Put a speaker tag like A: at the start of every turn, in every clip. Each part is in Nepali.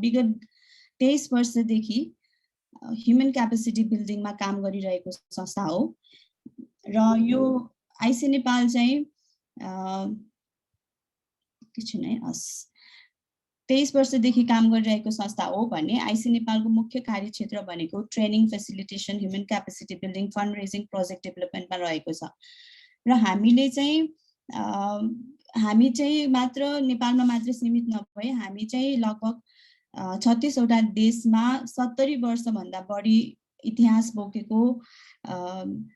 A: विगत 23 वर्षदेखि ह्युमन क्यापेसिटी बिल्डिङमा काम गरिरहेको संस्था हो र यो आइसी नेपाल चाहिँ किन है 23 वर्षदेखि काम गरिरहेको संस्था हो भने आइसी नेपालको मुख्य कार्यक्षेत्र भनेको training, facilitation, human capacity building, fund raising, project डेभलपमेन्टमा रहेको छ र हामी चाहिँ मात्र नेपालमा मात्र सीमित नभए हामी चाहिँ लगभग 36 वटा देशमा 70 वर्षभन्दा बढी इतिहास बोकेको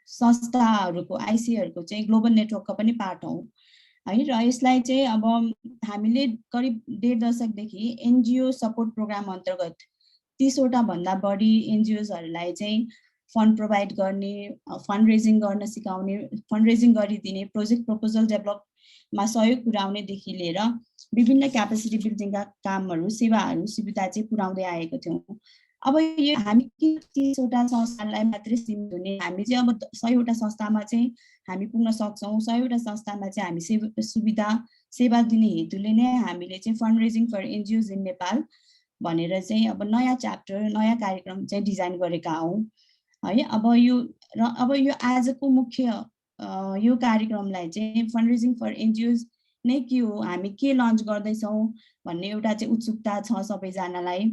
A: संस्थाहरूको आइसीहरूको चाहिँ ग्लोबल नेटवर्कको पनि पार्ट हौं है र यसलाई चाहिँ अब हामीले करिब 1.5 दशकदेखि एनजीओ सपोर्ट प्रोग्राम अन्तर्गत 30 वटा भन्दा बढी एनजीओजहरूलाई चाहिँ फन्ड प्रोभाइड गर्ने, फन्ड रेजिङ गर्न सिकाउने, फन्ड रेजिङ गरिदिने, प्रोजेक्ट प्रपोजल डेभलपमा सहयोग पुर्याउनेदेखि लिएर विभिन्न क्यापेसिटी बिल्डिङका कामहरू, सेवाहरू, सुविधा चाहिँ पुर्याउँदै आएको थियौँ। अब यो हामी किन 30 वटा संस्थालाई मात्रै सीमित हुने, हामी चाहिँ अब 100 वटा संस्थामा चाहिँ हामी पुग्न सक्छौँ। 100 वटा संस्थामा चाहिँ हामी सुविधा सेवा दिने हेतुले नै हामीले चाहिँ fund raising for NGOs in Nepal भनेर चाहिँ अब नयाँ च्याप्टर, नयाँ कार्यक्रम चाहिँ डिजाइन गरेका हौँ है। अब यो आजको मुख्य यो कार्यक्रमलाई चाहिँ फन्ड रेजिङ फर एनजीओज नै के हो, हामी के लन्च गर्दैछौँ भन्ने एउटा चाहिँ उत्सुकता छ सबैजनालाई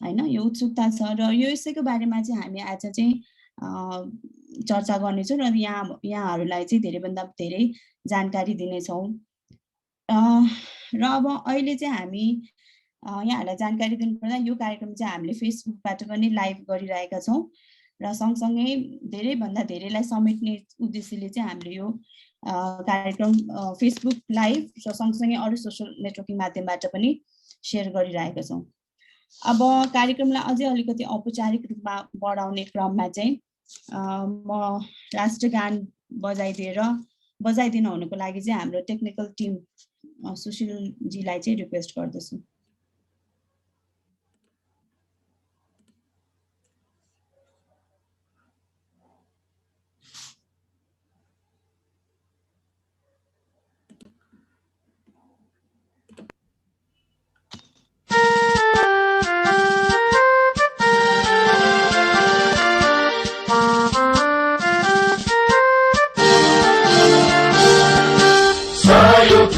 A: हैन। यो उत्सुकता छ र यो यसैको बारेमा चाहिँ हामी आज चाहिँ चर्चा गर्नेछौँ र यहाँहरूलाई चाहिँ धेरैभन्दा धेरै जानकारी दिनेछौँ। र अब अहिले चाहिँ हामी यहाँहरूलाई जानकारी दिनुपर्दा यो कार्यक्रम चाहिँ हामीले फेसबुकबाट पनि लाइभ गरिरहेका छौँ र सँगसँगै धेरैभन्दा धेरैलाई समेट्ने उद्देश्यले चाहिँ हामीले यो कार्यक्रम फेसबुक लाइभ र सँगसँगै अरू सोसल नेटवर्किङ माध्यमबाट पनि सेयर गरिरहेका छौँ। अब कार्यक्रमलाई अझै अलिकति औपचारिक रूपमा बढाउने क्रममा चाहिँ म राष्ट्रगान बजाइदिन हुनुको लागि चाहिँ हाम्रो टेक्निकल टिम सुशीलजीलाई चाहिँ रिक्वेस्ट गर्दछु।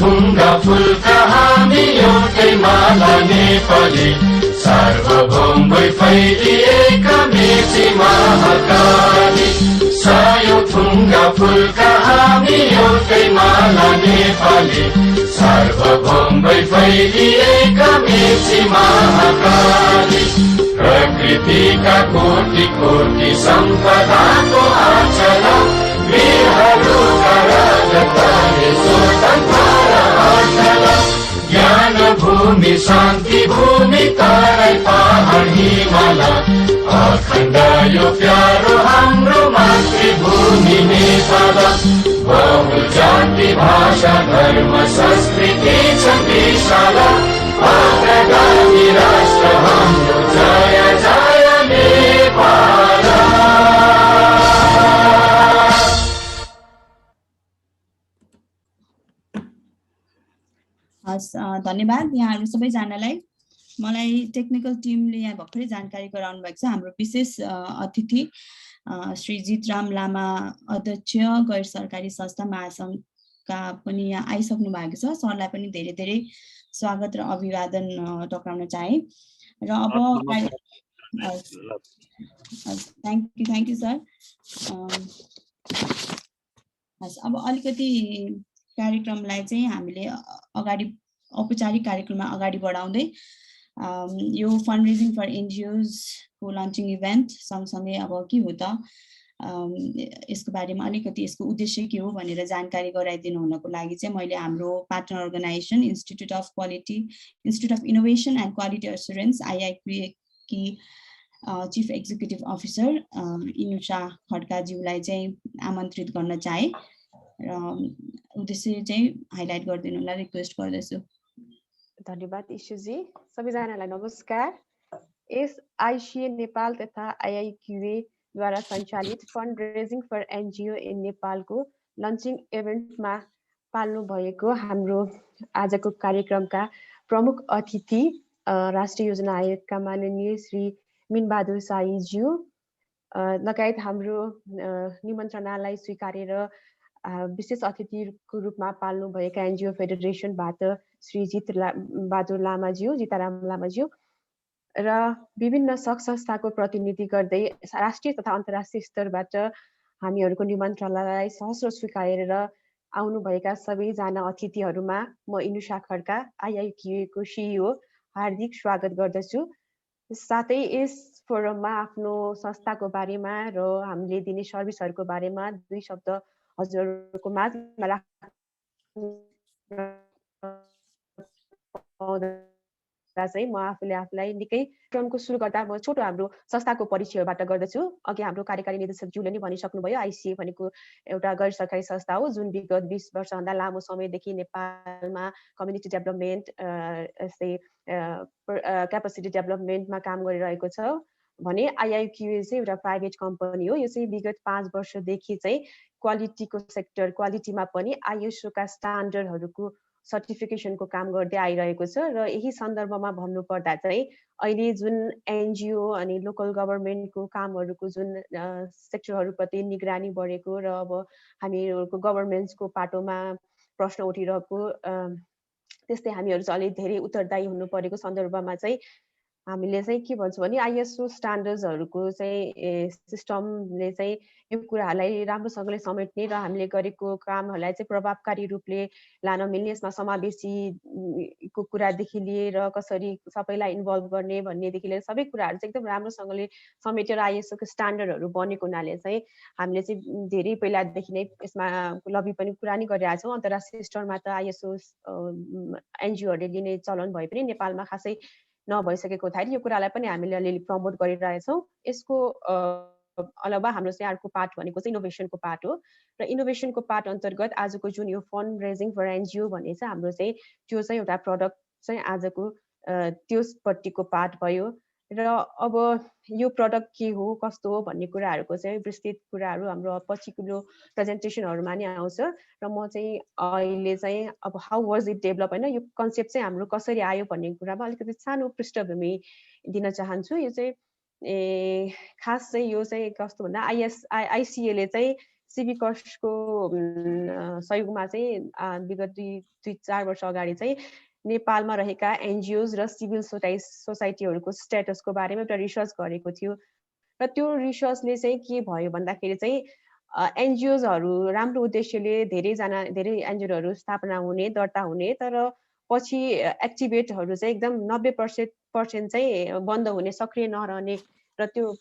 B: थुङ्गा फुलका हामी एउटै माला नेपाली, सार्वभौम भई फैलिएका मेची महाकाली। सयौं थुङ्गा फुलका हामी एउटै माला नेपाली, सार्वभौम भई फैलिएका मेची महाकाली। प्रकृतिका कोटि कोटि सम्पदाको आचल, वीरहरूका राजधानी स्वतन्त्र अचल। ज्ञान भूमि शान्ति भूमि तराई पहाड हिमाल, अखण्ड यो प्यारो हाम्रो मातृभूमि नेपाल। बहु जाति भाषा धर्म संस्कृति छ विशाल, अग्रगामी राष्ट्र हाम्रो जय जय नेपाल।
A: धन्यवाद यहाँहरू सबैजनालाई। मलाई टेक्निकल टिमले यहाँ भर्खरै जानकारी गराउनु भएको छ। हाम्रो विशेष अतिथि श्री जितराम लामा अध्यक्ष गैर सरकारी संस्था महासङ्घका पनि यहाँ आइसक्नु भएको छ। सरलाई पनि धेरै धेरै स्वागत र अभिवादन टक्राउन चाहे। र अब थ्याङ्क यू सर। अब अलिकति कार्यक्रमलाई चाहिँ हामीले औपचारिक कार्यक्रममा अगाडि बढाउँदै यो फन्ड रेजिङ फर एनजिओज को लन्चिङ इभेन्ट सँगसँगै अब के हो त यसको बारेमा अलिकति यसको उद्देश्य के हो भनेर जानकारी गराइदिनु हुनको लागि चाहिँ मैले हाम्रो partner organisation institute of innovation and quality assurance IIQA की चिफ एक्जिक्युटिभ अफिसर इनुषा खड्काज्यूलाई चाहिँ आमन्त्रित गर्न चाहे र उद्देश्य चाहिँ हाइलाइट गरिदिनुलाई रिक्वेस्ट गर्दछु।
C: धन्यवाद ईशुजी। सबैजनालाई नमस्कार। यस आइसिए नेपाल तथा आइआइक्युए द्वारा सञ्चालित fund raising for NGO in नेपालको लन्चिङ इभेन्टमा पाल्नु भएको हाम्रो आजको कार्यक्रमका प्रमुख अतिथि राष्ट्रिय योजना आयोगका माननीय श्री मिनबहादुर शाहीज्यू लगायत हाम्रो निमन्त्रणालाई स्वीकारेर विशेष अतिथिको रूपमा पाल्नुभएका एनजिओ फेडरेसनबाट श्री जिताराम लामाज्यू र विभिन्न संस्थाको प्रतिनिधि गर्दै राष्ट्रिय तथा अन्तर्राष्ट्रिय स्तरबाट हामीहरूको निमन्त्रणालाई सहर्ष स्वीकारेर आउनुभएका सबैजना अतिथिहरूमा म इनुषा खड्का आइआइक्युए को सिइओ हार्दिक स्वागत गर्दछु। साथै यस फोरममा आफ्नो संस्थाको बारेमा र हामीले दिने सर्भिसहरूको बारेमा 2 शब्द हजुरहरूको माझमा चाहिँ म आफूलाई निकै क्रमको सुरु गर्दा म छोटो हाम्रो संस्थाको परिचयबाट गर्दछु। अघि हाम्रो कार्यकारी निर्देशकज्यूले नै भनिसक्नुभयो, आइसिए भनेको एउटा गैर सरकारी संस्था हो जुन विगत 20 वर्षभन्दा लामो समयदेखि नेपालमा कम्युनिटी डेभलपमेन्ट यस्तै क्यापासिटी डेभलपमेन्टमा काम गरिरहेको छ भने आइआइक्युए चाहिँ एउटा प्राइभेट कम्पनी हो। यो चाहिँ विगत 5 वर्षदेखि चाहिँ क्वालिटीको सेक्टर क्वालिटीमा पनि आइएसओका स्ट्यान्डर्डहरूको सर्टिफिकेसनको काम गर्दै आइरहेको छ र यही सन्दर्भमा भन्नुपर्दा चाहिँ अहिले जुन एनजिओ अनि लोकल गभर्नमेन्टको कामहरूको जुन सेक्टरहरूप्रति निगरानी बढेको र अब हामीहरूको गभर्नमेन्ट्सको पाटोमा प्रश्न उठिरहेको त्यस्तै हामीहरू चाहिँ अलि धेरै उत्तरदायी हुनु परेको सन्दर्भमा चाहिँ हामीले चाहिँ के भन्छौँ भने आइएसओ स्ट्यान्डर्ड्सहरूको चाहिँ सिस्टमले चाहिँ यो कुराहरूलाई राम्रोसँगले समेट्ने र हामीले गरेको कामहरूलाई चाहिँ प्रभावकारी रूपले लान मिल्ने, यसमा समावेशीको कुरादेखि लिएर कसरी सबैलाई इन्भल्भ गर्ने भन्नेदेखि लिएर सबै कुराहरू चाहिँ एकदम राम्रोसँगले समेटेर आइएसओको स्ट्यान्डर्डहरू बनेको हुनाले चाहिँ हामीले चाहिँ धेरै पहिलादेखि नै यसमा लबी पनि कुरा नि गरिरहेको छौँ। अन्तर्राष्ट्रिय स्तरमा त आइएसओ एनजिओहरूले लिने चलन भए पनि नेपालमा खासै नभइसकेको हुँदाखेरि यो कुरालाई पनि हामीले अलिअलि प्रमोट गरिरहेछौँ। यसको अलावा हाम्रो चाहिँ अर्को पार्ट भनेको चाहिँ इनोभेसनको पार्ट हो र इनोभेसनको पार्ट अन्तर्गत आजको जुन यो फन्ड रेजिङ फर एनजिओ भन्ने चाहिँ हाम्रो चाहिँ त्यो चाहिँ एउटा प्रडक्ट चाहिँ आजको त्यसपट्टिको पार्ट भयो र अब यो प्रडक्ट के हो कस्तो हो भन्ने कुराहरूको चाहिँ विस्तृत कुराहरू हाम्रो पछिल्लो प्रेजेन्टेसनहरूमा नि आउँछ र म चाहिँ अहिले चाहिँ अब हाउ वाज इट डेभलप होइन यो कन्सेप्ट चाहिँ हाम्रो कसरी आयो भन्ने कुरामा अलिकति सानो पृष्ठभूमि दिन चाहन्छु। यो चाहिँ खास चाहिँ यो चाहिँ कस्तो भन्दा आइसिएले चाहिँ सिभिकसको सहयोगमा चाहिँ विगत 2-4 वर्ष अगाडि चाहिँ नेपालमा रहेका एनजिओज र सिभिल सोसाइटीहरूको स्टेटसको बारेमा एउटा रिसर्च गरेको थियो र त्यो रिसर्चले चाहिँ के भयो भन्दाखेरि चाहिँ एनजिओजहरू राम्रो उद्देश्यले धेरै एनजिओहरू स्थापना हुने दर्ता हुने तर पछि एक्टिभेटहरू चाहिँ एकदम 90% चाहिँ बन्द हुने सक्रिय नरहने र त्यो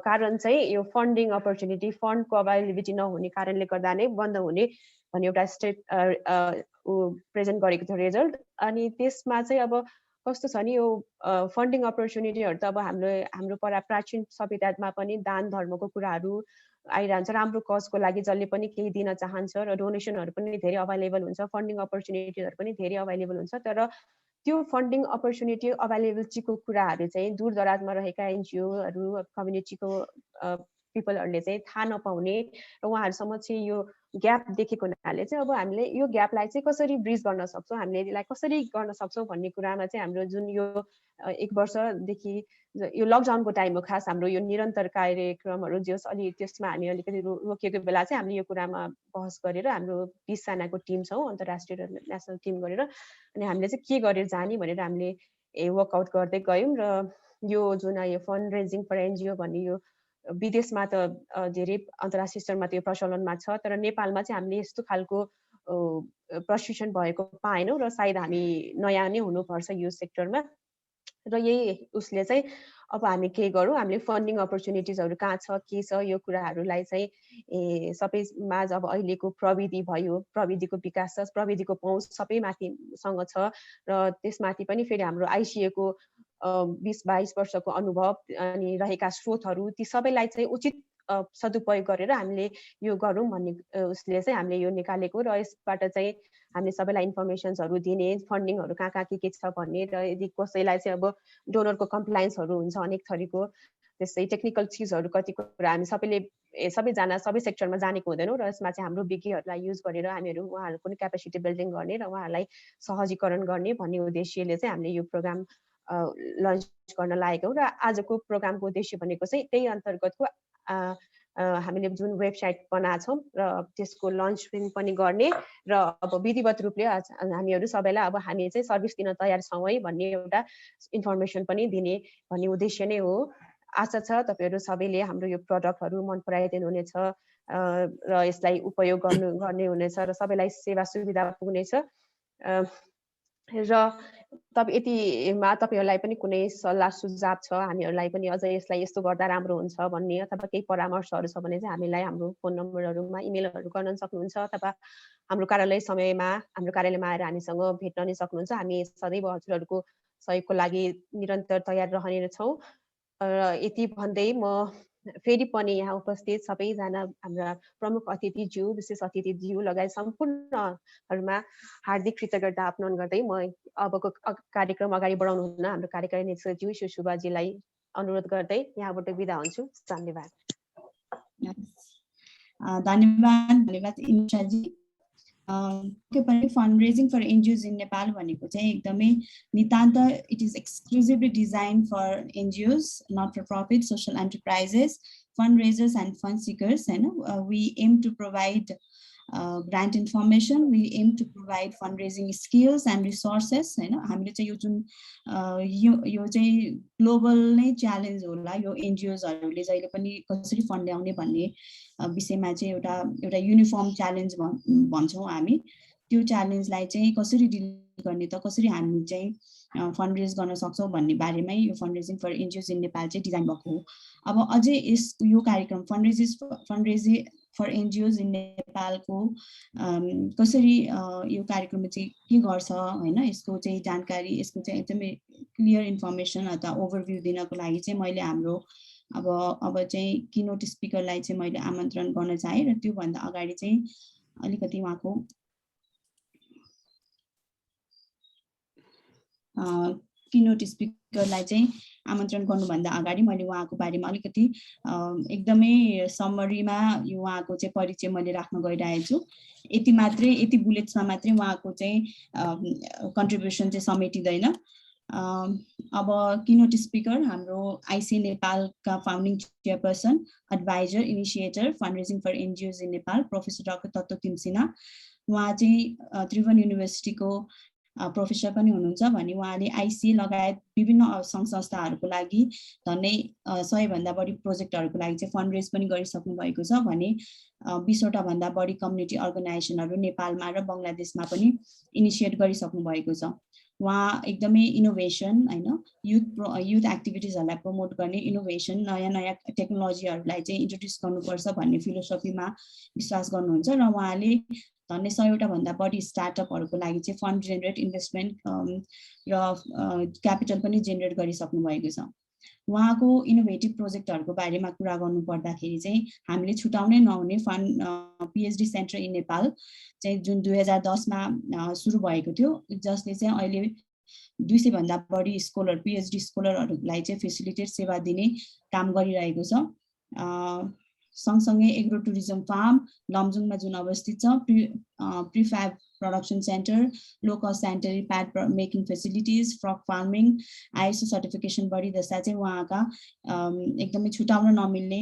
C: कारण चाहिँ यो फन्डिङ अपर्च्युनिटी फन्डको अभाइलेबिलिटी नहुने कारणले गर्दा नै बन्द हुने भन्ने एउटा प्रेजेन्ट गरेको थियो रिजल्ट। अनि त्यसमा चाहिँ अब कस्तो छ नि यो फन्डिङ अपर्च्युनिटीहरू त अब हाम्रो प्राचीन सभ्यतामा पनि दान धर्मको कुराहरू आइरहन्छ, राम्रो कजको लागि जसले पनि केही दिन चाहन्छ र डोनेसनहरू पनि धेरै अभाइलेबल हुन्छ, फन्डिङ अपर्च्युनिटीहरू पनि धेरै अभाइलेबल हुन्छ। तर त्यो फन्डिङ अपर्च्युनिटी अभाइलेबिलिटीको कुराहरू चाहिँ दूर दराजमा रहेका एनजिओहरू कम्युनिटीको पिपलहरूले चाहिँ थाहा नपाउने र उहाँहरूसम्म चाहिँ यो ग्याप देखेको हुनाले चाहिँ अब हामीले यो ग्यापलाई चाहिँ कसरी ब्रिज गर्न सक्छौँ, हामीले यसलाई कसरी गर्न सक्छौँ भन्ने कुरामा चाहिँ हाम्रो जुन यो 1 वर्षदेखि यो लकडाउनको टाइम हो खास हाम्रो यो निरन्तर कार्यक्रमहरू जस अलि त्यसमा हामी अलिकति रोकिएको बेला चाहिँ हामीले यो कुरामा बहस गरेर हाम्रो 20 जनाको टिम छौँ अन्तर्राष्ट्रिय र नेसनल टिम गरेर अनि हामीले चाहिँ के गरेर जाने भनेर हामीले वर्कआउट गर्दै गयौँ र यो जुन यो फन्ड रेजिङ फर एनजिओ भन्ने यो विदेशमा त धेरै अन्तर्राष्ट्रिय स्तरमा त्यो प्रचलनमा छ तर नेपालमा चाहिँ हामीले यस्तो खालको प्रशिक्षण भएको पाएनौँ र सायद हामी नयाँ नै हुनुपर्छ यो सेक्टरमा र यही उसले चाहिँ अब हामी के गरौँ हामीले फन्डिङ अपर्च्युनिटिजहरू कहाँ छ के छ यो कुराहरूलाई चाहिँ सबैमा अब अहिलेको प्रविधि भयो, प्रविधिको विकास छ, प्रविधिको पहुँच सबै माथिसँग छ र त्यसमाथि पनि फेरि हाम्रो आइसिएको 20-22 वर्षको अनुभव अनि रहेका स्रोतहरू ती सबैलाई चाहिँ उचित सदुपयोग गरेर हामीले यो गरौँ भन्ने उसले चाहिँ हामीले यो निकालेको र यसबाट चाहिँ हामीले सबैलाई इन्फर्मेसन्सहरू दिने फन्डिङहरू कहाँ के छ भन्ने र यदि कसैलाई चाहिँ अब डोनरको कम्प्लायन्सहरू हुन्छ अनेक थरीको त्यस्तै टेक्निकल चिजहरू कति कुरा हामी सबैजना सबै सेक्टरमा जानेको हुँदैनौँ र यसमा चाहिँ हाम्रो विज्ञहरूलाई युज गरेर हामीहरू उहाँहरूको पनि क्यापेसिटी बिल्डिङ गर्ने र उहाँहरूलाई सहजीकरण गर्ने भन्ने उद्देश्यले चाहिँ हामीले यो प्रोग्राम लन्च गर्न लागेको र आजको प्रोग्रामको उद्देश्य भनेको चाहिँ त्यही अन्तर्गतको हामीले जुन वेबसाइट बनाएको छौँ र त्यसको लन्च पनि गर्ने र अब विधिवत रूपले हामीहरू सबैलाई अब हामी चाहिँ सर्भिस दिन तयार छौँ है भन्ने एउटा इन्फर्मेसन पनि दिने भन्ने उद्देश्य नै हो। आशा छ तपाईहरु सबैले हाम्रो यो प्रोडक्टहरु मन पराइदिनु हुनेछ र यसलाई उपयोग गर्ने हुनेछ र सबैलाई सेवा सुविधा पुग्नेछ र यतिमा तपाईहरुलाई पनि कुनै सल्लाह सुझाव छ हामीहरुलाई पनि अझ यसलाई यस्तो गर्दा राम्रो हुन्छ भन्ने अथवा केही परामर्शहरु छ भने चाहिँ हामीलाई हाम्रो फोन नम्बरहरुमा इमेलहरु गर्न सक्नुहुन्छ अथवा हाम्रो कार्यालयमा आएर हामीसँग भेट्न नि सक्नुहुन्छ। हामी सदैव हजुरहरुको सहयोगको लागि निरन्तर तयार रहने छौं। यति भन्दै म फेरि पनि यहाँ उपस्थित सबैजना हाम्रा प्रमुख अतिथिज्यू विशेष अतिथिज्यू लगायत सम्पूर्णहरुमा हार्दिक कृतज्ञता ज्ञापन गर्दै म अबको कार्यक्रम अगाडि बढाउनु हुन हाम्रो कार्यकारी निर्देशकज्यू सुशुभाजीलाई अनुरोध गर्दै यहाँबाट बिदा हुन्छु। धन्यवाद।
A: धन्यवाद इन्शाजी। Fundraising for NGOs in Nepal भनेको चाहिँ एकदमै नितान्त it is exclusively design for NGOs, not for profit, social enterprises, fundraisers and fund seekers हैन। We aim to provide grant information, we aim to provide fundraising skills and resources हैन। हामीले चाहिँ यो जुन यो चाहिँ ग्लोबल नै च्यालेन्ज होला यो एनजिओजहरुले जहिले पनि कसरी फन्ड ल्याउने भन्ने विषयमा चाहिँ एउटा युनिफर्म च्यालेन्ज भन्छौं हामी। त्यो च्यालेन्जलाई चाहिँ कसरी डिल गर्ने त कसरी हामी चाहिँ फन्डरेज गर्न सक्छौं भन्ने बारेमै यो फन्डरेजिङ फर एनजिओज इन नेपाल चाहिँ डिजाइन भएको हो। अब अझै यो कार्यक्रम फन्डरेजिङ फर एनजिओज इन नेपालको कसरी यो कार्यक्रम चाहिँ के गर्छ हैन, यसको चाहिँ जानकारी, यसको चाहिँ एकदमै क्लियर इन्फर्मेसन अथवा ओभरभ्यू दिनको लागि चाहिँ मैले हाम्रो अब चाहिँ किनोट स्पिकरलाई चाहिँ मैले आमन्त्रण गर्न चाहे र त्यो भन्दा अगाडि चाहिँ अलिकति उहाँको किनोट स्पिकरलाई चाहिँ आमन्त्रण गर्नुभन्दा अगाडि मैले उहाँको बारेमा अलिकति एकदमै समरीमा उहाँको चाहिँ परिचय मैले राख्न गइरहेको छु। यति बुलेट्समा मात्रै उहाँको चाहिँ कन्ट्रिब्युसन चाहिँ समेटिँदैन। अब किनोट स्पिकर हाम्रो आइसिए नेपालका founding chairperson, adviser, initiator fundraising for NGOs in Nepal professor doctor Tattva Timsina. उहाँ चाहिँ त्रिभुवन युनिभर्सिटीको प्रोफेसर पनि हुनुहुन्छ भने उहाँले आइसिए लगायत विभिन्न सङ्घ संस्थाहरूको लागि झन्डै 100 भन्दा बढी प्रोजेक्टहरूको लागि चाहिँ फन्डरेज पनि गरिसक्नु भएको छ भने 20 वटा भन्दा बढी कम्युनिटी अर्गनाइजेसनहरू नेपालमा र बङ्गलादेशमा पनि इनिसिएट गरिसक्नु भएको छ। उहाँ एकदमै इनोभेसन हैन, युथ एक्टिभिटिजहरूलाई प्रमोट गर्ने, इनोभेसन नयाँ टेक्नोलोजीहरूलाई चाहिँ इन्ट्रोड्युस गर्नुपर्छ भन्ने फिलोसफीमा विश्वास गर्नुहुन्छ र उहाँले झन्डै 100 वटा भन्दा बढी स्टार्टअपहरूको लागि चाहिँ फन्ड जेनेरेट, इन्भेस्टमेन्ट र क्यापिटल पनि जेनेरेट गरिसक्नु भएको छ। उहाँको इनोभेटिभ प्रोजेक्टहरूको बारेमा कुरा गर्नु पर्दाखेरि चाहिँ हामीले छुटाउनै नहुने पीएचडी सेन्टर इन नेपाल चाहिँ जुन 2010 मा सुरु भएको थियो, जसले चाहिँ अहिले 200 भन्दा बढी स्कोलर, पीएचडी स्कोलरहरूलाई चाहिँ फेसिलिटेट सेवा दिने काम गरिरहेको छ। सँगसँगै एग्रो टुरिज्म फार्म लमजुङमा जुन अवस्थित छ, prefab production centre, low cost sanitary pad making facilities, frog farming, ISO certification body जस्ता चाहिँ उहाँका एकदमै छुटाउन नमिल्ने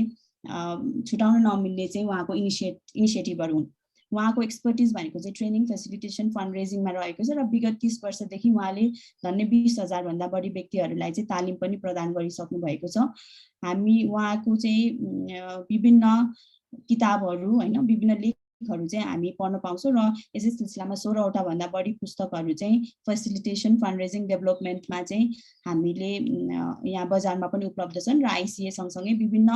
A: चाहिँ उहाँको इनिसिएटिभहरू हुन्। उहाँको एक्सपर्टिज भनेको चाहिँ ट्रेनिङ, फेसिलिटेसन, फन्डरेजिङमा रहेको छ र विगत 30 वर्षदेखि उहाँले झन्डै 20,000 भन्दा बढी व्यक्तिहरूलाई चाहिँ तालिम पनि प्रदान गरिसक्नु भएको छ। हामी उहाँको चाहिँ विभिन्न किताबहरू हैन, विभिन्न लेखहरू चाहिँ हामी पढ्न पाउँछौँ र यसै सिलसिलामा 16 वटा भन्दा बढी पुस्तकहरू चाहिँ फेसिलिटेसन, फन्डरेजिङ, डेभलपमेन्टमा चाहिँ हामीले यहाँ बजारमा पनि उपलब्ध छन् र आइसिए सँगसँगै विभिन्न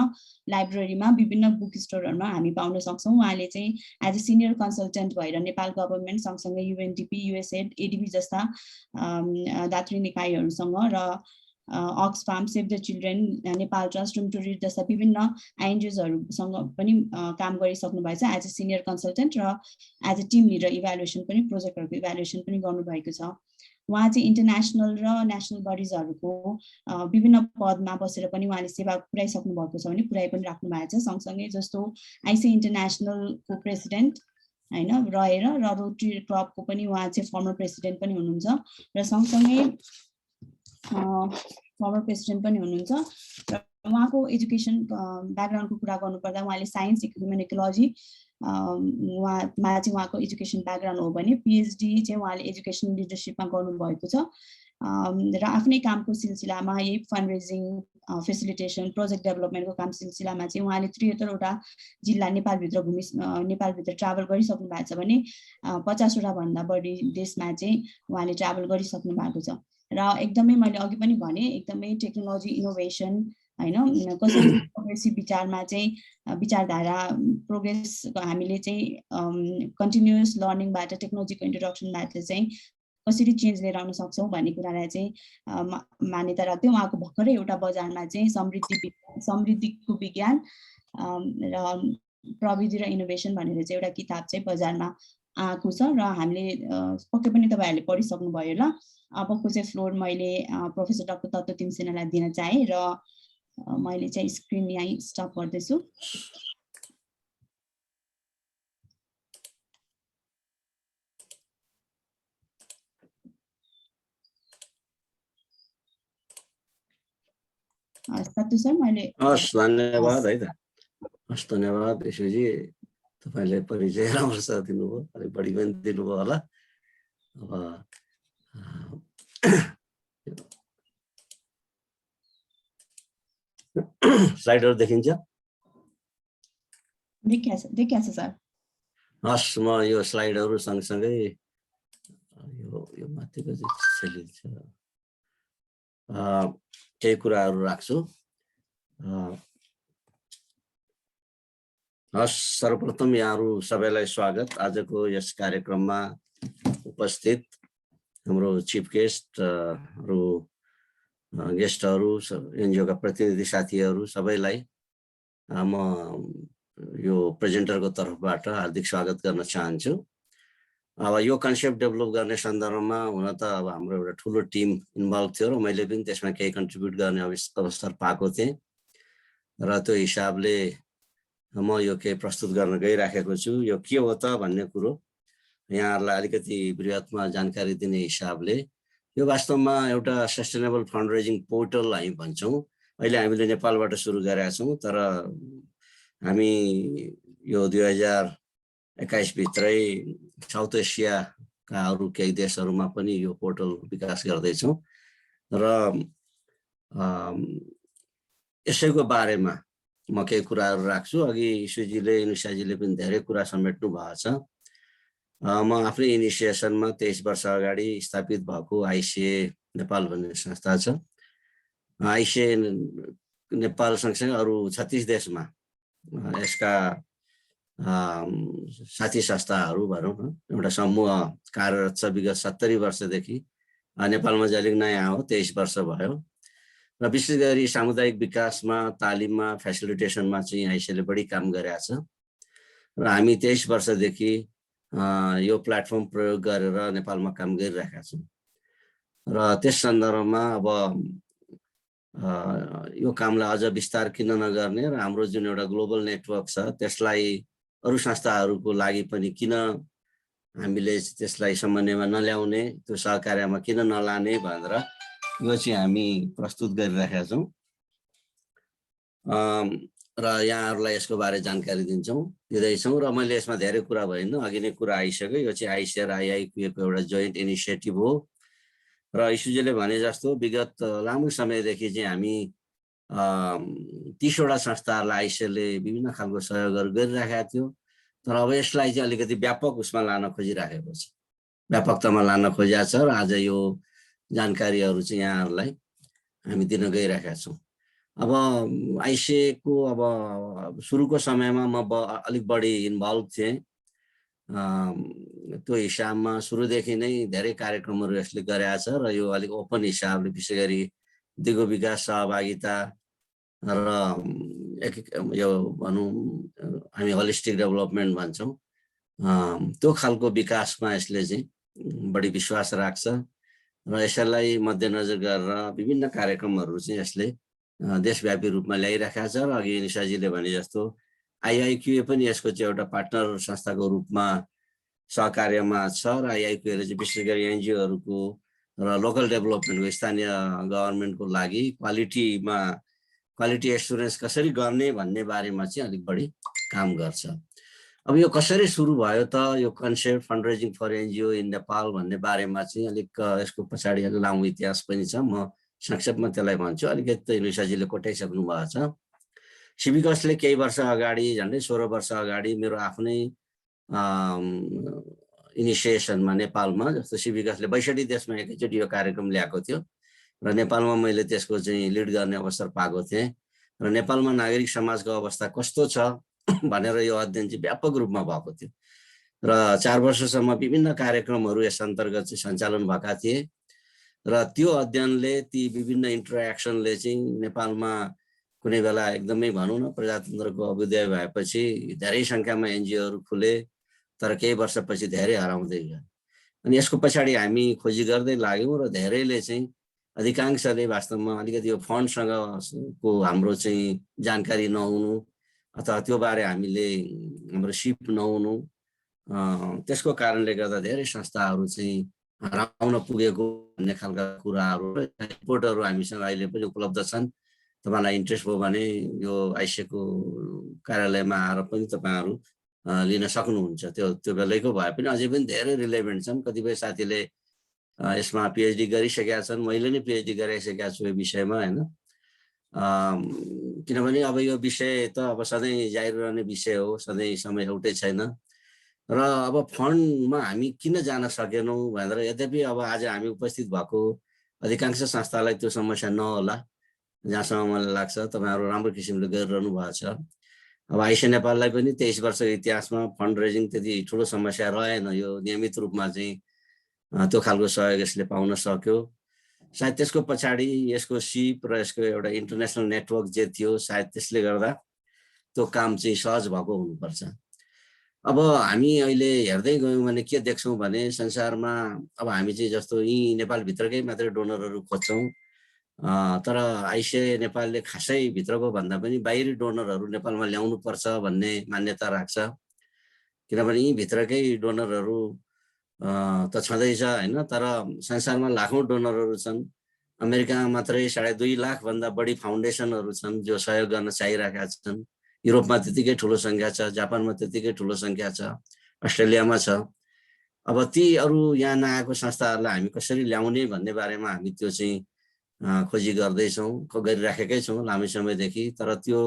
A: लाइब्रेरीमा, विभिन्न बुक स्टोरहरूमा हामी पाउन सक्छौँ। उहाँले चाहिँ एज अ सिनियर कन्सल्टेन्ट भएर नेपाल गभर्मेन्ट सँगसँगै युएनडिपी, युएसएड, एडिबी जस्ता दात्री निकायहरूसँग र Oxfam, Save the Children, Nepal Trust, Room to Read जस्ता विभिन्न एनजिओजहरूसँग पनि काम गरिसक्नु भएको छ एज अ सिनियर कन्सल्टेन्ट र as a team leader evaluation पनि, प्रोजेक्टहरूको इभ्यालुएसन पनि गर्नुभएको छ। उहाँ चाहिँ इन्टरनेसनल र नेसनल बडिजहरूको विभिन्न पदमा बसेर पनि उहाँले सेवा पुर्याइसक्नु भएको छ भने पुर्याइ पनि राख्नु भएको छ। सँगसँगै जस्तो आइसिए इन्टरनेसनलको प्रेसिडेन्ट हैन रहेर र रोटरी क्लबको पनि उहाँ चाहिँ फर्मर प्रेसिडेन्ट पनि हुनुहुन्छ र सँगसँगै फर्मर प्रेसिडेन्ट पनि हुनुहुन्छ र उहाँको एजुकेसन ब्याकग्राउन्डको कुरा गर्नुपर्दा उहाँले साइन्स ह्युमन इकोलोजी उहाँमा चाहिँ उहाँको एजुकेसन ब्याकग्राउन्ड हो भने पिएचडी चाहिँ उहाँले एजुकेसन लिडरसिपमा गर्नुभएको छ र आफ्नै कामको सिलसिलामा यही फन्ड रेजिङ फेसिलिटेसन प्रोजेक्ट डेभलपमेन्टको काम सिलसिलामा चाहिँ उहाँले 73वटा जिल्ला नेपालभित्र ट्राभल गरिसक्नु भएको छ भने 50वटा भन्दा बढी देशमा चाहिँ उहाँले ट्राभल गरिसक्नु भएको छ र एकदमै मैले अघि पनि भने एकदमै टेक्नोलोजी इनोभेसन हैन कसरी प्रोग्रेसिभ विचारमा चाहिँ विचारधारा प्रोग्रेस हामीले चाहिँ कन्टिन्युअस लर्निङबाट टेक्नोलोजीको इन्ट्रोडक्सनबाट चाहिँ कसरी चेन्ज लिएर आउन सक्छौँ भन्ने कुरालाई चाहिँ मान्यता राख्दै उहाँको भर्खरै एउटा बजारमा चाहिँ समृद्धिको विज्ञान र प्रविधि र इनोभेसन भनेर चाहिँ एउटा किताब चाहिँ बजारमा आएको छ र हामीले पक्कै पनि तपाईँहरूले पढिसक्नु भयो होला। अबको चाहिँ फ्लोर मैले प्रोफेसर डाक्टर तत्त्व तिमसेनालाई दिन चाहेँ र मैले चाहिँ स्क्रिन यहीँ स्टप गर्दैछु। सत्तु सर मैले
D: धन्यवाद है त। धन्यवाद ईश्वरजी, तपाईँले परिचय राम्रोसँग दिनुभयो, अलिक बढी पनि दिनुभयो होला। अब स्लाइडहरु देखिन्छ?
A: देखिन्छ सर।
D: हस्, म यो स्लाइडहरु सँगसँगै यो माथिको चाहिँ केही कुराहरु राख्छु। हस्, सर्वप्रथम यहाँहरु सबैलाई स्वागत। आजको यस कार्यक्रममा उपस्थित हाम्रो चिफ गेस्टहरु, गेस्टहरु, एनजिओका प्रतिनिधि साथीहरु सबैलाई म यो प्रेजेन्टरको तर्फबाट हार्दिक स्वागत गर्न चाहन्छु। अब यो कन्सेप्ट डेभलप गर्ने सन्दर्भमा हुन त अब हाम्रो एउटा ठुलो टिम इन्भल्भ थियो र मैले पनि त्यसमा केही कन्ट्रिब्युट गर्ने अवसर पाएको थिएँ र त्यो हिसाबले म यो केही प्रस्तुत गर्न गइराखेको छु। यो के हो त भन्ने कुरो यहाँहरुलाई अलिकति बृहतमा जानकारी दिने हिसाबले यो वास्तवमा एउटा सस्टेनेबल फन्ड रेजिङ पोर्टल हामी भन्छौँ। अहिले हामीले नेपालबाट सुरु गरेका छौँ, तर हामी यो 2021 भित्रै साउथ एसियाका अरू केही देशहरूमा पनि यो पोर्टल विकास गर्दैछौँ र यसैको बारेमा म केही कुराहरू राख्छु। अघि ईश्वरजीले, निशाजीले पनि धेरै कुरा समेट्नु भएको छ। म आफ्नै इनिसिएसनमा 23 वर्ष अगाडि स्थापित भएको आइसिए नेपाल भन्ने संस्था छ। आइसिए नेपाल सँगसँगै अरू 36 देशमा यसका साथी संस्थाहरू भनौँ न एउटा समूह कार्यरत छ। विगत 70 वर्षदेखि नेपालमा चाहिँ अलिक नयाँ हो, 23 वर्ष भयो र विशेष गरी सामुदायिक विकासमा, तालिममा, फेसिलिटेसनमा चाहिँ आइसिएले बढी काम गरेको छ र हामी 23 वर्षदेखि यो प्लेटफर्म प्रयोग गरेर नेपालमा काम गरिरहेका छौँ र त्यस सन्दर्भमा अब यो कामलाई अझ विस्तार किन नगर्ने र हाम्रो जुन एउटा ग्लोबल नेटवर्क छ त्यसलाई अरू संस्थाहरूको लागि पनि किन हामीले त्यसलाई समन्वयमा नल्याउने, त्यो सहकार्यमा किन नलाने भनेर यो चाहिँ हामी प्रस्तुत गरिरहेका छौँ र यहाँहरूलाई यसको बारे जानकारी दिँदैछौँ र मैले यसमा धेरै कुरा भएन, अघि नै कुरा आइसक्यो। यो चाहिँ आइसिए र आइआइक्यूएको एउटा जोइन्ट इनिसिएटिभ हो र ईश्वरजीले भने जस्तो विगत लामो समयदेखि चाहिँ हामी 30वटा संस्थाहरूलाई आइसिएले विभिन्न खालको सहयोगहरू गरिरहेका थियो, तर अब यसलाई चाहिँ अलिकति व्यापक उसमा लान खोजिराखेको छ, व्यापकतामा लान खोजिएको छ र आज यो जानकारीहरू चाहिँ यहाँहरूलाई हामी दिन गइरहेका छौँ। अब आइसिएको अब सुरुको समयमा म अलिक बढी इन्भल्भ थिएँ। त्यो हिसाबमा सुरुदेखि नै धेरै कार्यक्रमहरू यसले गरेको छ र यो अलिक ओपन हिसाबले विशेष गरी दिगो विकास, सहभागिता र यो भनौँ हामी होलिस्टिक डेभलपमेन्ट भन्छौँ, त्यो खालको विकासमा यसले चाहिँ बढी विश्वास राख्छ र यसलाई मध्यनजर गरेर विभिन्न कार्यक्रमहरू चाहिँ यसले देशव्यापी रूपमा ल्याइराखेको छ र अघि निशाजीले भने जस्तो आइआइक्यूए पनि यसको चाहिँ एउटा पार्टनर संस्थाको रूपमा सहकार्यमा छ र आइआइक्यूले चाहिँ विशेष गरी एनजिओहरूको र लोकल डेभलपमेन्टको स्थानीय गभर्नमेन्टको लागि क्वालिटी एस्युरेन्स कसरी गर्ने भन्ने बारेमा चाहिँ अलिक बढी काम गर्छ। अब यो कसरी सुरु भयो त यो concept fundraising for NGO in Nepal भन्ने बारेमा चाहिँ अलिक यसको पछाडि लामो इतिहास पनि छ। म संक्षेपमा त्यसलाई भन्छु, अलिकति निशाजीले कोटाइसक्नु भएको छ। सिभिकसले केही वर्ष अगाडि, झन्डै 16 वर्ष अगाडि मेरो आफ्नै इनिसिएसनमा नेपालमा, जस्तो सिभिकसले 62 देशमा एकैचोटि यो कार्यक्रम ल्याएको थियो र नेपालमा मैले त्यसको चाहिँ लिड गर्ने अवसर पाएको थिएँ। र नेपालमा नागरिक समाजको अवस्था कस्तो छ भनेर यो अध्ययन चाहिँ व्यापक रूपमा भएको थियो र 4 वर्षसम्म विभिन्न कार्यक्रमहरू यस अन्तर्गत चाहिँ सञ्चालन भएका थिए र त्यो अध्ययनले ती विभिन्न इन्टरेक्सनले चाहिँ नेपालमा कुनै बेला एकदमै भनौँ न प्रजातन्त्रको अभ्युदय भएपछि धेरै सङ्ख्यामा एनजिओहरू खुले, तर केही वर्षपछि धेरै हराउँदै गयो। अनि यसको पछाडि हामी खोजी गर्दै लाग्यौँ र धेरैले चाहिँ अधिकांशले वास्तवमा अलिकति यो फन्डसँग को हाम्रो चाहिँ जानकारी नहुनु अथवा त्यो बारे हामीले हाम्रो सिप नहुनु, त्यसको कारणले गर्दा धेरै संस्थाहरू चाहिँ हराउन पुगेको भन्ने खालका कुराहरू रिपोर्टहरू हामीसँग अहिले पनि उपलब्ध छन्। तपाईँलाई इन्ट्रेस्ट भयो भने यो आइसिएको कार्यालयमा आएर पनि तपाईँहरू लिन सक्नुहुन्छ। त्यो बेलैको भए पनि अझै पनि धेरै रिलेभेन्ट छन्। कतिपय साथीले यसमा पिएचडी गरिसकेका छन्, मैले नै पिएचडी गराइसकेका छु यो विषयमा, होइन। किनभने अब यो विषय त अब सधैँ जारी रहने विषय हो, सधैँ समय एउटै छैन र अब फन्डमा हामी किन जान सकेनौँ भनेर, यद्यपि अब आज हामी उपस्थित भएको अधिकांश संस्थालाई त्यो समस्या नहोला, जहाँसम्म मलाई लाग्छ तपाईँहरू राम्रो किसिमले गरिरहनु भएको छ। अब आइसिए नेपाललाई पनि 23 वर्षको इतिहासमा फन्ड रेजिङ त्यति ठुलो समस्या रहेन। यो नियमित रूपमा चाहिँ त्यो खालको सहयोग यसले पाउन सक्यो। सायद त्यसको पछाडि यसको सिप र यसको एउटा इन्टरनेसनल नेटवर्क जे थियो, सायद त्यसले गर्दा त्यो काम चाहिँ सहज भएको हुनुपर्छ। अब हामी अहिले हेर्दै गयौँ भने के देख्छौँ भने संसारमा अब हामी चाहिँ जस्तो यहीँ नेपालभित्रकै मात्रै डोनरहरू खोज्छौँ, तर आइसिए नेपालले खासै भित्रको भन्दा पनि बाहिरी डोनरहरू नेपालमा ल्याउनु पर्छ भन्ने मान्यता राख्छ। किनभने यहीँ भित्रकै डोनरहरू त छँदैछ, होइन, तर संसारमा लाखौँ डोनरहरू छन्। अमेरिकामा मात्रै 2.5 लाख भन्दा बढी फाउन्डेसनहरू छन् जो सहयोग गर्न चाहिरहेका छन्। युरोपमा त्यतिकै ठुलो सङ्ख्या छ, जापानमा त्यतिकै ठुलो सङ्ख्या छ, अस्ट्रेलियामा छ। अब ती अरू यहाँ नआएको संस्थाहरूलाई हामी कसरी ल्याउने भन्ने बारेमा हामी त्यो चाहिँ खोजी गर्दैछौँ, गरिराखेकै छौँ लामो समयदेखि। तर त्यो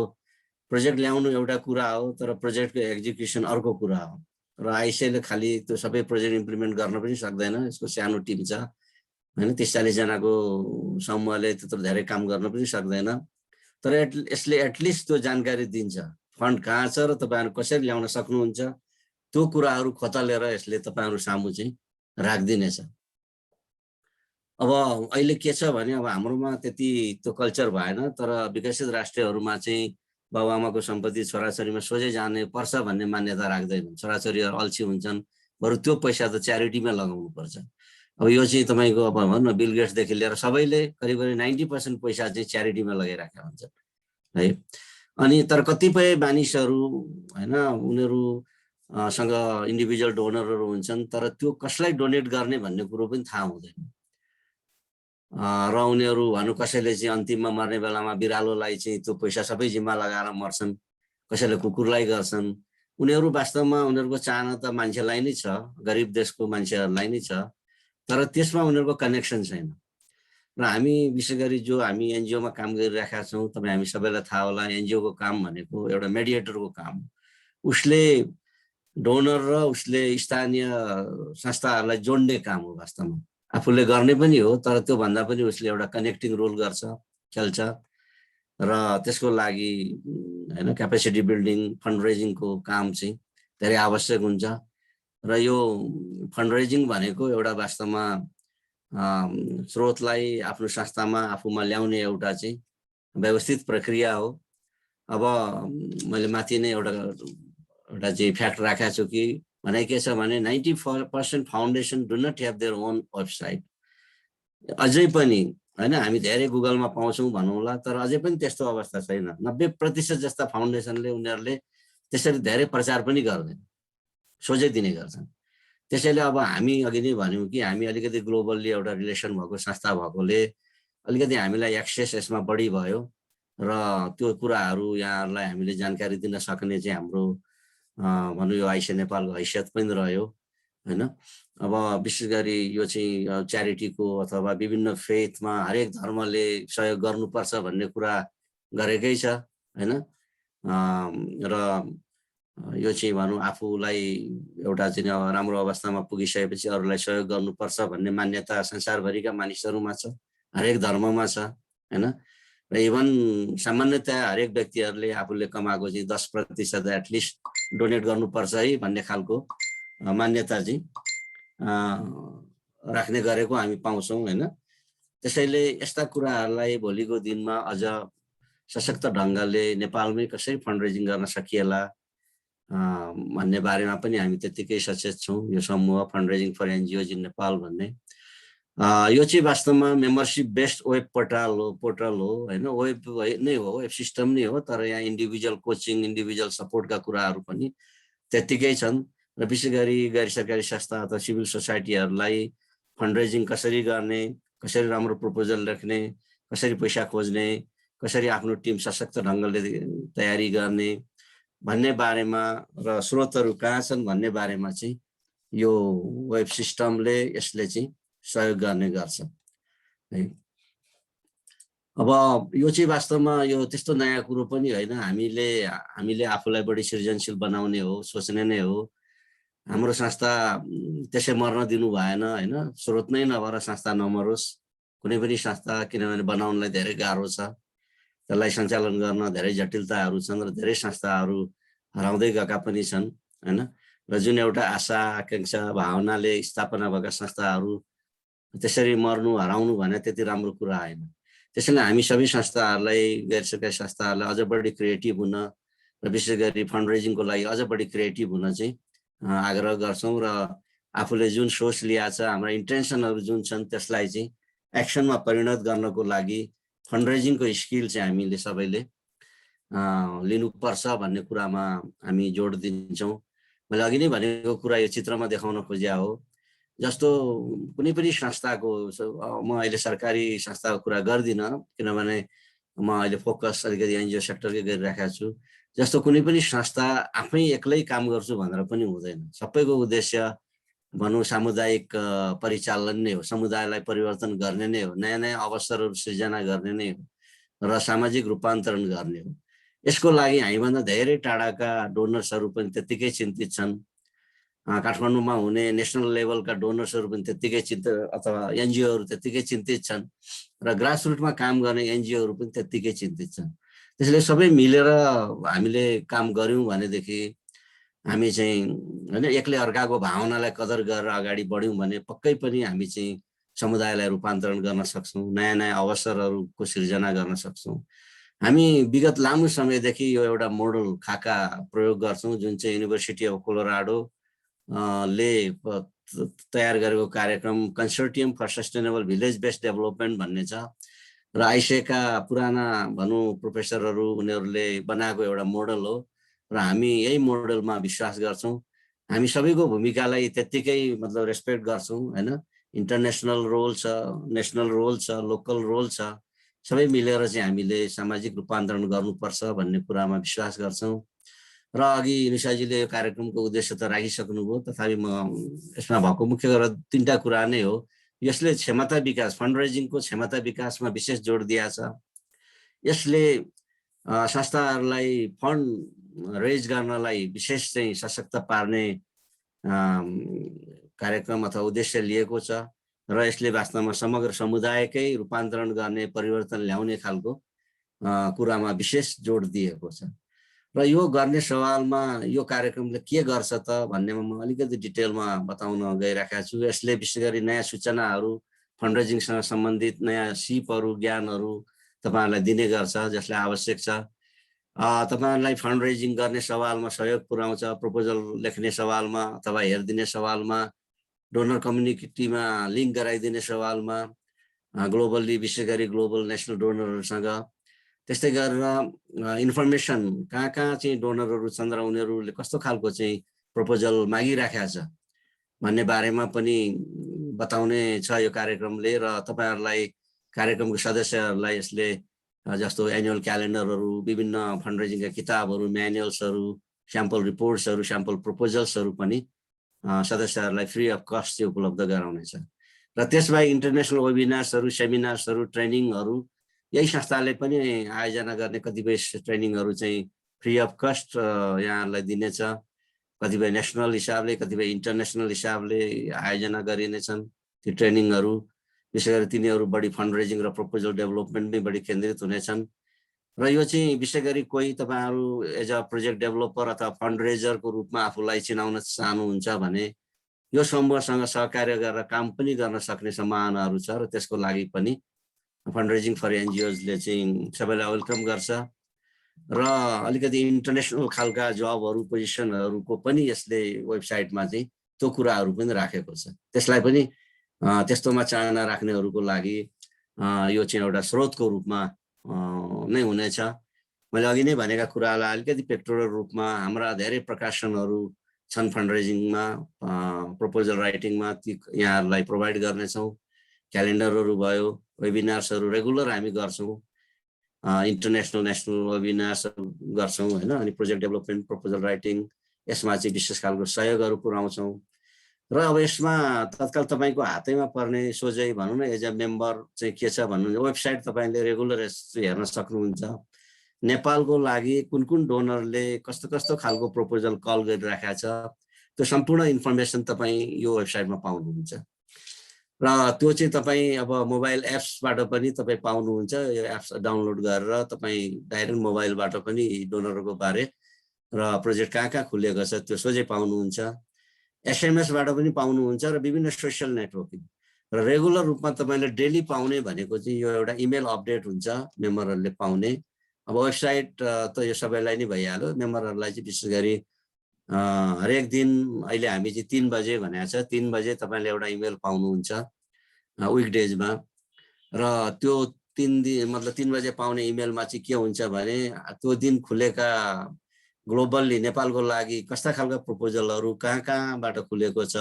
D: प्रोजेक्ट ल्याउनु एउटा कुरा हो, तर प्रोजेक्टको एक्जिक्युसन अर्को कुरा हो। र आइसिएले खालि त्यो सबै प्रोजेक्ट इम्प्लिमेन्ट गर्न पनि सक्दैन। यसको सानो टिम छ, होइन, 30-40 जनाको समूहले त्यत्रो धेरै काम गर्न पनि सक्दैन। तर यसले एटलिस्ट त्यो जानकारी दिन्छ फन्ड कहाँ छ र तपाईँहरू कसरी ल्याउन सक्नुहुन्छ। त्यो कुराहरू खोतलेर यसले तपाईँहरू सामु चाहिँ राखिदिनेछ। अब अहिले के छ भने अब हाम्रोमा त्यति त्यो कल्चर भएन, तर विकसित राष्ट्रहरूमा चाहिँ बाबुआमाको सम्पत्ति छोराछोरीमा सोझै जाने पर्छ भन्ने मान्यता राख्दैनन्। छोराछोरीहरू अल्छी हुन्छन्, बरु त्यो पैसा त च्यारिटीमा लगाउनु पर्छ। अब यो चाहिँ तपाईँको अब भनौँ न बिल गेट्सदेखि लिएर सबैले करिब 90% पैसा चाहिँ च्यारिटीमा लगाइराखेका हुन्छन् है। अनि तर कतिपय मानिसहरू, होइन, उनीहरूसँग इन्डिभिजुअल डोनरहरू हुन्छन्, तर त्यो कसलाई डोनेट गर्ने भन्ने कुरो पनि थाहा हुँदैन र उनीहरू भनौँ कसैले चाहिँ अन्तिममा मर्ने बेलामा बिरालोलाई चाहिँ त्यो पैसा सबै जिम्मा लगाएर मर्छन्, कसैले कुकुरलाई गर्छन्। उनीहरू वास्तवमा उनीहरूको चाहना त मान्छेलाई नै छ, गरिब देशको मान्छेहरूलाई नै छ, तर त्यसमा उनीहरूको कनेक्सन छैन। र हामी विशेष गरी जो हामी एनजिओमा काम गरिरहेका छौँ, तपाईँ हामी सबैलाई थाहा होला, एनजिओको काम भनेको एउटा मेडिएटरको काम। उसले डोनर र उसले स्थानीय संस्थाहरूलाई जोड्ने काम हो। वास्तवमा आफूले गर्ने पनि हो, तर त्यो भन्दा पनि उसले एउटा कनेक्टिङ रोल गर्छ, खेल्छ र त्यसको लागि, होइन, क्यापेसिटी बिल्डिङ फन्ड रेजिङको काम चाहिँ धेरै आवश्यक हुन्छ। र यो फन्ड रेजिङ भनेको एउटा वास्तवमा स्रोतलाई आफ्नो संस्थामा आफूमा ल्याउने एउटा चाहिँ व्यवस्थित प्रक्रिया हो। अब मैले माथि नै एउटा चाहिँ फ्याक्ट राखेको छु कि भनाइ के छ भने 90% foundation do not have their own website. अझै पनि, होइन, हामी धेरै गुगलमा पाउँछौँ भनौँला, तर अझै पनि त्यस्तो अवस्था छैन। 90% जस्ता फाउन्डेसनले उनीहरूले त्यसरी धेरै प्रचार पनि गर्दैन, सोझै दिने गर्छन्। त्यसैले अब हामी अघि नै भन्यौँ कि हामी अलिकति ग्लोबल्ली एउटा रिलेसन भएको संस्था भएकोले अलिकति हामीलाई एक्सेस यसमा बढी भयो र त्यो कुराहरू यहाँहरूलाई हामीले जानकारी दिन सक्ने चाहिँ हाम्रो भनौँ यो आइसिए नेपालको हैसियत पनि रह्यो हैन। अब विशेष गरी यो चाहिँ च्यारिटीको अथवा विभिन्न फेथमा हरेक धर्मले सहयोग गर्नुपर्छ भन्ने कुरा गरेकै छ हैन। र यो चाहिँ भनौँ आफूलाई एउटा चाहिँ राम्रो अवस्थामा पुगिसकेपछि अरूलाई सहयोग गर्नुपर्छ भन्ने मान्यता संसारभरिका मानिसहरूमा छ, हरेक धर्ममा छ हैन। र इभन सामान्यतया हरेक व्यक्तिहरूले आफूले कमाएको चाहिँ 10% एटलिस्ट डोनेट गर्नुपर्छ है भन्ने खालको मान्यता चाहिँ राख्ने गरेको हामी पाउँछौँ हैन। त्यसैले यस्ता कुराहरूलाई भोलिको दिनमा अझ सशक्त ढङ्गले नेपालमै कसरी फन्ड रेजिङ गर्न सकिएला भन्ने बारेमा पनि हामी त्यतिकै सचेत छौँ। यो समूह fund raising for NGOs in Nepal भन्ने यो चाहिँ वास्तवमा मेम्बरसिप बेस्ड वेब पोर्टल हो हैन। वेब नै हो, वेब सिस्टम नै हो, तर यहाँ इन्डिभिजुअल कोचिङ इन्डिभिजुअल सपोर्टका कुराहरू पनि त्यतिकै छन्। र विशेष गरी गैर सरकारी संस्था अथवा सिभिल सोसाइटीहरूलाई फन्ड रेजिङ कसरी गर्ने, कसरी राम्रो प्रपोजल लेख्ने, कसरी पैसा खोज्ने, कसरी आफ्नो टिम सशक्त ढङ्गले तयारी गर्ने भन्ने बारेमा र स्रोतहरू कहाँ छन् भन्ने बारेमा चाहिँ यो वेब सिस्टमले यसले चाहिँ सहयोग गर्ने गर्छ है। अब यो चाहिँ वास्तवमा यो त्यस्तो नयाँ कुरो पनि होइन। हामीले आफूलाई बढी सृजनशील बनाउने हो, सोच्ने नै हो। हाम्रो संस्था त्यसै मर्न दिनु भएन हैन। स्रोत नै नभएर संस्था नमरोस् कुनै पनि संस्था, किनभने बनाउनलाई धेरै गाह्रो छ, त्यसलाई सञ्चालन गर्न धेरै जटिलताहरू छन् र धेरै संस्थाहरू हराउँदै गएका पनि छन् हैन। र जुन एउटा आशा आकांक्षा भावनाले स्थापना भएका संस्थाहरू त्यसरी मर्नु हराउनु भने त्यति राम्रो कुरा होइन। त्यसैले हामी सबै संस्थाहरूलाई, गैर सरकारी संस्थाहरूलाई अझ बढी क्रिएटिभ हुन र विशेष गरी फन्ड रेजिङको लागि अझ बढी क्रिएटिभ हुन चाहिँ आग्रह गर्छौँ। र आफूले जुन सोच लिएको छ, हाम्रा इन्टेन्सनहरू जुन छन् त्यसलाई चाहिँ एक्सनमा परिणत गर्नको लागि फन्ड रेजिङको स्किल चाहिँ हामीले सबैले लिनुपर्छ भन्ने कुरामा हामी जोड दिन्छौँ। मैले अघि नै भनेको कुरा यो चित्रमा देखाउन खोजिया हो। जस्तो कुनै पनि संस्थाको, म अहिले सरकारी संस्थाको कुरा गर्दिनँ किनभने म अहिले फोकस अलिकति एनजिओ सेक्टरकै गरिराखेको छु। जस्तो कुनै पनि संस्था आफै एक्लै काम गर्छु भनेर पनि हुँदैन। सबैको उद्देश्य भनौँ सामुदायिक परिचालन नै हो, समुदायलाई परिवर्तन गर्ने नै हो, नयाँ नयाँ अवसरहरू सृजना गर्ने नै हो र सामाजिक रूपान्तरण गर्ने हो। यसको लागि हामीभन्दा धेरै टाढाका डोनर्सहरू पनि त्यत्तिकै चिन्तित छन्। काठमाडौँमा हुने नेसनल लेभलका डोनर्सहरू पनि त्यत्तिकै चिन्तित, अथवा एनजिओहरू त्यत्तिकै चिन्तित छन् र ग्रासरुटमा काम गर्ने एनजिओहरू पनि त्यत्तिकै चिन्तित छन्। त्यसैले सबै मिलेर हामीले काम गऱ्यौँ भनेदेखि हामी चाहिँ हैन एकले अर्काको भावनालाई कदर गरेर अगाडि बढ्यौँ भने पक्कै पनि हामी चाहिँ समुदायलाई रूपान्तरण गर्न सक्छौँ, नयाँ नयाँ अवसरहरूको सृजना गर्न सक्छौँ। हामी विगत लामो समयदेखि यो एउटा मोडल खाका प्रयोग गर्छौँ जुन चाहिँ युनिभर्सिटी अफ कोलोराडो ले तयार गरेको कार्यक्रम consortium for sustainable village based development भन्ने छ र आइसिएका पुराना भनौँ प्रोफेसरहरू उनीहरूले बनाएको एउटा मोडल हो र हामी यही मोडलमा विश्वास गर्छौँ। हामी सबैको भूमिकालाई त्यत्तिकै मतलब रेस्पेक्ट गर्छौँ हैन। इन्टरनेसनल रोल छ, नेसनल रोल छ, लोकल रोल छ, सबै मिलेर चाहिँ हामीले सामाजिक रूपान्तरण गर्नुपर्छ भन्ने कुरामा विश्वास गर्छौँ। र अघि निशाजीले यो कार्यक्रमको उद्देश्य त राखिसक्नुभयो, तथापि म यसमा भएको मुख्य गरेर 3टा कुरा नै हो। यसले क्षमता विकास, फन्ड रेजिङको क्षमता विकासमा विशेष जोड दिएको छ। यसले संस्थाहरूलाई फन्ड रेज गर्नलाई विशेष चाहिँ सशक्त पार्ने कार्यक्रम अथवा उद्देश्य लिएको छ र यसले वास्तवमा समग्र समुदायकै रूपान्तरण गर्ने, परिवर्तन ल्याउने खालको कुरामा विशेष जोड दिएको छ। र यो गर्ने सवालमा यो कार्यक्रमले के गर्छ त भन्नेमा म अलिकति डिटेलमा बताउन गइराखेको छु। यसले विशेष गरी नयाँ सूचनाहरू, फन्ड रेजिङसँग सम्बन्धित नयाँ सिपहरू, ज्ञानहरू तपाईँहरूलाई दिने गर्छ जसले आवश्यक छ। तपाईँहरूलाई फन्ड रेजिङ गर्ने सवालमा सहयोग पुर्याउँछ, प्रपोजल लेख्ने सवालमा अथवा हेरिदिने सवालमा, डोनर कम्युनिटीमा लिङ्क गराइदिने सवालमा, ग्लोबल्ली विशेष गरी ग्लोबल नेसनल डोनरहरूसँग, त्यस्तै गरेर इन्फर्मेसन कहाँ चाहिँ डोनरहरू छन् र उनीहरूले कस्तो खालको चाहिँ प्रपोजल मागिराखेको छ भन्ने बारेमा पनि बताउने छ यो कार्यक्रमले र तपाईहरुलाई कार्यक्रमको सदस्यहरुलाई यसले जस्तो एनुअल क्यालेन्डरहरु विभिन्न फन्डरेजिङका किताबहरु म्यानुअल्सहरु स्याम्पल रिपोर्ट्सहरु स्याम्पल प्रपोजल्सहरु पनि सदस्यहरुलाई फ्री अफ कस्ट चाहिँ उपलब्ध गराउनेछ र त्यसबाहेक इन्टरनेशनल वेबिनार्सहरु सेमिनार्सहरु ट्रेनिङहरु यही संस्थाले पनि आयोजना गर्ने कतिपय ट्रेनिङहरु चाहिँ फ्री अफ कस्ट यहाँलाई दिनेछ कतिपय नेशनल हिसाबले कतिपय इन्टरनेशनल हिसाबले आयोजना गरिनेछन् ती ट्रेनिङहरु विशेष गरी तिनीहरु बढी फन्डरेजिङ र प्रपोजल डेभलपमेन्टमै बढी केन्द्रित हुनेछन् र यो चाहिँ विशेष गरी कोही तपाईहरु एज अ प्रोजेक्ट डेभलपर अथवा फन्डरेजरको रूपमा आफूलाई चिनाउन चाहनुहुन्छ भने यो समूहसँग सहकार्य गरेर काम पनि गर्न सक्ने सम्भावनाहरु छ र त्यसको लागि पनि फन्डरेजिङ फर एनजीओजले चाहिँ सबैलाई वेलकम गर्छ र अलिकति इन्टरनेशनल खालका जबहरु पोजिसनहरुको पनि यसले वेबसाइटमा चाहिँ त्यो कुराहरु पनि राखेको छ त्यसलाई पनि त्यस्तोमा चाहना राख्नेहरुको लागि यो चाहिँ एउटा स्रोतको रूपमा नै हुनेछ मैले अघि नै भनेका कुरालाई अलिकति पेक्टोरल रूपमा हाम्रा धेरै प्रकाशनहरु छन् फन्डरेजिङमा प्रपोजल राइटिङमा ती यहाँहरुलाई प्रोवाइड गर्नेछौं क्यालेन्डरहरु भयो वेबिनार्सहरु रेगुलर हामी गर्छौं इन्टरनेशनल नेशनल वेबिनार्स गर्छौं हैन अनि प्रोजेक्ट डेभलपमेन्ट प्रपोजल राइटिङ यसमा चाहिँ विशेष खालको सहयोगहरु पुर्याउँछौं र अब यसमा तत्काल तपाईको हातैमा पर्ने सोझै भनौं न एज अ मेम्बर चाहिँ के छ भन्नु वेबसाइट तपाईले रेगुलर हेर्न सक्नुहुन्छ नेपालको लागि कुन कुन डोनरले कस्तो कस्तो खालको प्रपोजल कल गरिराखेको छ त्यो सम्पूर्ण इन्फर्मेसन तपाई यो वेबसाइटमा पाउनुहुन्छ र त्यो चाहिँ तपाई अब मोबाइल एप्सबाट पनि तपाई पाउनुहुन्छ यो एप्स डाउनलोड गरेर तपाई डाइरेक्ट मोबाइलबाट पनि डोनरको बारे र प्रोजेक्ट कहाँ खुलेको छ त्यो सोझै पाउनुहुन्छ एसएमएस बाट पनि पाउनुहुन्छ र विभिन्न सोशल नेटवर्किङ र रेगुलर रूपमा तपाईले डेली पाउने भनेको चाहिँ यो एउटा इमेल अपडेट हुन्छ मेम्बरहरुले पाउने अब वेबसाइट त यो सबैलाई नै भइहाल्यो मेम्बरहरुलाई चाहिँ विशेष गरी हरेक दिन अहिले हामी चाहिँ 3 बजे भनेको छ 3 बजे तपाईले एउटा इमेल पाउनुहुन्छ विकडेजमा र त्यो 3 दिन मतलब 3 बजे पाउने इमेलमा चाहिँ के हुन्छ भने त्यो दिन खुलेका ग्लोबली नेपालको लागि कस्ता खालका प्रपोजलहरु कहाँबाट खुलेको छ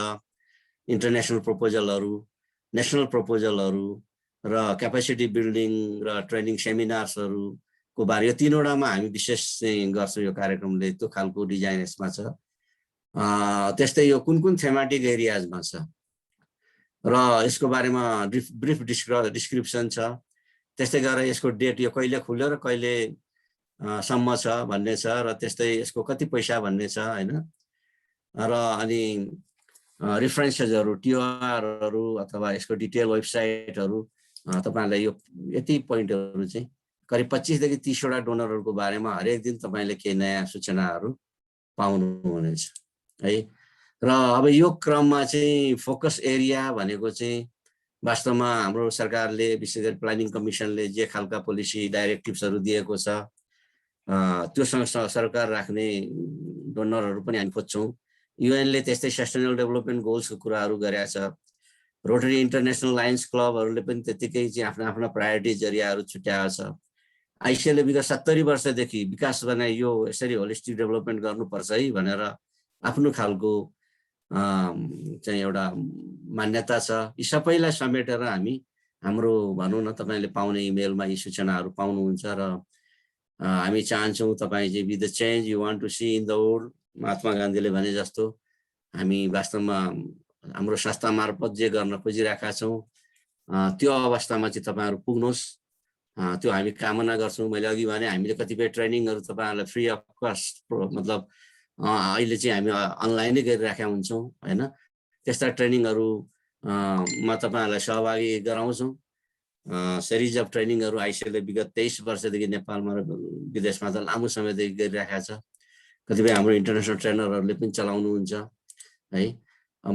D: इन्टरनेशनल प्रपोजलहरु नेशनल प्रपोजलहरु र क्यापेसिटी बिल्डिङ र ट्रेनिङ सेमिनार्सहरु को बारे यो तीनवटामा हामी विशेष चाहिँ गर्छौं यो कार्यक्रमले त्यो खालको डिजाइन यसमा छ त्यस्तै यो कुन कुन थेमाटिक एरियाजमा छ र यसको बारेमा ब्रिफ डिस्क्रिप्सन छ त्यस्तै गरेर यसको डेट यो कहिले खुल्यो र कहिले सम्म छ भन्ने छ र त्यस्तै यसको कति पैसा भन्ने छ हैन र अनि रेफरेन्सेसहरु टिआरहरु अथवा यसको डिटेल वेबसाइटहरु तपाईहरुलाई यो यति पोइन्टहरु चाहिँ करिब 25 देखि 30 वटा डोनरहरुको बारेमा हरेक दिन तपाईले के नयाँ सूचनाहरु पाउनुहुनेछ है र अब यो क्रममा चाहिँ फोकस एरिया भनेको चाहिँ वास्तवमा हाम्रो सरकारले विशेष गरी प्लानिङ कमिसनले जे खालका पोलिसी डाइरेक्टिभ्सहरु दिएको छ त्योसँग सरकार राख्ने डोनरहरु पनि हामी खोज्छौं युएनले त्यस्तै सस्टेनेबल डेभलपमेन्ट गोल्सको कुराहरु गरेको छ रोटरी इन्टरनेशनल लायन्स क्लबहरुले पनि त्यतिकै चाहिँ आफ्ना आफ्ना प्रायोरिटिज एरियाहरु छुट्याएको छ आईसीएले विगत 70 वर्षदेखि विकास बनाए यो यसरी होलिस्टिक डेभलपमेन्ट गर्नुपर्छ है भनेर आफ्नो खालको चाहिँ एउटा मान्यता छ यी सबैलाई समेटेर हामी हाम्रो भनौं न तपाईले पाउने इमेलमा यी सूचनाहरु पाउनुहुन्छ र हामी चाहन्छौं तपाई चाहिँ be the change you want to see in the world Mahatma गान्धीले भने जस्तो हामी वास्तवमा हाम्रो संस्था मार्फत जे गर्न खोजिरहेका छौं त्यो अवस्थामा चाहिँ तपाईहरु पुग्नुहोस् त्यो हामी कामना गर्छौं मैले अघि भने हामीले कतिपय ट्रेनिङहरु तपाईहरुलाई फ्री अफ कस्ट मतलब अहिले चाहिँ हामी अनलाइनै गरिराखेका हुन्छौं हैन त्यस्ता ट्रेनिङहरु मा तपाईहरुलाई सहभागी गराउँछौं सिरिज अफ ट्रेनिङहरु आईसीएले विगत 23 वर्षदेखि नेपालमा र विदेशमा त लामो समयदेखि गरिराखेका छ कतिपय हाम्रो इन्टरनेशनल ट्रेनरहरुले पनि चलाउनुहुन्छ है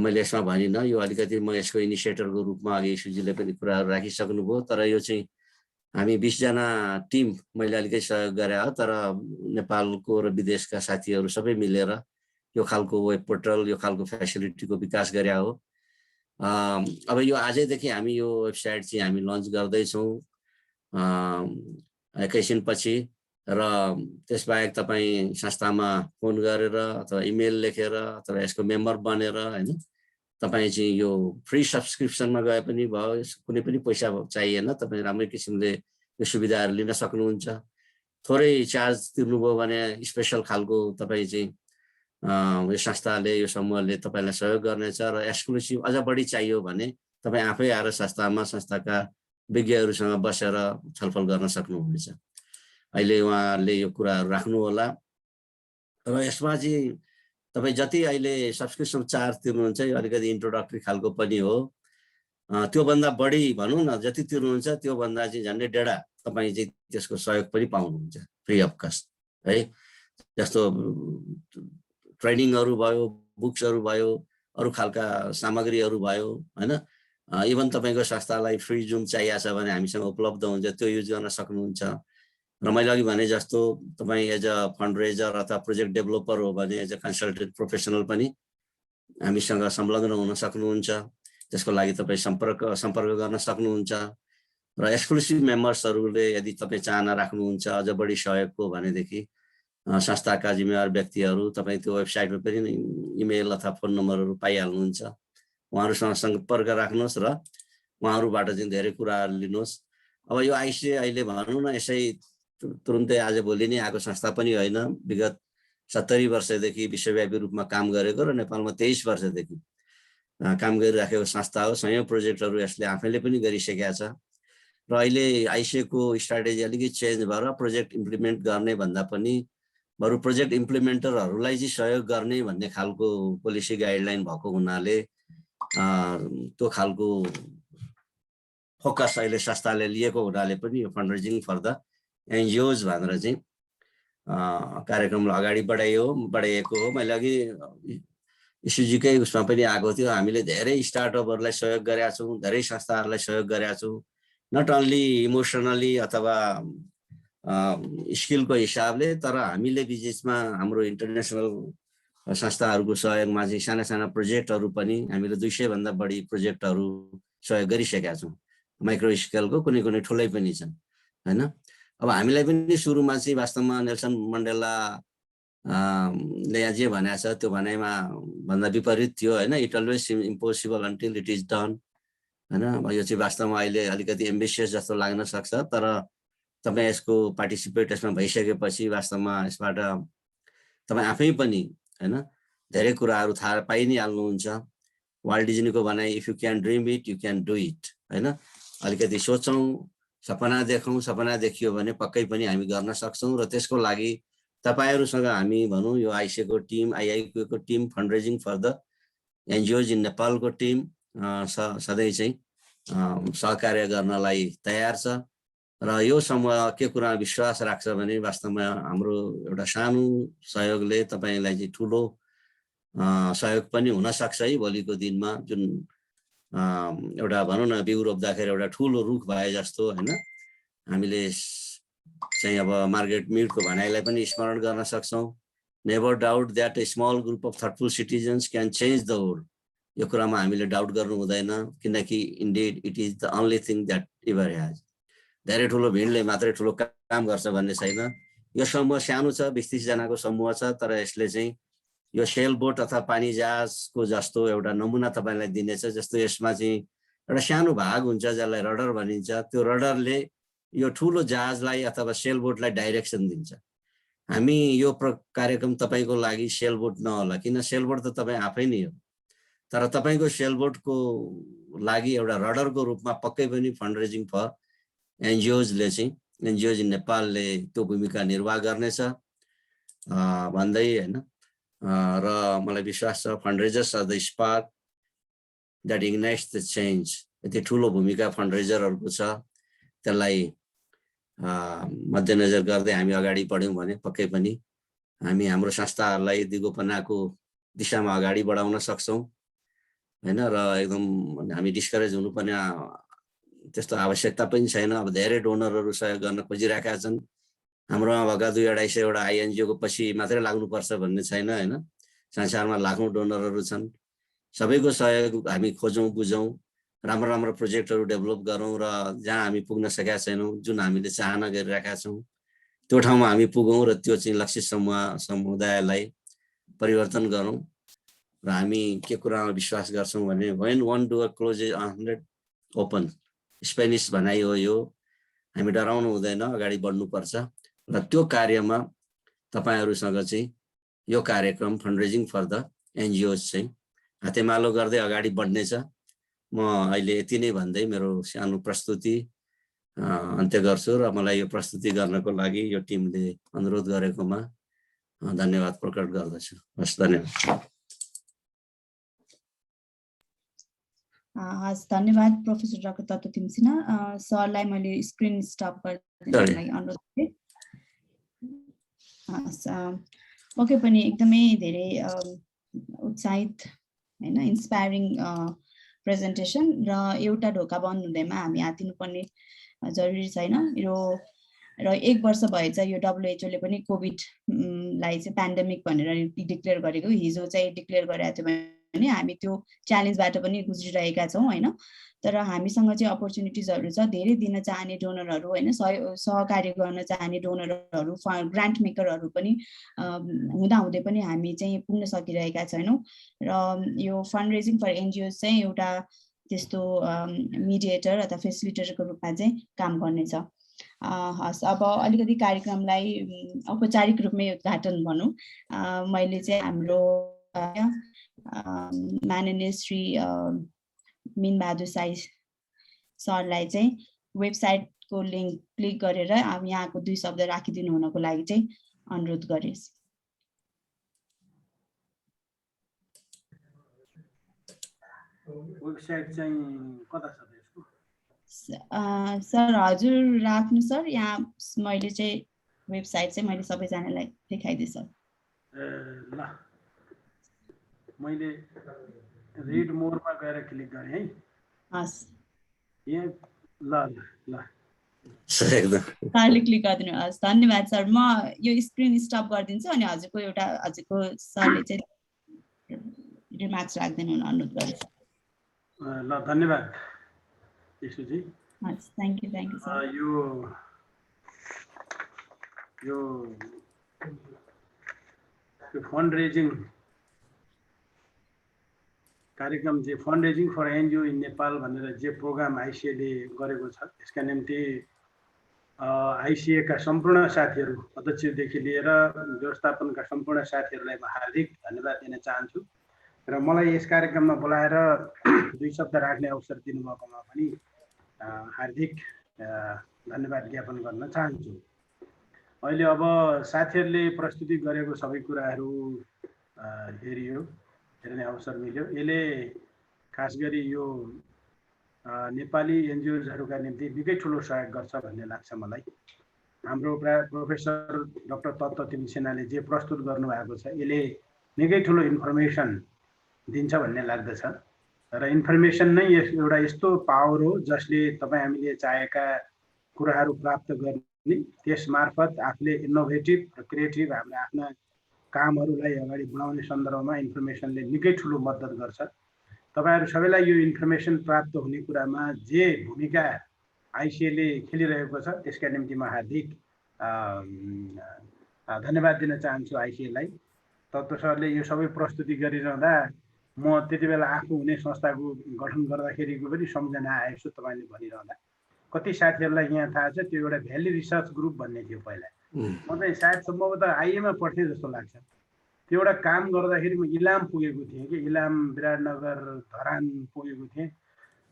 D: मैले यसमा भनिन यो अलिकति म यसको इनिसिएटरको रूपमा अघि सुजीले पनि कुराहरु राखिसक्नुभयो तर यो चाहिँ हामी 20 जना टिम मैले अलिकति सहयोग गरे हो तर नेपालको र विदेशका साथीहरु सबै मिलेर यो खालको वेब पोर्टल यो खालको फ्यासिलिटीको विकास गरे हो अब यो आजैदेखि हामी यो वेबसाइट चाहिँ हामी लन्च गर्दै छौं एकैछिनपछि र त्यसबाहेक तपाई संस्थामा फोन गरेर अथवा इमेल लेखेर अथवा यसको मेम्बर बनेर हैन तपाईँ चाहिँ यो फ्री सब्सक्रिप्सनमा गए पनि भयो, कुनै पनि पैसा चाहिएन, तपाईँ राम्रै किसिमले यो सुविधाहरू लिन सक्नुहुन्छ। थोरै चार्ज तिर्नुभयो भने स्पेसल खालको तपाईँ चाहिँ यो संस्थाले यो समूहले तपाईँलाई सहयोग गर्नेछ र एक्सक्लुसिभ अझ बढी चाहियो भने तपाईँ आफै आएर संस्थाका विज्ञहरूसँग बसेर छलफल गर्न सक्नुहुनेछ। अहिले उहाँले यो कुराहरू राख्नु होला र यसमा चाहिँ तपाईँ जति अहिले सब्सक्रिप्सन चार्ज तिर्नुहुन्छ यो अलिकति इन्ट्रोडक्टरी खालको पनि हो, त्योभन्दा बढी भनौँ न जति तिर्नुहुन्छ त्योभन्दा चाहिँ झन्डै डेढा तपाईँ चाहिँ त्यसको सहयोग पनि पाउनुहुन्छ फ्री अफ कस्ट है। जस्तो ट्रेनिङहरू भयो, बुक्सहरू भयो, अरू खालका सामग्रीहरू भयो हैन। इभन तपाईँको संस्थालाई फ्री जुम चाहिएको छ भने हामीसँग उपलब्ध हुन्छ, त्यो युज गर्न सक्नुहुन्छ। र मैले अघि भने जस्तो तपाईँ एज अ फन्ड रेजर अथवा प्रोजेक्ट डेभलोपर हो भने एज अ कन्सल्टेन्ट प्रोफेसनल पनि हामीसँग संलग्न हुन सक्नुहुन्छ। त्यसको लागि तपाईँ सम्पर्क गर्न सक्नुहुन्छ। र एक्सक्लुसिभ मेम्बर्सहरूले यदि तपाईँ चाहना राख्नुहुन्छ अझ बढी सहयोगको भनेदेखि संस्थाका जिम्मेवार व्यक्तिहरू तपाईँ त्यो वेबसाइटमा पनि इमेल अथवा फोन नम्बरहरू पाइहाल्नुहुन्छ। उहाँहरूसँग सम्पर्क राख्नुहोस् र उहाँहरूबाट चाहिँ धेरै कुराहरू लिनुहोस्। अब यो आइसिए अहिले भनौँ न यसै तुरुन्तै आज भोलि नै आएको संस्था पनि होइन। विगत 70 वर्षदेखि विश्वव्यापी रूपमा काम गरेको र नेपालमा 23 वर्षदेखि काम गरिराखेको संस्था हो। सयौं प्रोजेक्टहरू यसले आफैले पनि गरिसकेका छ र अहिले आइसिएको स्ट्राटेजी अलिकति चेन्ज भएर प्रोजेक्ट इम्प्लिमेन्ट गर्ने भन्दा पनि बरु प्रोजेक्ट इम्प्लिमेन्टरहरूलाई चाहिँ सहयोग गर्ने भन्ने खालको पोलिसी गाइडलाइन भएको हुनाले त्यो खालको फोकस अहिले संस्थाले लिएको हुनाले पनि यो fund raising for the NGOs भनेर चाहिँ कार्यक्रमलाई अगाडि बढाइएको हो। मैले अघि इस्युजीकै उसमा पनि आएको थियो, हामीले धेरै स्टार्टअपहरूलाई सहयोग गरेका छौँ, धेरै संस्थाहरूलाई सहयोग गरेका छौँ। नट ओन्ली इमोसनली अथवा स्किलको हिसाबले, तर हामीले बिचमा हाम्रो इन्टरनेसनल संस्थाहरूको सहयोगमा चाहिँ साना साना प्रोजेक्टहरू पनि हामीले 200 भन्दा बढी प्रोजेक्टहरू सहयोग गरिसकेका छौँ। माइक्रो स्केलको कुनै कुनै ठुलै पनि छन् हैन। अब हामीलाई पनि सुरुमा चाहिँ वास्तवमा नेल्सन मण्डेला ले जे भनेको छ त्यो भनाइमा भन्दा विपरीत थियो हैन। It always SIM impossible until it is done हैन। यो चाहिँ वास्तवमा अहिले अलिकति एम्बिसियस जस्तो लाग्न सक्छ, तर तपाईँ यसको पार्टिसिपेट यसमा भइसकेपछि वास्तवमा यसबाट तपाईँ आफै पनि हैन धेरै कुराहरू थाहा पाइ नै हाल्नुहुन्छ। वाल्ट डिज्नीको भनाइ if you can dream it you can do it हैन। अलिकति सोचौँ, सपना देखौँ, सपना देखियो भने पक्कै पनि हामी गर्न सक्छौँ। र त्यसको लागि तपाईहरुसँग हामी भनौँ यो आइसिएको टिम, आइआइक्यूको team, fund raising for the NGOs in नेपालको टिम सधैँ चाहिँ सहकार्य गर्नलाई तयार छ। र यो समूह के कुरा विश्वास राख्छ भने वास्तवमा हाम्रो एउटा सानो सहयोगले तपाईलाई चाहिँ ठुलो सहयोग पनि हुन सक्छ है भोलिको दिनमा। जुन एउटा भनौँ न बिउ रोप्दाखेरि एउटा ठुलो रुख भए जस्तो हैन, हामीले चाहिँ अब मार्गरेट मिडको भनाइलाई पनि स्मरण गर्न सक्छौँ। Never doubt that a small group of thoughtful citizens can change the world. यो कुरामा हामीले डाउट गर्नु हुँदैन, किनकि indeed it is the only thing that ever has. धेरै ठुलो भिडले मात्रै ठुलो काम गर्छ भन्ने छैन। यो समूह सानो छ, 20-30 जनाको समूह छ, तर यसले चाहिँ यो सेल बोट अथवा पानी जहाजको जस्तो एउटा नमुना तपाईलाई दिनेछ। जस्तो यसमा चाहिँ एउटा सानो भाग हुन्छ जसलाई रडर भनिन्छ। त्यो रडरले यो ठुलो जहाजलाई अथवा सेल बोटलाई डाइरेक्सन दिन्छ। हामी यो कार्यक्रम तपाईको लागि सेल बोट नहोला, किन सेल बोट त तपाईँ आफै नै हो, तर तपाईको सेल बोटको लागि एउटा रडरको रूपमा पक्कै पनि फन्ड रेजिङ फर एनजिओजले चाहिँ एनजिओज इन नेपालले त्यो भूमिका निर्वाह गर्नेछ भन्दै हैन। र मलाई विश्वास छ fund raisers are the spark that ignites the change. यति ठुलो भूमिका फन्ड रेजरहरूको छ, त्यसलाई मध्यनजर गर्दै हामी अगाडि बढ्यौँ भने पक्कै पनि हामी हाम्रो संस्थाहरूलाई दिगोपनाको दिशामा अगाडि बढाउन सक्छौँ हैन। र एकदम हामी डिस्करेज हुनुपर्ने त्यस्तो आवश्यकता पनि छैन। अब धेरै डोनरहरू सहयोग गर्न खोजिरहेका छन्। हाम्रोमा भएका 200-250 आइएनजिओको पछि मात्रै लाग्नुपर्छ भन्ने छैन हैन। संसारमा लाखौं डोनरहरू छन्। सबैको सहयोग हामी खोजौँ, बुझौँ, राम्रो राम्रो प्रोजेक्टहरू डेभलप गरौँ र जहाँ हामी पुग्न सकेका छैनौँ, जुन हामीले चाहना गरिरहेका छौँ त्यो ठाउँमा हामी पुगौँ र त्यो चाहिँ लक्षित समुदायलाई परिवर्तन गरौँ। र हामी के कुरामा विश्वास गर्छौँ भने when one door closes 100 open, Spanish भनाइ हो यो। हामी डराउनु हुँदैन, अगाडि बढ्नुपर्छ र त्यो कार्यमा तपाईहरुसँग चाहिँ यो कार्यक्रम फन्डरेजिङ फर द एनजिओज चाहिँ हातेमालो गर्दै अगाडि बढ्नेछ। म अहिले यति नै भन्दै मेरो सानो प्रस्तुति अन्त्य गर्छु र मलाई यो प्रस्तुति गर्नको लागि यो टिमले अनुरोध गरेकोमा धन्यवाद प्रकट गर्दछु। हस्, धन्यवाद।
A: हस्, धन्यवाद प्रोफेसर डाक्टर तत्त्व तिमसिना। सरलाई मैले स्क्रिन स्टप गरिदिनको लागि अनुरोध गरेँ। ओके पनि एकदमै धेरै उत्साहित हैन इन्स्पायरिङ प्रेजेन्टेसन र एउटा ढोका बन्द हुँदैमा हामी आतिनुपर्ने जरुरी छैन। यो र 1 वर्ष भएछ यो WHO ले पनि कोभिड लाई चाहिँ प्यान्डेमिक भनेर डिक्लेयर गरेको। हिजो चाहिँ डिक्लेयर गरेको थियो भने हामी त्यो च्यालेन्जबाट पनि गुज्रिरहेका छौं हैन। तर हामीसँग चाहिँ अपर्च्युनिटिजहरु छ, धेरै दिन चाहने डोनरहरु हैन, सहकार्य गर्न चाहने डोनरहरु, ग्रान्ट मेकरहरु पनि हुँदाहुँदै पनि हामी चाहिँ पुग्न सकिरहेका छैनौं। र यो फन्डरेजिङ फर एनजिओज चाहिँ एउटा त्यस्तो मिडिएटर अथवा फेसिलिटेटरको रूपमा चाहिँ काम गर्नेछ। हस्, अब अलिकति कार्यक्रमलाई औपचारिक रूपमै उद्घाटन भनौं। मैले चाहिँ हाम्रो माननीय श्री मिन बहादुर साई सरलाई चाहिँ वेबसाइटको लिंक क्लिक गरेर यहाँको 2 शब्द राखिदिनु हुनको लागि चाहिँ अनुरोध गरे।
E: वेबसाइट चाहिँ कता छ त्यसको?
A: सर हजुर राख्नु सर, यहाँ मैले चाहिँ वेबसाइट चाहिँ मैले सबैजनालाई देखाइदिए सर।
E: ल मैले रिड मोरमा गएर क्लिक गरे है।
A: हस्,
E: यहाँ ल ल
A: सरले क्लिक गरिदिनु। हस्, धन्यवाद सर। म यो स्क्रिन स्टप गरिदिन्छु अनि हजुरको सरले चाहिँ रिमार्क्स राख्दिनु हुन अनुरोध गरे।
E: ल धन्यवाद यशुजी।
A: हस्, थ्यांक यू सर।
E: यो फन्डरेजिङ कार्यक्रम चाहिँ फन्डरेजिङ फर एनजिओ इन नेपाल भनेर जे प्रोग्राम आइसिए ले गरेको छ, यसका निम्ति आइसिए का सम्पूर्ण साथीहरू, अध्यक्षदेखि लिएर व्यवस्थापनका सम्पूर्ण साथीहरूलाई म हार्दिक धन्यवाद दिन चाहन्छु। र मलाई यस कार्यक्रममा बोलाएर 2 शब्द राख्ने अवसर दिनुभएकोमा पनि हार्दिक धन्यवाद ज्ञापन गर्न चाहन्छु। अहिले अब साथीहरूले प्रस्तुति गरेको सबै कुराहरू हेर्ने अवसर मिल्यो। यसले खास गरी यो नेपाली एनजिओजहरूका निम्ति निकै ठुलो सहयोग गर्छ भन्ने लाग्छ मलाई। हाम्रो प्रोफेसर डाक्टर तत्त्व तिमसिनाले जे प्रस्तुत गर्नुभएको छ यसले निकै ठुलो इन्फर्मेसन दिन्छ भन्ने लाग्दछ। र इन्फर्मेसन नै एउटा यस्तो पावर हो जसले तपाईँ हामीले चाहेका कुराहरू प्राप्त गर्ने, त्यस मार्फत आफूले इनोभेटिभ र क्रिएटिभ हाम्रो आफ्ना कामहरूलाई अगाडि बढाउने सन्दर्भमा इन्फर्मेसनले निकै ठुलो मद्दत गर्छ। तपाईहरु सबैलाई यो इन्फर्मेसन प्राप्त हुने कुरामा जे भूमिका आइसिएले खेलिरहेको छ त्यसका निम्ति म हार्दिक धन्यवाद दिन चाहन्छु आइसिएलाई। तत्त्व सरले यो सबै प्रस्तुति गरिरहँदा म त्यतिबेला आफू हुने संस्थाको गठन गर्दाखेरिको पनि सम्झना आएको छु। तपाईले भनिरहँदा कति साथीहरूलाई यहाँ थाहा छ, त्यो एउटा भ्याली रिसर्च ग्रुप भन्ने थियो पहिला। म चाहिँ सायद सम्भवतः आइएमा पढ्थेँ जस्तो लाग्छ। त्यो एउटा काम गर्दाखेरि म इलाम पुगेको थिएँ कि इलाम, विराटनगर, धरान पुगेको थिएँ।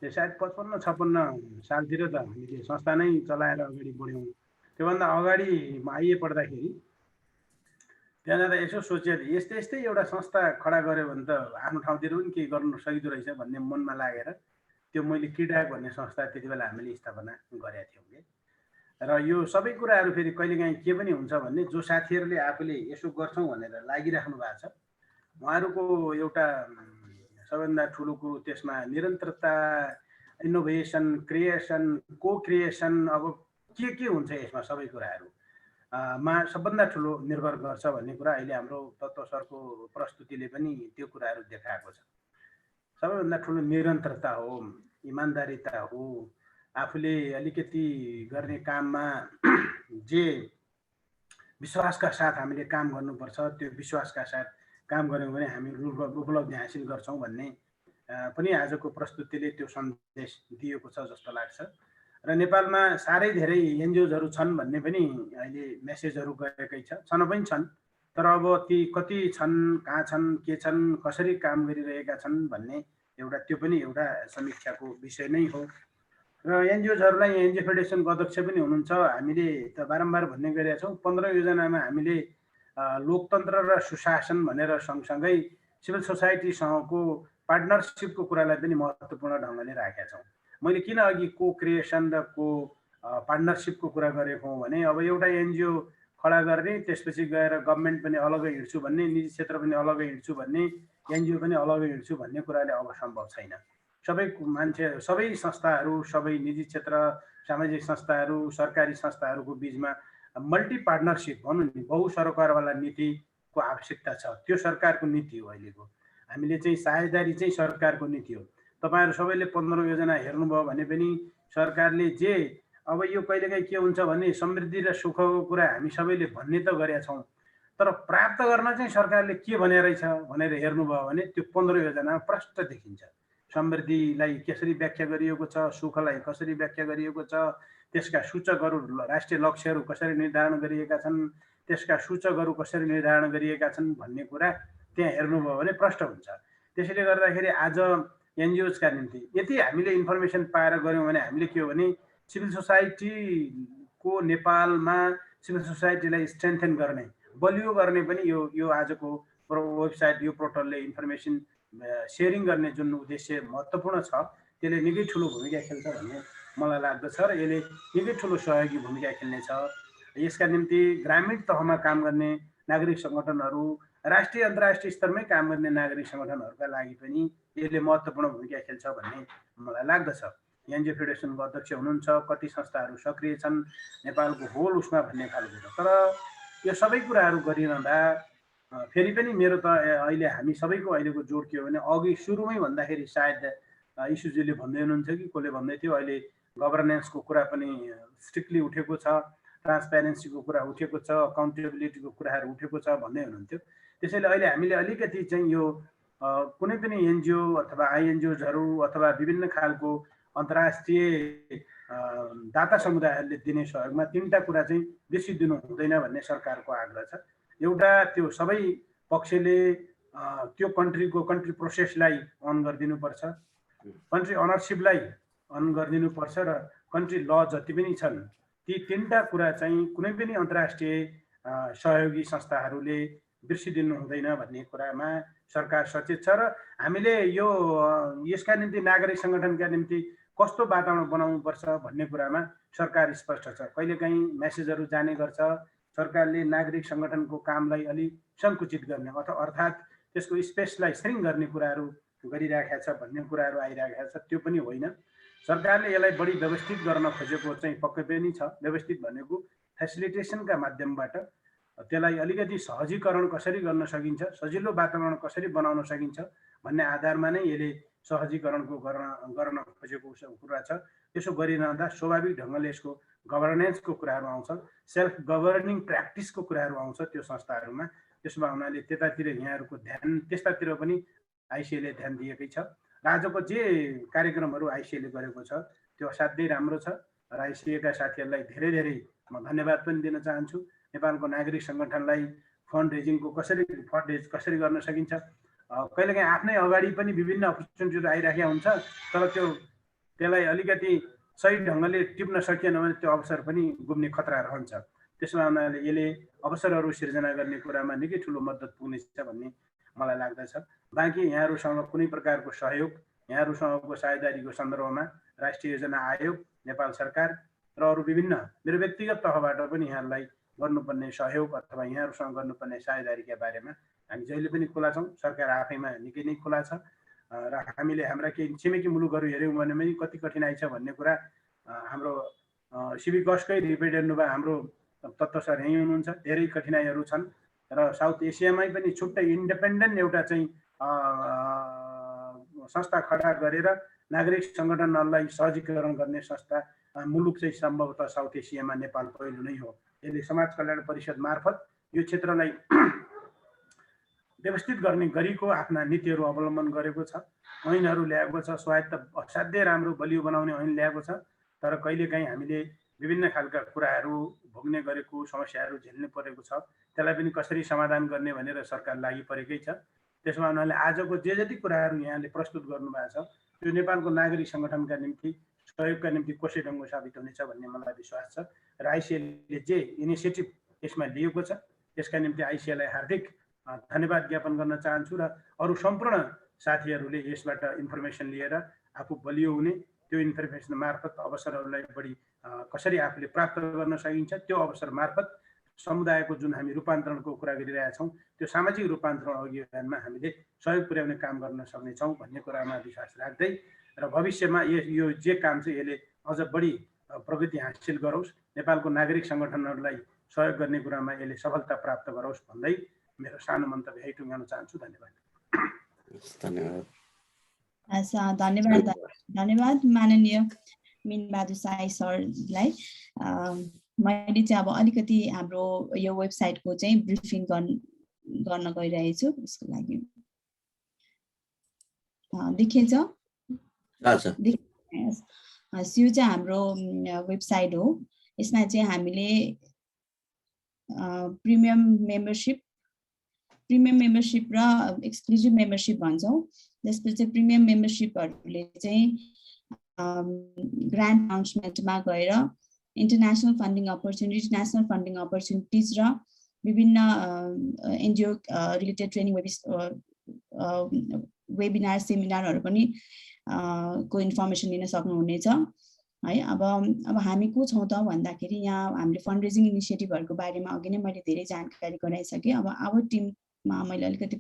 E: त्यो सायद 55-56 सालतिर त हामीले संस्था नै चलाएर अगाडि बढ्यौँ। त्योभन्दा अगाडि म आइए पढ्दाखेरि त्यहाँ जाँदा यसो सोचेँ यस्तै एउटा संस्था खडा गर्यो भने त आफ्नो ठाउँतिर पनि केही गर्न सकिँदो रहेछ भन्ने मनमा लागेर त्यो मैले किडाक भन्ने संस्था त्यतिबेला हामीले स्थापना गरेका थियौँ कि। र यो सबै कुराहरू फेरि कहिलेकाहीँ के पनि हुन्छ भन्ने जो साथीहरूले आफूले यसो गर्छौँ भनेर लागिराख्नु भएको छ उहाँहरूको एउटा सबैभन्दा ठुलो कुरो त्यसमा निरन्तरता, इनोभेसन, क्रिएसन, को क्रिएसन, अब के हुन्छ यसमा सबै कुराहरू मा सबभन्दा ठुलो निर्भर गर्छ भन्ने कुरा अहिले हाम्रो तत्त्व सरको प्रस्तुतिले पनि त्यो कुराहरू देखाएको छ। सबैभन्दा ठुलो निरन्तरता हो, इमानदारीता हो, आफूले अलिकति गर्ने काममा जे विश्वासका साथ हामीले काम गर्नुपर्छ त्यो विश्वासका साथ काम गऱ्यौँ भने हामी उपलब्धि हासिल गर्छौँ भन्ने पनि आजको प्रस्तुतिले त्यो सन्देश दिएको छ जस्तो लाग्छ। र नेपालमा साह्रै धेरै एनजिओजहरू छन् भन्ने पनि अहिले मेसेजहरू गएकै छन् पनि छन्, तर अब ती कति छन्, कहाँ छन्, के छन्, कसरी काम गरिरहेका छन् भन्ने एउटा त्यो पनि एउटा समीक्षाको विषय नै हो। र एनजिओजहरूलाई एनजिओ फेडरेसनको अध्यक्ष पनि हुनुहुन्छ। हामीले त बारम्बार भन्ने गरेका छौँ 15 योजनामा हामीले लोकतन्त्र र सुशासन भनेर सँगसँगै सिभिल सोसाइटीसँगको पार्टनरसिपको कुरालाई पनि महत्त्वपूर्ण ढङ्गले राखेका छौँ। मैले किन अघि को क्रिएसन र को पार्टनरसिपको कुरा गरेको हुँ भने अब एउटा एनजिओ खडा गर्ने, त्यसपछि गएर गभर्मेन्ट पनि अलग्गै हिँड्छु भन्ने, निजी क्षेत्र पनि अलग्गै हिँड्छु भन्ने, एनजिओ पनि अलग्गै हिँड्छु भन्ने कुराले अब सम्भव छैन। सबै मान्छे, सबै संस्थाहरू, सबै निजी क्षेत्र, सामाजिक संस्थाहरू, सरकारी संस्थाहरूको बिचमा मल्टी पार्टनरसिप भनौँ नि, बहुसरोकारवाला नीतिको आवश्यकता छ। त्यो सरकारको नीति हो अहिलेको। हामीले चाहिँ साझेदारी चाहिँ सरकारको नीति हो। तपाईहरु सबैले 15 योजना हेर्नुभयो भने पनि सरकारले जे अब यो कहिलेकाहीँ के हुन्छ भने समृद्धि र सुखको कुरा हामी सबैले भन्ने त गरेका छौँ, तर प्राप्त गर्न चाहिँ सरकारले के भने रहेछ भनेर हेर्नुभयो भने त्यो 15 योजनामा प्रष्ट देखिन्छ। समृद्धिलाई कसरी व्याख्या गरिएको छ, सुखलाई कसरी व्याख्या गरिएको छ, त्यसका सूचकहरू, राष्ट्रिय लक्ष्यहरू कसरी निर्धारण गरिएका छन्, त्यसका सूचकहरू कसरी निर्धारण गरिएका छन् भन्ने कुरा त्यहाँ हेर्नुभयो भने प्रष्ट हुन्छ। त्यसैले गर्दाखेरि आज एनजिओजका निम्ति यदि हामीले इन्फर्मेसन पाएर गऱ्यौँ भने हामीले के हो भने सिभिल सोसाइटीको नेपालमा सिभिल सोसाइटीलाई स्ट्रेन्थेन गर्ने, बलियो गर्ने पनि यो आजको वेबसाइट, यो पोर्टलले इन्फर्मेसन सेयरिङ गर्ने जुन उद्देश्य महत्त्वपूर्ण छ त्यसले निकै ठुलो भूमिका खेल्छ भन्ने मलाई लाग्दछ र यसले निकै ठुलो सहयोगी भूमिका खेल्नेछ। यसका निम्ति ग्रामीण तहमा काम गर्ने नागरिक सङ्गठनहरू, राष्ट्रिय अन्तर्राष्ट्रिय स्तरमै काम गर्ने नागरिक सङ्गठनहरूका लागि पनि यसले महत्त्वपूर्ण भूमिका खेल्छ भन्ने मलाई लाग्दछ। एनजिओ फेडरेसनको अध्यक्ष हुनुहुन्छ, कति संस्थाहरू सक्रिय छन् नेपालको होल उसमा भन्ने खालको। तर यो सबै कुराहरू गरिरहँदा फेरि पनि मेरो त अहिले हामी सबैको अहिलेको जोड के हो भने अघि सुरुमै भन्दाखेरि सायद इस्युजीले भन्दै हुनुहुन्छ कि कसले भन्दै थियो, अहिले गभर्नेन्सको कुरा पनि स्ट्रिक्टली उठेको छ, ट्रान्सप्यारेन्सीको कुरा उठेको छ, अकाउन्टेबिलिटीको कुराहरू उठेको छ भन्दै हुनुहुन्थ्यो। त्यसैले अहिले हामीले अलिकति चाहिँ यो कुनै पनि एनजिओ अथवा आइएनजिओजहरू अथवा विभिन्न खालको अन्तर्राष्ट्रिय दाता समुदायहरूले दिने सहयोगमा 3टा कुरा चाहिँ बेसी दिनु हुँदैन भन्ने सरकारको आग्रह छ। एउटा, त्यो सबै पक्षले त्यो कन्ट्री प्रोसेसलाई अन गरिदिनुपर्छ, कन्ट्री अनरसिपलाई अन गरिदिनुपर्छ र कन्ट्री ल जति पनि छन् ती 3टा कुरा चाहिँ कुनै पनि अन्तर्राष्ट्रिय सहयोगी संस्थाहरूले बिर्सिदिनु हुँदैन भन्ने कुरामा सरकार सचेत छ। र हामीले यसका निम्ति नागरिक सङ्गठनका निम्ति कस्तो वातावरण बनाउनुपर्छ भन्ने कुरामा सरकार स्पष्ट छ। कहिलेकाहीँ मेसेजहरू जाने गर्छ, सरकारले नागरिक सङ्गठनको कामलाई अलि सङ्कुचित गर्ने अर्थात् त्यसको स्पेसलाई श्रिङ्क गर्ने कुराहरू गरिराखेको छ भन्ने कुराहरू आइरहेको छ। त्यो पनि होइन। सरकारले यसलाई बढी व्यवस्थित गर्न खोजेको चाहिँ पक्कै पनि छ। व्यवस्थित भनेको फेसिलिटेसनका माध्यमबाट त्यसलाई अलिकति सहजीकरण कसरी गर्न सकिन्छ, सजिलो वातावरण कसरी बनाउन सकिन्छ भन्ने आधारमा नै यसले सहजीकरणको गर्न खोजेको कुरा छ। त्यसो गरिरहँदा स्वाभाविक ढङ्गले यसको गभर्नेन्सको कुराहरू आउँछ, सेल्फ गभर्निङ प्र्याक्टिसको कुराहरू आउँछ त्यो संस्थाहरूमा। त्यसमा हुनाले त्यतातिर यहाँहरूको ध्यान, त्यस्तातिर पनि आइसिएले ध्यान दिएकै छ। र आजको जे कार्यक्रमहरू आइसिएले गरेको छ त्यो असाध्यै राम्रो छ र आइसिएका साथीहरूलाई धेरै धेरै म धन्यवाद पनि दिन चाहन्छु। नेपालको नागरिक सङ्गठनलाई फन्ड रेजिङको कसरी गर्न सकिन्छ, कहिलेकाहीँ आफ्नै अगाडि पनि विभिन्न अपर्च्युनिटीहरू आइराखेका हुन्छ, तर त्यसलाई अलिकति सही ढङ्गले टिप्न सकिएन भने त्यो अवसर पनि गुम्ने खतरा रहन्छ। त्यसमा हुनाले यसले अवसरहरू सिर्जना गर्ने कुरामा निकै ठुलो मद्दत पुग्नेछ भन्ने मलाई लाग्दछ। बाँकी यहाँहरूसँग कुनै प्रकारको सहयोग, यहाँहरूसँगको साझेदारीको सन्दर्भमा राष्ट्रिय योजना आयोग, नेपाल सरकार र अरू विभिन्न मेरो व्यक्तिगत तहबाट पनि यहाँहरूलाई गर्नुपर्ने सहयोग अथवा यहाँहरूसँग गर्नुपर्ने साझेदारीका बारेमा हामी जहिले पनि खुला छौँ। सरकार आफैमा निकै नै खुला छ र हामीले हाम्रा केही छिमेकी मुलुकहरू हेऱ्यौँ भने पनि कति कठिनाइ छ भन्ने कुरा हाम्रो सिभिक गसकै रिपोर्ट हेर्नुभयो, हाम्रो तत्त्व सर यहीँ हुनुहुन्छ, धेरै कठिनाइहरू छन् र साउथ एसियामै पनि छुट्टै इन्डिपेन्डेन्ट एउटा चाहिँ संस्था खडा गरेर नागरिक सङ्गठनहरूलाई सहजीकरण गर्ने संस्था मुलुक चाहिँ सम्भवतः साउथ एसियामा नेपाल पहिलो नै हो। यसले समाज कल्याण परिषद मार्फत यो क्षेत्रलाई व्यवस्थित गर्ने गरीको आफ्ना नीतिहरू अवलम्बन गरेको छ, ऐनहरू ल्याएको छ, स्वायत्त असाध्यै राम्रो बलियो बनाउने ऐन ल्याएको छ। तर कहिलेकाहीँ हामीले विभिन्न खालका कुराहरू भोग्ने गरेको, समस्याहरू झेल्नु परेको छ, त्यसलाई पनि कसरी समाधान गर्ने भनेर सरकार लागि परेकै छ। त्यसमा उनीहरूले आजको जे जति कुराहरू यहाँले प्रस्तुत गर्नुभएको छ त्यो नेपालको नागरिक सङ्गठनका निम्ति सहयोगका निम्ति कोसे ढङ्गो साबित हुनेछ भन्ने मलाई विश्वास छ। र आइसिएले जे इनिसिएटिभ यसमा लिएको छ त्यसका निम्ति आइसिएलाई हार्दिक धन्यवाद ज्ञापन गर्न चाहन्छु। र अरू सम्पूर्ण साथीहरूले यसबाट इन्फर्मेसन लिएर आफू बलियो हुने, त्यो इन्फर्मेसन मार्फत अवसरहरूलाई बढी कसरी आफूले प्राप्त गर्न सकिन्छ, त्यो अवसर मार्फत समुदायको जुन हामी रूपान्तरणको कुरा गरिरहेका छौँ त्यो सामाजिक रूपान्तरण अभियानमा हामीले सहयोग पुर्याउने काम गर्न सक्नेछौँ भन्ने कुरामा विश्वास राख्दै र भविष्यमा यो जे काम छ यसले अझ बढी प्रगति हासिल गरोस्, नेपालको नागरिक सङ्गठनहरूलाई सहयोग गर्ने कुरामा यसले सफलता प्राप्त गरोस् भन्दै मेरो सानो मन्तव्य यही टुङ्गाउन चाहन्छु। धन्यवाद।
A: धन्यवाद माननीय मिनबहादुर साई सरलाई। मैले चाहिँ अब अलिकति हाम्रो यो वेबसाइटको चाहिँ ब्रिफिङ गर्न गइरहेको छु। यसको लागि देखिन्छ? यो चाहिँ हाम्रो वेबसाइट हो। यसमा चाहिँ हामीले प्रिमियम मेम्बरसिप र एक्सक्लुजिभ मेम्बरसिप भन्छौँ। त्यसपछि चाहिँ प्रिमियम मेम्बरसिपहरूले चाहिँ ग्रान्ड अनाउन्समेन्टमा गएर इन्टरनेसनल फन्डिङ अपर्च्युनिटिज र विभिन्न एनजिओ रिलेटेड ट्रेनिङ वेबिनार सेमिनारहरू पनि को इन्फर्मेसन लिन सक्नुहुनेछ है। अब हामी को छौँ त भन्दाखेरि यहाँ हामीले फन्ड रेजिङ इनिसिएटिभहरूको बारेमा अघि नै मैले धेरै जानकारी गराइसकेँ। अब आवर टिममा मैले अलिकति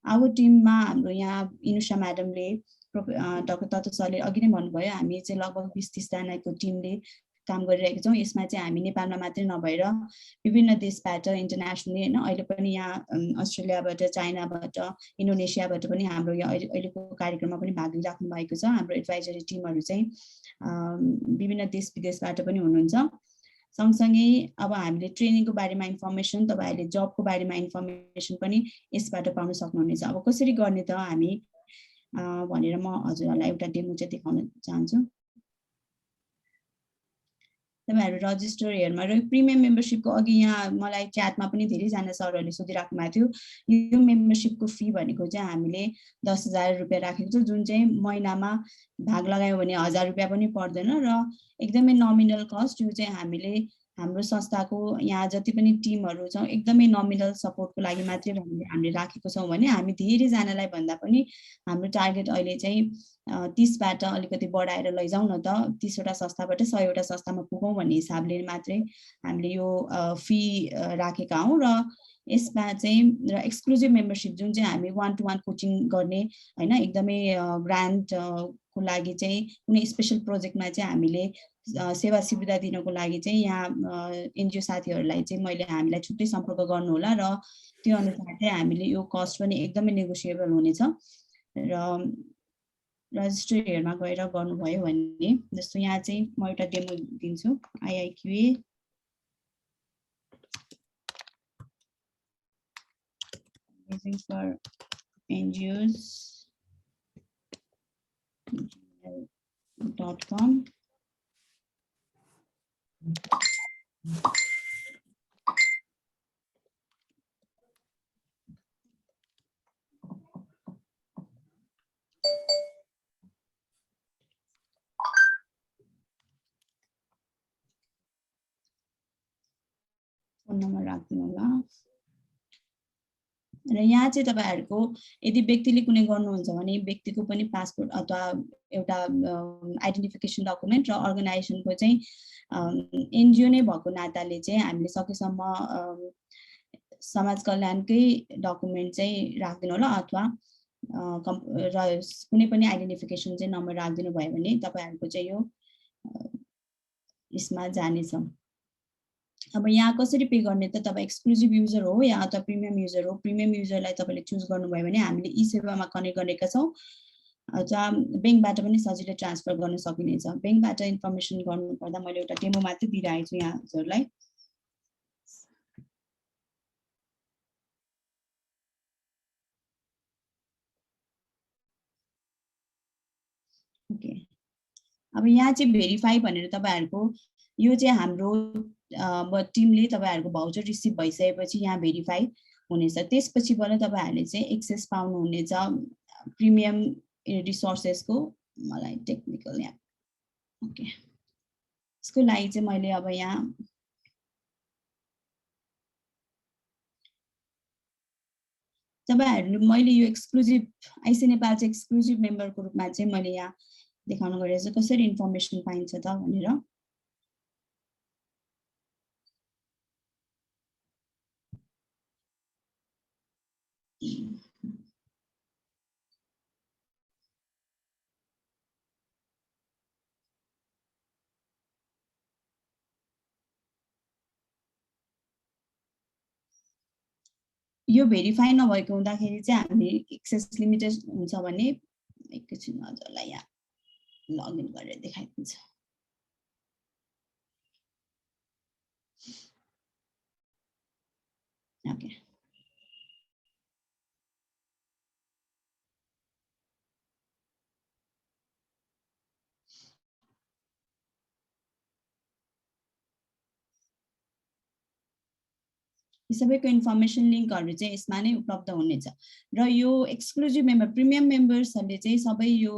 A: आवर टिममा हाम्रो यहाँ इनुषा म्याडमले, डाक्टर तत्त्व सरले अघि नै भन्नुभयो, हामी चाहिँ लगभग 20-30 जनाको टिमले काम गरिरहेका छौँ। यसमा चाहिँ हामी नेपालमा मात्रै नभएर विभिन्न देशबाट इन्टरनेसनली होइन, अहिले पनि यहाँ अस्ट्रेलियाबाट, चाइनाबाट, इन्डोनेसियाबाट पनि हाम्रो यहाँ अहिलेको कार्यक्रममा पनि भाग लिइराख्नु भएको छ। हाम्रो एडभाइजरी टिमहरू चाहिँ विभिन्न देश विदेशबाट पनि हुनुहुन्छ। सँगसँगै अब हामीले ट्रेनिङको बारेमा इन्फर्मेसन, तपाईँहरूले जबको बारेमा इन्फर्मेसन पनि यसबाट पाउन सक्नुहुनेछ। अब कसरी गर्ने त हामी भनेर म हजुरहरूलाई एउटा डेमो चाहिँ देखाउन चाहन्छु। तपाईँहरू रजिस्टर हेर्नु र प्रिमियम मेम्बरसिपको अघि यहाँ मलाई च्याटमा पनि धेरैजना सरहरूले सोधिराख्नु भएको थियो। यो मेम्बरसिपको फी भनेको चाहिँ हामीले 10,000 रुपियाँ राखेको छौँ, जुन चाहिँ महिनामा भाग लगायो भने 1000 रुपियाँ पनि पर्दैन र एकदमै नमिनल कस्ट। यो चाहिँ हामीले हाम्रो संस्थाको यहाँ जति पनि टिमहरू छौँ एकदमै नमिनल सपोर्टको लागि मात्रै हामीले राखेको छौँ भने हामी धेरैजनालाई भन्दा पनि हाम्रो टार्गेट अहिले चाहिँ 30बाट अलिकति बढाएर लैजाउँ न त, 30वटा संस्थाबाट 100वटा संस्थामा पुगौँ भन्ने हिसाबले मात्रै हामीले यो फी राखेका हौँ। र यसमा चाहिँ र एक्सक्लुजिभ मेम्बरसिप जुन चाहिँ हामी 1-to-1 कोचिङ गर्ने होइन, एकदमै ग्रान्टको लागि चाहिँ कुनै स्पेसल प्रोजेक्टमा चाहिँ हामीले सेवा सुविधा दिनको लागि चाहिँ यहाँ एनजिओ साथीहरूलाई चाहिँ मैले हामीलाई छुट्टै सम्पर्क गर्नु होला र त्यो अनुसार चाहिँ हामीले यो कस्ट पनि एकदमै नेगोसिएबल हुनेछ। र रजिस्ट्रेरमा गएर गर्नुभयो भने जस्तो यहाँ चाहिँ म एउटा डेमो दिन्छु। IIQA for NGOs.com phone number राख्दिनु होला। र यहाँ चाहिँ तपाईँहरूको यदि व्यक्तिले कुनै गर्नुहुन्छ भने व्यक्तिको पनि पासपोर्ट अथवा एउटा आइडेन्टिफिकेसन डकुमेन्ट र अर्गनाइजेसनको चाहिँ एनजिओ नै भएको नाताले चाहिँ हामीले सकेसम्म समाज कल्याणकै डकुमेन्ट चाहिँ राखिदिनु होला अथवा कुनै पनि आइडेन्टिफिकेसन चाहिँ नम्बर राखिदिनु भयो भने तपाईँहरूको चाहिँ यो यसमा जानेछ। अब यहाँ कसरी पे गर्ने त, तपाईँ एक्सक्लुजिभ युजर हो या अथवा प्रिमियम युजर हो। प्रिमियम युजरलाई तपाईँले चुज गर्नुभयो भने हामीले ई सेवामा कनेक्ट गरेका छौँ, अथवा ब्याङ्कबाट पनि सजिलै ट्रान्सफर गर्न सकिनेछ। ब्याङ्कबाट इन्फर्मेसन गर्नुपर्दा मैले एउटा डेमो मात्रै दिइरहेको छु यहाँ हजुरलाई। अब यहाँ चाहिँ भेरिफाई भनेर तपाईँहरूको यो चाहिँ हाम्रो टिमले तपाईँहरूको भाउचर रिसिभ भइसकेपछि यहाँ भेरिफाई हुनेछ। त्यसपछिबाट तपाईँहरूले चाहिँ एक्सेस पाउनुहुनेछ प्रिमियम रिसोर्सेसको। मलाई टेक्निकल यहाँ ओके यसको लागि चाहिँ मैले अब यहाँ तपाईहरुले मैले यो एक्सक्लुजिभ आइसी नेपाल चाहिँ एक्सक्लुजिभ मेम्बरको रूपमा चाहिँ मैले यहाँ देखाउन गएको छु कसरी इन्फर्मेसन पाइन्छ त भनेर। यो भेरिफाई नभएको हुँदाखेरि चाहिँ हामी एक्सेस लिमिटेड हुन्छ भने एकैछिन हजुरलाई यहाँ लगइन गरेर देखाइदिन्छ। ओके यी सबैको इन्फर्मेसन लिङ्कहरु चाहिँ यसमा नै उपलब्ध हुनेछ। र यो एक्सक्लुजिभ मेम्बर प्रिमियम मेम्बर्सहरुले चाहिँ सबै यो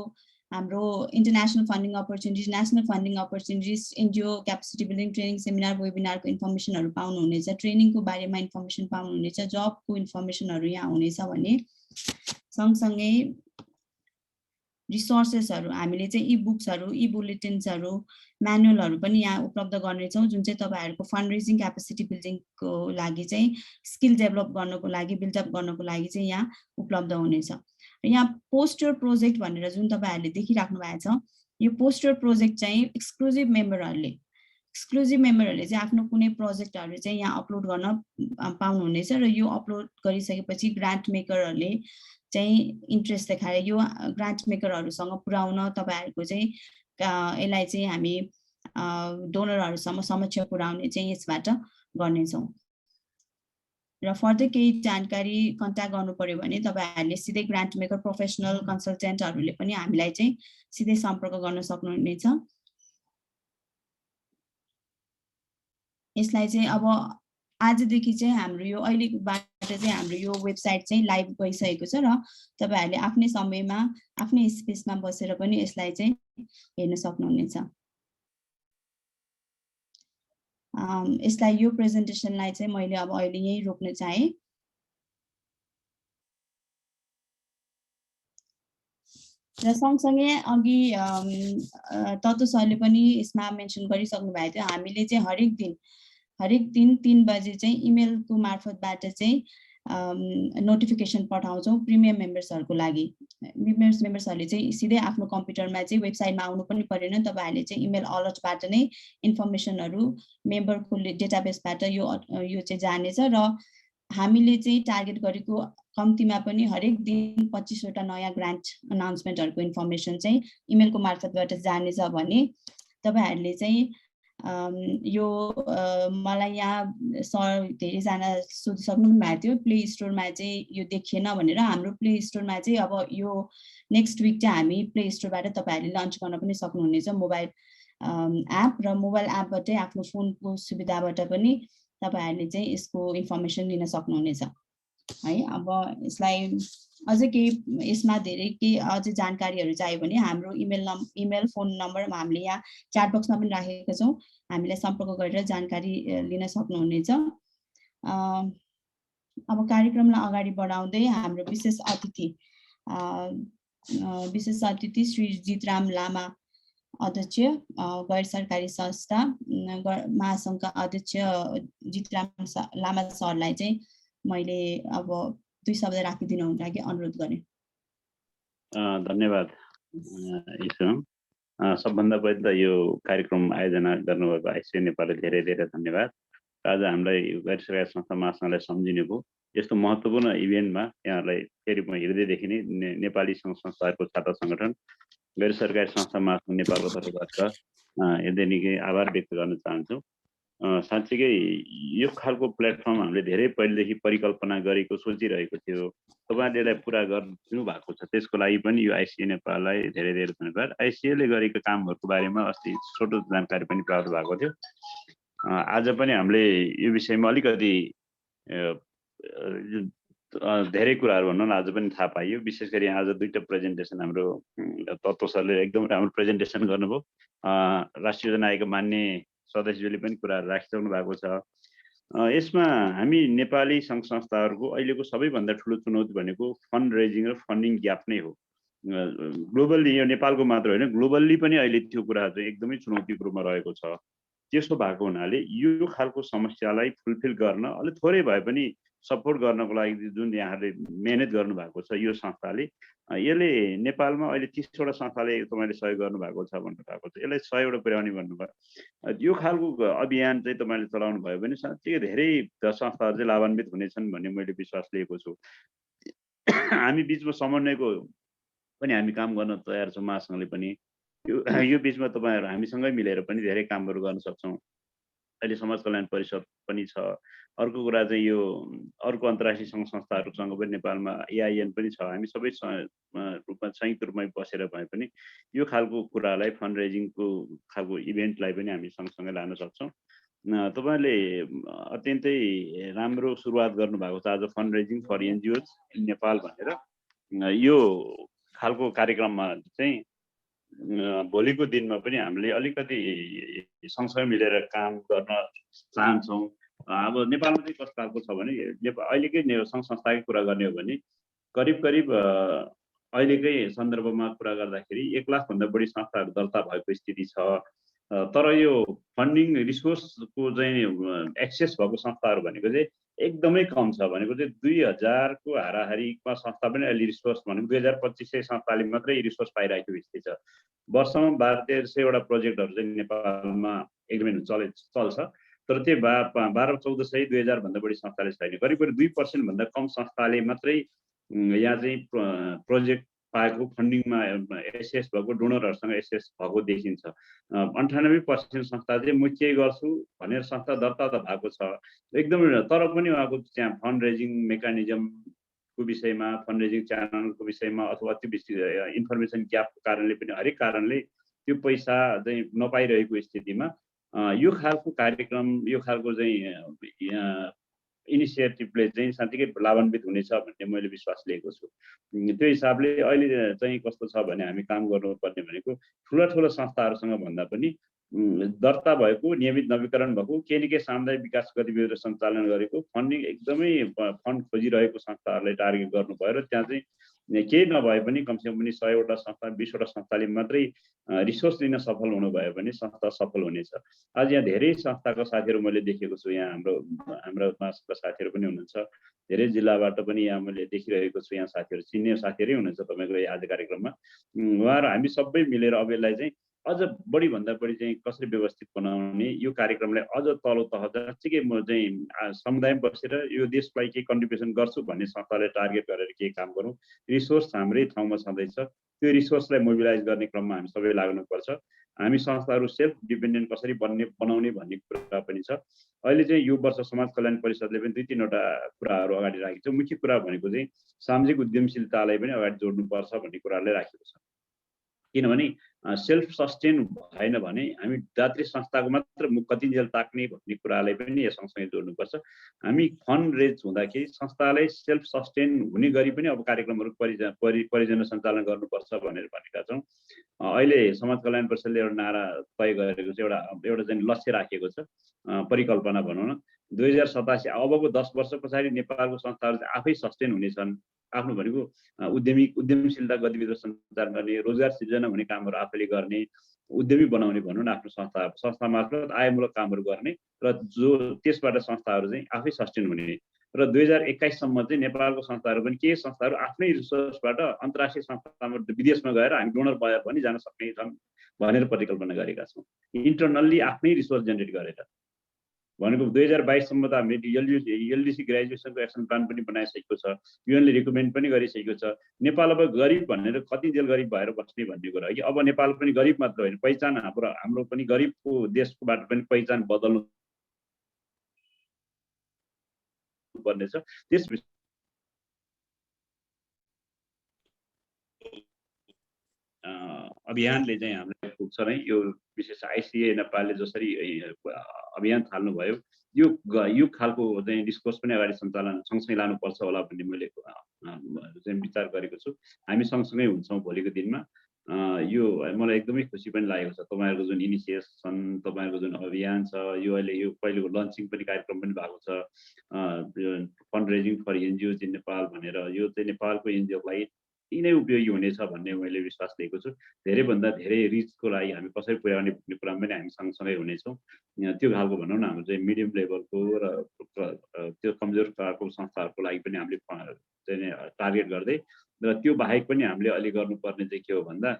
A: हाम्रो international funding opportunities, national funding opportunities, NGO capacity building training seminar वेबिनारको इन्फर्मेसनहरु पाउनुहुनेछ, ट्रेनिङको बारेमा इन्फर्मेसन पाउनुहुनेछ, जबको इन्फर्मेसनहरु यहाँ हुनेछ भने सँगसँगै रिसोर्सेसहरु हामीले चाहिँ ई बुक्सहरु, ई बुलेटिन्सहरु, म्यानुअलहरु पनि यहाँ उपलब्ध गर्नेछौँ जुन चाहिँ तपाईहरुको फन्ड रेजिङ क्यापेसिटी बिल्डिङको लागि चाहिँ स्किल डेभलप गर्नको लागि बिल्डअप गर्नको लागि चाहिँ यहाँ उपलब्ध हुनेछ। यहाँ पोस्टर प्रोजेक्ट भनेर जुन तपाईहरुले देखिराख्नु भएको छ यो पोस्टर प्रोजेक्ट चाहिँ एक्सक्लुजिभ मेम्बरहरुले चाहिँ आफ्नो कुनै प्रोजेक्टहरु चाहिँ यहाँ अपलोड गर्न पाउनुहुनेछ र यो अपलोड गरिसकेपछि ग्रान्ट मेकरहरुले चाहिँ इन्ट्रेस्ट देखाएर यो ग्रान्ट मेकरहरुसँग पुर्याउन तपाईहरुको चाहिँ यसलाई चाहिँ हामी डोनरहरुसम्म समक्ष पुर्याउने चाहिँ यसबाट गर्नेछौँ। र फर्दर केही जानकारी कन्ट्याक्ट गर्नु पर्यो भने तपाईहरुले सिधै ग्रान्ट मेकर प्रोफेसनल कन्सल्टेन्टहरुले पनि हामीलाई चाहिँ सिधै सम्पर्क गर्न सक्नुहुनेछ। यसलाई चाहिँ अब आजदेखि चाहिँ हाम्रो यो अहिलेबाट चाहिँ हाम्रो यो वेबसाइट चाहिँ लाइभ गइसकेको छ र तपाईहरुले आफ्नै समयमा आफ्नै स्पेसमा बसेर पनि यसलाई चाहिँ हेर्न सक्नुहुनेछ। यसलाई यो प्रेजेन्टेसनलाई चाहिँ मैले अब अहिले यही रोक्न चाहे। र सँगसँगै अघि तत्व सरले पनि यसमा मेन्सन गरिसक्नु भएको थियो हामीले चाहिँ हरेक दिन 3 बजे चाहिँ इमेलको मार्फतबाट चाहिँ नोटिफिकेसन पठाउँछौँ प्रिमियम मेम्बर्सहरुको लागि। मेम्बर्सहरुले चाहिँ सिधै आफ्नो कम्प्युटरमा चाहिँ वेबसाइटमा आउनु पनि परेन, तपाईहरुले चाहिँ इमेल अलर्टबाट नै इन्फर्मेसनहरु मेम्बरको डेटाबेसबाट यो चाहिँ जानेछ र हामीले चाहिँ टार्गेट गरेको कम्तीमा पनि हरेक दिन 25 वटा नयाँ ग्रान्ट अनाउन्समेन्टहरुको इन्फर्मेसन चाहिँ इमेलको मार्फतबाट जानेछ भने तपाईहरुले चाहिँ यो मलाई यहाँ सर धेरैजना सोधिसक्नु भएको थियो प्ले स्टोरमा चाहिँ यो देखिएन भनेर। हाम्रो प्ले स्टोरमा चाहिँ अब यो नेक्स्ट विक चाहिँ हामी प्ले स्टोरबाट तपाईहरुले लन्च गर्न पनि सक्नुहुनेछ मोबाइल एप र मोबाइल एपबाटै आफ्नो फोनको सुविधाबाट पनि तपाईहरुले चाहिँ यसको इन्फर्मेसन लिन सक्नुहुनेछ है। अब यसलाई अझै केही यसमा धेरै केही अझै जानकारीहरु चाहियो भने हाम्रो इमेल फोन नम्बर हामीले यहाँ च्याट बक्समा पनि राखेका छौं, हामीलाई सम्पर्क गरेर जानकारी लिन सक्नुहुनेछ। अब कार्यक्रमलाई अगाडि बढाउँदै हाम्रो विशेष अतिथि श्री जितराम लामा अध्यक्ष गैर सरकारी संस्था महासंघका अध्यक्ष जितराम लामा सरलाई चाहिँ मैले अब 2 शब्द राखिदिनु लागि अनुरोध गरे।
F: धन्यवाद ईश्वर। सबभन्दा पहिले त यो कार्यक्रम आयोजना गर्नुभएको आइसिए नेपालले धेरै धेरै धन्यवाद। आज हामीलाई गैर सरकारी संस्था महासंघलाई सम्झिने भयो। यस्तो महत्त्वपूर्ण इभेन्टमा यहाँहरूलाई फेरि म हृदयदेखि नै नेपाली सङ्घ संस्थाहरूको छात्र सङ्गठन गैर सरकारी संस्था महासंघ नेपालको तर्फबाट यदि निकै आभार व्यक्त गर्न चाहन्छु। साँच्चीकै यो खालको प्लेटफर्म हामीले धेरै पहिलेदेखि परिकल्पना गरेको सोचिरहेको थियो तपाईँहरूले पुरा गरिदिनु भएको छ, त्यसको लागि पनि यो आइसिए नेपाललाई धेरै धेरै धन्यवाद। आइसिएले गरेको कामहरूको बारेमा अस्ति छोटो जानकारी पनि प्राप्त भएको थियो। आज पनि हामीले यो विषयमा अलिकति धेरै कुराहरू भनौँ न आज पनि थाहा पाइयो। विशेष गरी आज दुईटा प्रेजेन्टेसन हाम्रो तत्त्व सरले एकदम राम्रो प्रेजेन्टेसन गर्नुभयो। राष्ट्रिय योजना आयोगका मान्य सदस्यले पनि कुराहरू राखिसक्नु भएको छ। यसमा हामी नेपाली सङ्घ संस्थाहरूको अहिलेको सबैभन्दा ठुलो चुनौती भनेको फन्ड रेजिङ र फन्डिङ ग्याप नै हो। ग्लोबल्ली यो नेपालको मात्र होइन, ग्लोबल्ली पनि अहिले त्यो कुरा चाहिँ एकदमै चुनौतीको रूपमा रहेको छ। त्यसो भएको हुनाले यो खालको समस्यालाई फुलफिल गर्न अलिक थोरै भए पनि सपोर्ट गर्नको लागि जुन यहाँहरूले मेहनत गर्नुभएको छ यो संस्थाले, यसले नेपालमा अहिले 30वटा संस्थाले तपाईँले सहयोग गर्नुभएको छ भन्नुभएको छ। यसलाई 100वटा पुर्याउने भन्नुभयो। यो खालको अभियान चाहिँ तपाईँले चलाउनु भयो भने साँच्चै धेरै संस्थाहरू चाहिँ लाभान्वित हुनेछन् भन्ने मैले विश्वास लिएको छु। हामी बिचमा समन्वयको पनि हामी काम गर्न तयार छौँ। महासङ्घले पनि यो बिचमा तपाईँहरू हामीसँगै मिलेर पनि धेरै कामहरू गर्न सक्छौँ। अहिले समाज कल्याण परिषद पनि छ। अर्को कुरा चाहिँ यो अर्को अन्तर्राष्ट्रिय सङ्घ संस्थाहरूसँग पनि नेपालमा एआइएन पनि छ। हामी सबै रूपमा संयुक्त रूपमा बसेर भए पनि यो खालको कुरालाई फन्ड रेजिङको खालको इभेन्टलाई पनि हामी सँगसँगै लान सक्छौँ। तपाईँहरूले अत्यन्तै राम्रो सुरुवात गर्नुभएको छ आज fund raising for NGOs in Nepal भनेर। यो खालको कार्यक्रममा चाहिँ भोलिको दिनमा पनि हामीले अलिकति सँगसँगै मिलेर काम गर्न चाहन्छौँ। अब नेपालमा चाहिँ कस्तो खालको छ भने अहिलेकै सङ्घ संस्थाकै कुरा गर्ने हो भने करिब अहिलेकै सन्दर्भमा कुरा गर्दाखेरि 1 लाखभन्दा बढी संस्थाहरू दर्ता भएको स्थिति छ। तर यो फन्डिङ रिसोर्सको चाहिँ एक्सेस भएको संस्थाहरू भनेको चाहिँ एकदमै कम छ। भनेको चाहिँ 2000को हाराहारीमा संस्था पनि अहिले रिसोर्स भनेको 2200 संस्थाले मात्रै रिसोर्स पाइरहेको स्थिति छ। वर्षमा 1200-1300वटा प्रोजेक्टहरू चाहिँ नेपालमा एग्रिमेन्ट चल्छ। तर त्यो 1200-1400 2000 भन्दा बढी संस्थाले छैन। करिब 2% भन्दा कम संस्थाले मात्रै यहाँ चाहिँ प्रोजेक्ट पाएको फन्डिङमा एसेस भएको डोनरहरूसँग एसेस भएको देखिन्छ। 98% संस्था चाहिँ म के गर्छु भनेर संस्था दर्ता त भएको छ एकदमै, तर पनि उहाँको त्यहाँ फन्ड रेजिङ मेकानिजमको विषयमा, फन्ड रेजिङ च्यानलको विषयमा अथवा त्यो इन्फर्मेसन ग्यापको कारणले पनि हरेक कारणले त्यो पैसा चाहिँ नपाइरहेको स्थितिमा यो खालको कार्यक्रम, यो खालको चाहिँ इनिसिएटिभले चाहिँ साँच्चीकै लाभान्वित हुनेछ भन्ने मैले विश्वास लिएको छु। त्यो हिसाबले अहिले चाहिँ कस्तो छ भने हामी काम गर्नुपर्ने भनेको ठुला संस्थाहरूसँग भन्दा पनि दर्ता भएको, नियमित नवीकरण भएको, केही न केही सामुदायिक विकास गतिविधिहरू सञ्चालन गरेको, फन्डिङ एकदमै फन्ड खोजिरहेको संस्थाहरूलाई टार्गेट गर्नु भयो र त्यहाँ चाहिँ केही नभए पनि कमसेकम पनि 100वटा संस्था 20वटा संस्थाले मात्रै रिसोर्स दिन सफल हुनुभयो भने संस्था सफल हुनेछ। आज यहाँ धेरै संस्थाका साथीहरू मैले देखेको छु। यहाँ हाम्रो महासङ्घका साथीहरू पनि हुनुहुन्छ, धेरै जिल्लाबाट पनि यहाँ मैले देखिरहेको छु। यहाँ साथीहरू चिन्ने साथीहरू हुनुहुन्छ तपाईँको आज कार्यक्रममा। उहाँहरू हामी सबै मिलेर अब यसलाई चाहिँ अझ बढीभन्दा बढी चाहिँ कसरी व्यवस्थित बनाउने, यो कार्यक्रमलाई अझ तल्लो तह जतिकै म चाहिँ समुदायमा बसेर यो देशलाई केही कन्ट्रिब्युसन गर्छु भन्ने संस्थालाई टार्गेट गरेर केही काम गरौँ। रिसोर्स हाम्रै ठाउँमा छँदैछ, त्यो रिसोर्सलाई मोबिलाइज गर्ने क्रममा हामी सबै लाग्नुपर्छ। हामी संस्थाहरू सेल्फ डिपेन्डेन्ट कसरी बनाउने भन्ने कुरा पनि छ। अहिले चाहिँ यो वर्ष समाज कल्याण परिषदले पनि 2-3वटा कुराहरू अगाडि राखेको छ। मुख्य कुरा भनेको चाहिँ सामाजिक उद्यमशीलतालाई पनि अगाडि जोड्नुपर्छ भन्ने कुराले राखेको छ। किनभने सेल्फ सस्टेन भएन भने हामी जातीय संस्थाको मात्र कतिन्जेल ताक्ने भन्ने कुरालाई पनि यो सँगसँगै जोड्नुपर्छ। हामी फन्ड रेज हुँदाखेरि संस्थालाई सेल्फ सस्टेन हुने गरी पनि अब कार्यक्रमहरू परियोजना सञ्चालन गर्नुपर्छ भनेर भनेका छौँ। अहिले समाज कल्याण परिषदले एउटा नारा तय गरेको छ, एउटा चाहिँ लक्ष्य राखेको छ, परिकल्पना भनौँ न। 2087 अबको 10 वर्ष पछाडि नेपालको संस्थाहरू चाहिँ आफै सस्टेन हुनेछन्। आफ्नो भनेको उद्यमशीलता गतिविधि सञ्चालन गर्ने, रोजगार सिर्जना हुने कामहरू आफैले गर्ने, उद्यमी बनाउने भनौँ न, आफ्नो संस्था मार्फत आयमूलक कामहरू गर्ने र जो त्यसबाट संस्थाहरू चाहिँ आफै सस्टेन हुने। र 2021 सम्म चाहिँ नेपालको संस्थाहरू पनि केही संस्थाहरू आफ्नै रिसोर्सबाट अन्तर्राष्ट्रिय संस्थामा विदेशमा गएर हामी डोनर भए पनि जान सक्ने छन् भनेर परिकल्पना गरेका छौँ। इन्टरनल्ली आफ्नै रिसोर्स जेनेरेट गरेर भनेको 2022 सम्म त हामीले एलडिसी ग्रेजुएसनको एक्सन प्लान पनि बनाइसकेको छ, युएनले रिकमेन्ड पनि गरिसकेको छ। नेपाल अब गरिब भनेर कतिजेल गरिब भएर बस्ने भन्ने कुरा हो कि अब नेपाल पनि गरिब मात्र होइन, पहिचान हाम्रो पनि गरिबको देशबाट पनि पहिचान बदल्नु पर्नेछ। त्यस अभियानले चाहिँ हामीलाई पुग्छ नै। यो विशेष आइसिए नेपालले जसरी अभियान थाल्नुभयो, यो खालको चाहिँ डिस्कोर्स पनि अगाडि सञ्चालन सँगसँगै लानुपर्छ होला भन्ने मैले चाहिँ विचार गरेको छु। हामी सँगसँगै हुन्छौँ भोलिको दिनमा। यो मलाई एकदमै खुसी पनि लागेको छ। तपाईँहरूको जुन इनिसिएसन, तपाईँहरूको जुन अभियान छ, यो अहिले यो पहिलेको लन्चिङ पनि कार्यक्रम पनि भएको छ, fund raising for NGOs in Nepal भनेर। यो चाहिँ नेपालको एनजिओलाई नै उपयोगी हुनेछ भन्ने मैले विश्वास लिएको छु। धेरैभन्दा धेरै रिचको लागि हामी कसरी पुर्याउने भन्ने कुरामा पनि हामी सँगसँगै हुनेछौँ। त्यो खालको भनौँ न, हाम्रो चाहिँ मिडियम लेभलको र त्यो कमजोर प्रकारको संस्थाहरूको लागि पनि हामीले चाहिँ टार्गेट गर्दै, र त्यो बाहेक पनि हामीले अहिले गर्नुपर्ने चाहिँ के हो भन्दा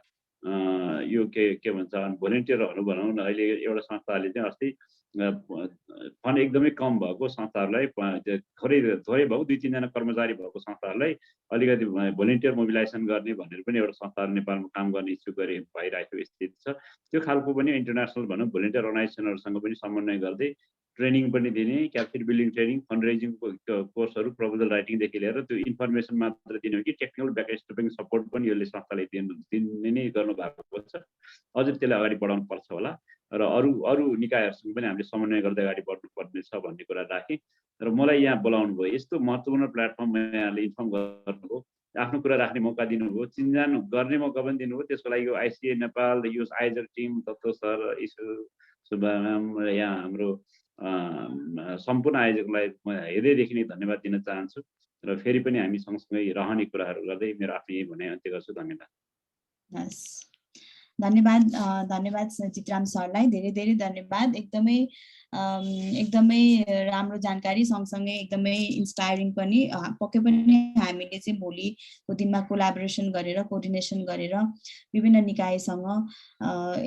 F: यो के भन्छ भोलिन्टियरहरू भनौँ न। अहिले एउटा संस्थाले चाहिँ अस्ति फन्ड एकदमै कम भएको संस्थाहरूलाई, थोरै भएको 2-3 जना कर्मचारी भएको संस्थाहरूलाई अलिकति भोलिन्टियर मोबिलाइजेसन गर्ने भनेर पनि एउटा संस्थाहरू नेपालमा काम गर्ने इच्छुक भइरहेको स्थिति छ। त्यो खालको पनि इन्टरनेसनल भनौँ भोलिन्टियर अर्गनाइजेसनहरूसँग पनि समन्वय गर्दै ट्रेनिङ पनि दिने, capacity building training, fund raising कोर्सहरू, प्रपोजल राइटिङदेखि लिएर त्यो इन्फर्मेसन मात्र दिने हो कि टेक्निकल ब्याकस्टपिङ सपोर्ट पनि यसले संस्थाले दिने नै गर्नु भएको छ। अझ त्यसलाई अगाडि बढाउनु पर्छ होला, र अरू निकायहरूसँग पनि हामीले समन्वय गर्दै अगाडि बढ्नुपर्ने छ भन्ने कुरा राखेँ। र मलाई यहाँ बोलाउनु भयो, यस्तो महत्त्वपूर्ण प्लेटफर्ममा यहाँले इन्फर्म गर्नुभयो, आफ्नो कुरा राख्ने मौका दिनुभयो, चिन्जान गर्ने मौका पनि दिनुभयो। त्यसको लागि यो आइसिए नेपाल, यो आइजर टिम, दत्त सर, ईश्वर सुब्बा म्याम, र यहाँ हाम्रो सम्पूर्ण आयोजकलाई म हृदयदेखि नै धन्यवाद दिन चाहन्छु। र फेरि पनि हामी सँगसँगै रहने कुराहरू गर्दै मेरो आफ्नो यही भनाइ अन्त्य गर्छु। धन्यवाद।
A: धन्यवाद चित्राम सरलाई, धेरै धेरै धन्यवाद। एकदमै राम्रो जानकारी, सँगसँगै एकदमै इन्स्पायरिङ पनि। पक्कै पनि हामीले चाहिँ भोलिको दिनमा कोलाबोरेसन गरेर, कोअर्डिनेसन गरेर विभिन्न निकायसँग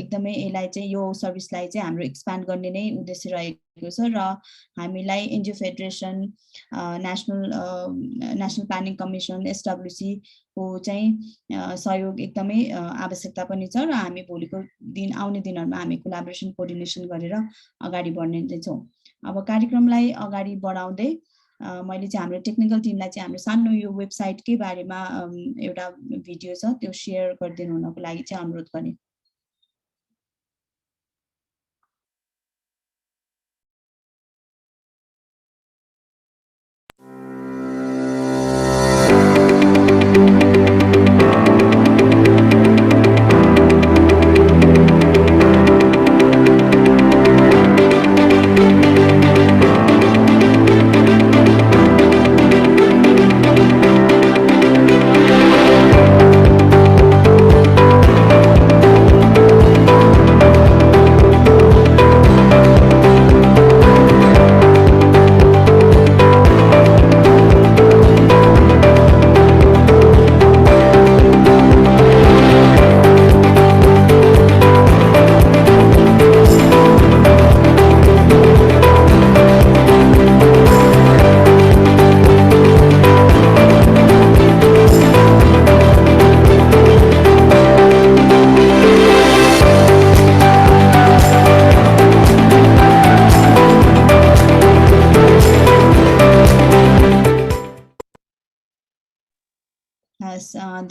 A: एकदमै यसलाई चाहिँ, यो सर्भिसलाई चाहिँ हाम्रो एक्सपान्ड गर्ने नै उद्देश्य रहेको छ। र हामीलाई NGO federation, national planning commission, SWC को चाहिँ सहयोग एकदमै आवश्यकता पनि छ। र हामी भोलिको आउने दिनहरूमा हामी कोलाबोरेसन, कोअर्डिनेसन गरेर अगाडि बढ्ने छौँ। अब कार्यक्रमलाई अगाडि बढाउँदै मैले चाहिँ हाम्रो टेक्निकल टिमलाई चाहिँ हाम्रो सानो यो वेबसाइटकै बारेमा एउटा भिडियो छ, त्यो सेयर गरिदिनु हुनको लागि चाहिँ अनुरोध गरेँ।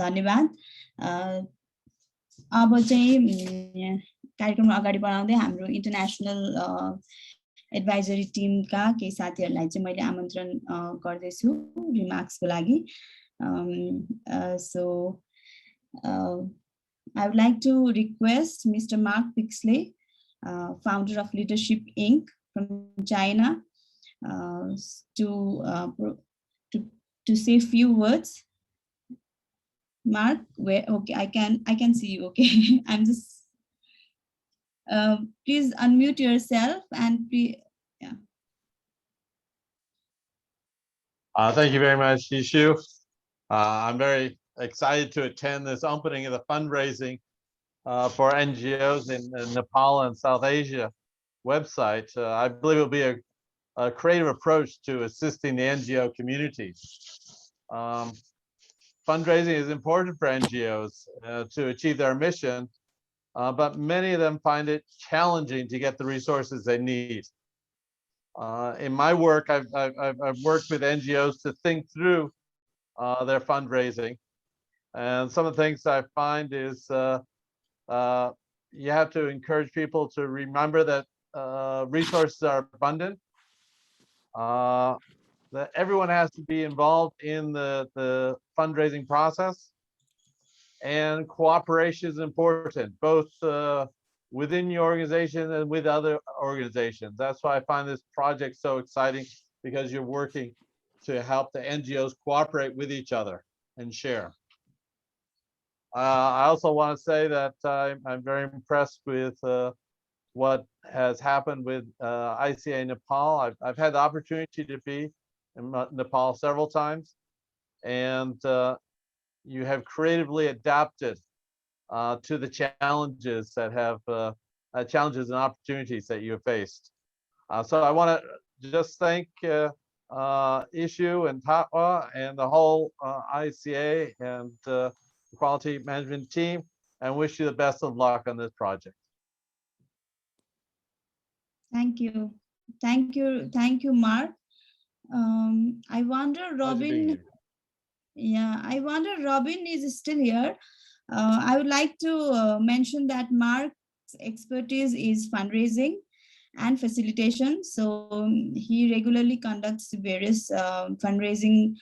A: धन्यवाद। अब चाहिँ कार्यक्रममा अगाडि बढाउँदै हाम्रो इन्टरनेसनल एडभाइजरी टिमका केही साथीहरूलाई चाहिँ मैले आमन्त्रण गर्दैछु रिमार्क्सको लागि। So I would like to request Mr. Mark Pixley, founder of Leadership Inc. from China, to say a few words. Mark, okay, I can see you. Okay, I'm just please unmute yourself and yeah.
G: Thank you very much, Yishu. I'm very excited to attend this opening of the fundraising for NGOs in Nepal and South Asia website. I believe it will be a creative approach to assisting the NGO community. Fundraising is important for NGOs to achieve their mission, but many of them find it challenging to get the resources they need. In my work, I've worked with NGOs to think through their fundraising, and some of the things I find is you have to encourage people to remember that resources are abundant, that everyone has to be involved in the fundraising process, and cooperation is important, both within your organization and with other organizations. That's why I find this project so exciting, because you're working to help the NGOs cooperate with each other and share. I also want to say that I'm very impressed with what has happened with ICA Nepal. I've had the opportunity to be in Nepal several times, and you have creatively adapted to the challenges that have challenges and opportunities that you have faced. So I want to just thank Ishu and Tatwa and the whole ICA and quality management team, and wish you the best of luck on this project.
A: Thank you. Thank you, Mark. I wonder, Robin. Yeah, I wonder Robin is still here. I would like to mention that Mark's expertise is fundraising and facilitation. So he regularly conducts various fundraising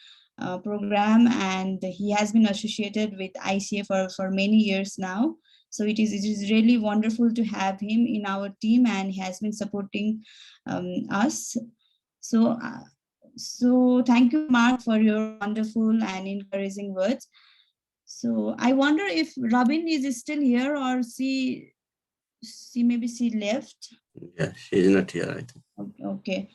A: program, and he has been associated with ICA for many years now. So it is really wonderful to have him in our team, and he has been supporting us. So thank you, Mark, for your wonderful and encouraging words. So I wonder if Robin is still here, or she maybe she left.
D: Yeah, she's not here, I think.
A: Okay.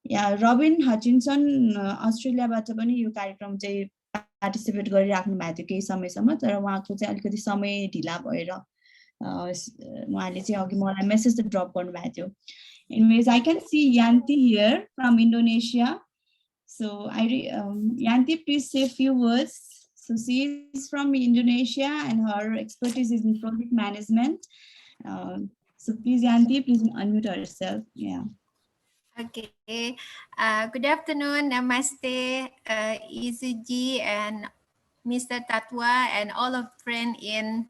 A: Yeah, Robin Hutchinson अस्ट्रेलियाबाट पनि यो कार्यक्रम चाहिँ पार्टिसिपेट गरिराख्नु भएको थियो केही समयसम्म, तर उहाँको चाहिँ अलिकति समय ढिला भएर उहाँले चाहिँ अघि मलाई मेसेज ड्रप गर्नु भएको थियो. Anyways, I can see Yanti here from Indonesia. So Yanti, please say a few words. So she is from Indonesia and her expertise is in project management. So please, Yanti, please unmute yourself. Yeah.
H: Okay. Good afternoon. Namaste, Isuji and Mr. Tatwa and all of friends in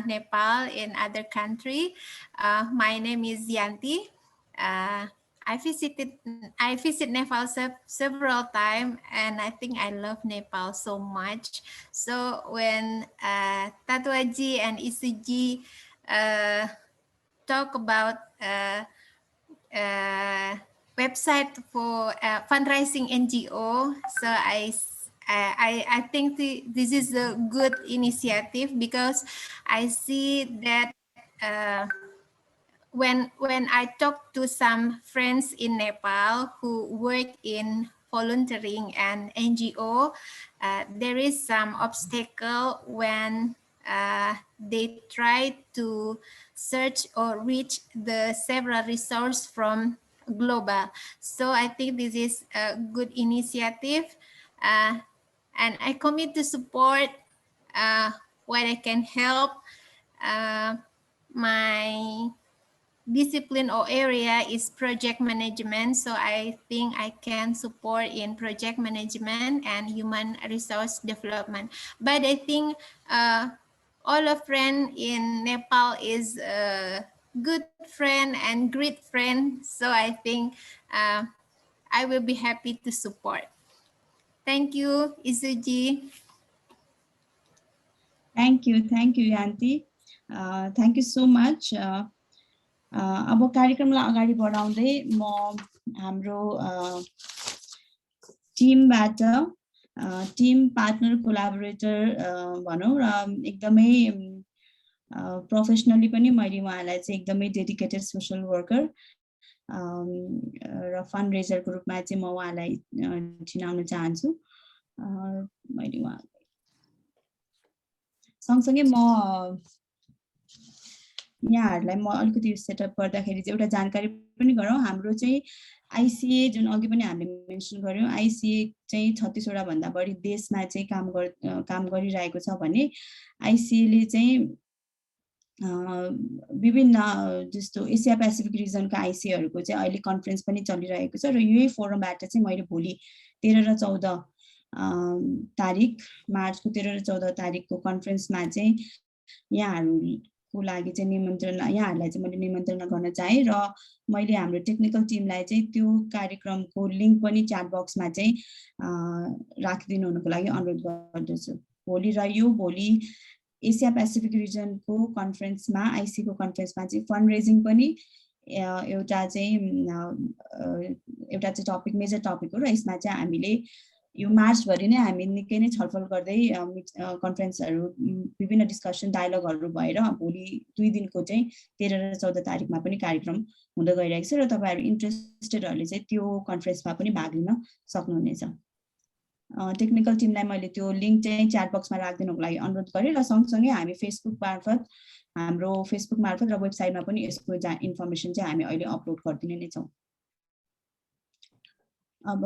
H: Nepal and other country. My name is Yanti. I visit Nepal several times, and I think I love Nepal so much. So when Tatwaji and Isuji talk about website for fundraising NGO, so I think this is a good initiative, because I see that when I talk to some friends in Nepal who work in volunteering and NGO, there is some obstacle when they try to search or reach the several resources from global. So I think this is a good initiative, and I commit to support what I can help. My discipline or area is project management, so I think I can support in project management and human resource development. But I think all of friends in Nepal is a good friend and great friend, so I think I will be happy to support. Thank you, Isuji.
A: Thank you, Yanti. Thank you so much. अब कार्यक्रमलाई अगाडि बढाउँदै म हाम्रो टिमबाट टिम पार्टनर कोलाबोरेटर भनौँ र एकदमै प्रोफेसनली पनि मैले उहाँलाई चाहिँ एकदमै डेडिकेटेड सोशल वर्कर र फन्ड रेजरको रूपमा चाहिँ म उहाँलाई चिनाउन चाहन्छु. मैले उहाँलाई सँगसँगै म यहाँहरूलाई म अलिकति सेटअप गर्दाखेरि चाहिँ एउटा जानकारी पनि गरौँ. हाम्रो चाहिँ आइसिए जुन अघि पनि हामीले मेन्सन गर्यौँ, आइसिए चाहिँ 36 वटा भन्दा बढी देशमा चाहिँ काम गरिरहेको छ भने आइसिएले चाहिँ विभिन्न जस्तो एसिया पेसिफिक रिजनका आइसिएहरूको चाहिँ अहिले कन्फरेन्स पनि चलिरहेको छ र यही फोरमबाट चाहिँ मैले भोलि 13 र 14 तारिक मार्चको 13 र 14 तारिकको कन्फरेन्समा चाहिँ यहाँहरू को लागि चाहिँ निमन्त्रण यहाँहरूलाई चाहिँ मैले निमन्त्रण गर्न चाहेँ र मैले हाम्रो टेक्निकल टिमलाई चाहिँ त्यो कार्यक्रमको लिङ्क पनि च्याट बक्समा चाहिँ राखिदिनु हुनुको लागि अनुरोध गर्दछु। भोलि रह्यो, भोलि एसिया पेसिफिक रिजनको कन्फरेन्समा आइसीको कन्फरेन्समा चाहिँ फन्ड रेजिङ पनि एउटा चाहिँ टपिक मेजर टपिक हो र यसमा चाहिँ हामीले यो मार्चभरि नै हामी निकै नै छलफल गर्दै कन्फरेन्सहरू विभिन्न डिस्कसन डायलगहरू भएर भोलि 2 दिनको चाहिँ 13 र 14 तारिकमा पनि कार्यक्रम हुँदै गइरहेको छ र तपाईँहरू इन्ट्रेस्टेडहरूले चाहिँ त्यो कन्फरेन्समा पनि भाग लिन सक्नुहुनेछ। टेक्निकल टिमलाई मैले त्यो लिङ्क चाहिँ च्याट बक्समा राखिदिनुको लागि अनुरोध गरेँ र सँगसँगै हामी हाम्रो फेसबुक मार्फत र वेबसाइटमा पनि यसको इन्फर्मेसन चाहिँ हामी अहिले अपलोड गरिदिने नै छौँ। अब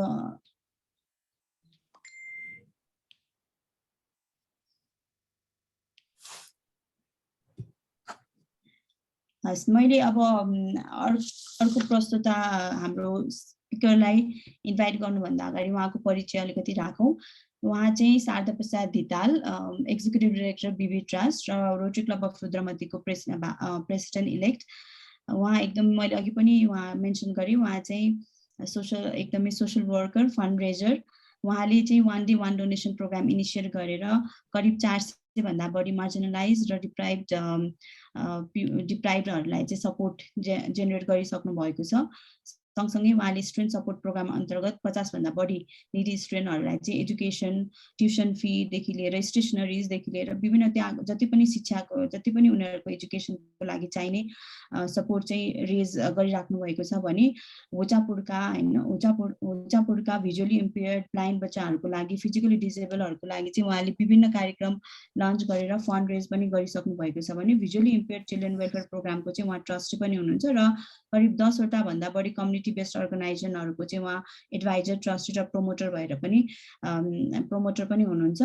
A: मैले अब अर्को प्रस्तुता हाम्रो स्पिकरलाई इन्भाइट गर्नुभन्दा अगाडि उहाँको परिचय अलिकति राखौँ। उहाँ चाहिँ Sharada Prasad Dhital, executive director BB Trust र रोटरी क्लब अफ रुद्रमतीको प्रेसिडेन्ट इलेक्ट। उहाँ एकदम मैले अघि पनि उहाँ मेन्सन गरेँ, उहाँ चाहिँ एकदमै सोसल वर्कर, फन्ड रेजर। उहाँले चाहिँ 1 डे 1 डोनेसन प्रोग्राम इनिसिएट गरेर करिब 400 भन्दा बढी मार्जिनलाइज र डिप्राइभहरूलाई चाहिँ सपोर्ट जेनेरेट गरिसक्नु भएको छ। सँगसँगै उहाँले स्टुडेन्ट सपोर्ट प्रोग्राम अन्तर्गत 50 भन्दा बढी निडी स्टुडेन्टहरूलाई चाहिँ एजुकेसन, ट्युसन फीदेखि लिएर स्टेसनरिजदेखि लिएर विभिन्न त्यहाँ जति पनि शिक्षाको जति पनि उनीहरूको एजुकेसनको लागि चाहिने सपोर्ट चाहिँ रेज गरिराख्नु भएको छ भने होचापुरका भिजुअली इम्पेयर्ड ब्लाइन्ड बच्चाहरूको लागि, फिजिकली डिसेबलहरूको लागि चाहिँ उहाँले विभिन्न कार्यक्रम लन्च गरेर फन्ड रेज पनि गरिसक्नु भएको छ भने भिजुअली इम्पेयर्ड चिल्ड्रेन वेलफेयर प्रोग्रामको चाहिँ उहाँ ट्रस्टी पनि हुनुहुन्छ र करिब 10 वटा भन्दा बढी कम्युनिटी बेस्ड अर्गनाइजेसनहरूको चाहिँ उहाँ एडभाइजर, ट्रस्टी र प्रोमोटर पनि हुनुहुन्छ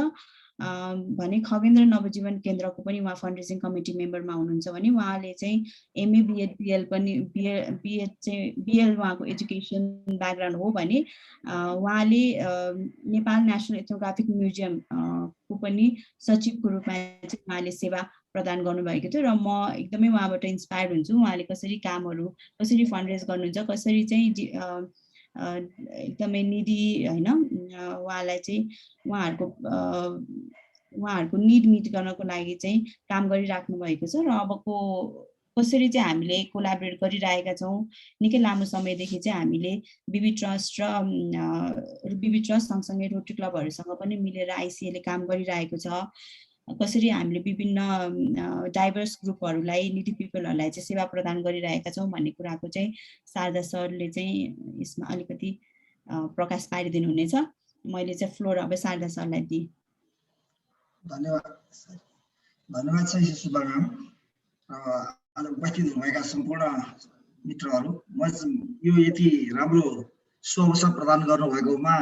A: भने खगेन्द्र नवजीवन केन्द्रको पनि उहाँ फन्ड रेजिङ कमिटी मेम्बरमा हुनुहुन्छ भने उहाँले चाहिँ एमए बिएड बिएल पनि बिएल उहाँको एजुकेसन ब्याकग्राउन्ड हो भने उहाँले नेपाल नेसनल एथनोग्राफिक म्युजियम को पनि सचिवको रूपमा चाहिँ उहाँले सेवा प्रदान गर्नुभएको थियो र म एकदमै उहाँबाट इन्सपायर हुन्छु। उहाँले कसरी फन्ड रेज गर्नुहुन्छ, कसरी चाहिँ एकदमै निडी होइन उहाँलाई चाहिँ उहाँहरूको निड मिट गर्नको लागि चाहिँ काम गरिराख्नु भएको छ र अबको कसरी चाहिँ हामीले कोलाबोरेट गरिरहेका छौँ। निकै लामो समयदेखि चाहिँ हामीले बिबी ट्रस्ट सँगसँगै रोटरी क्लबहरूसँग पनि मिलेर आइसिएले काम गरिरहेको छ। कसरी हामीले विभिन्न डाइभर्स ग्रुपहरूलाई, निडी पिपलहरूलाई चाहिँ सेवा प्रदान गरिरहेका छौँ भन्ने कुराको चाहिँ शारदा सरले चाहिँ यसमा अलिकति प्रकाश पारिदिनु हुनेछ। मैले चाहिँ फ्लोर अब शारदा सरलाई दिएँ।
I: धन्यवाद छ शुभकाम। आज उपस्थित हुनुभएका सम्पूर्ण मित्रहरू, म यो यति राम्रो शुभअवसर प्रदान गर्नुभएकोमा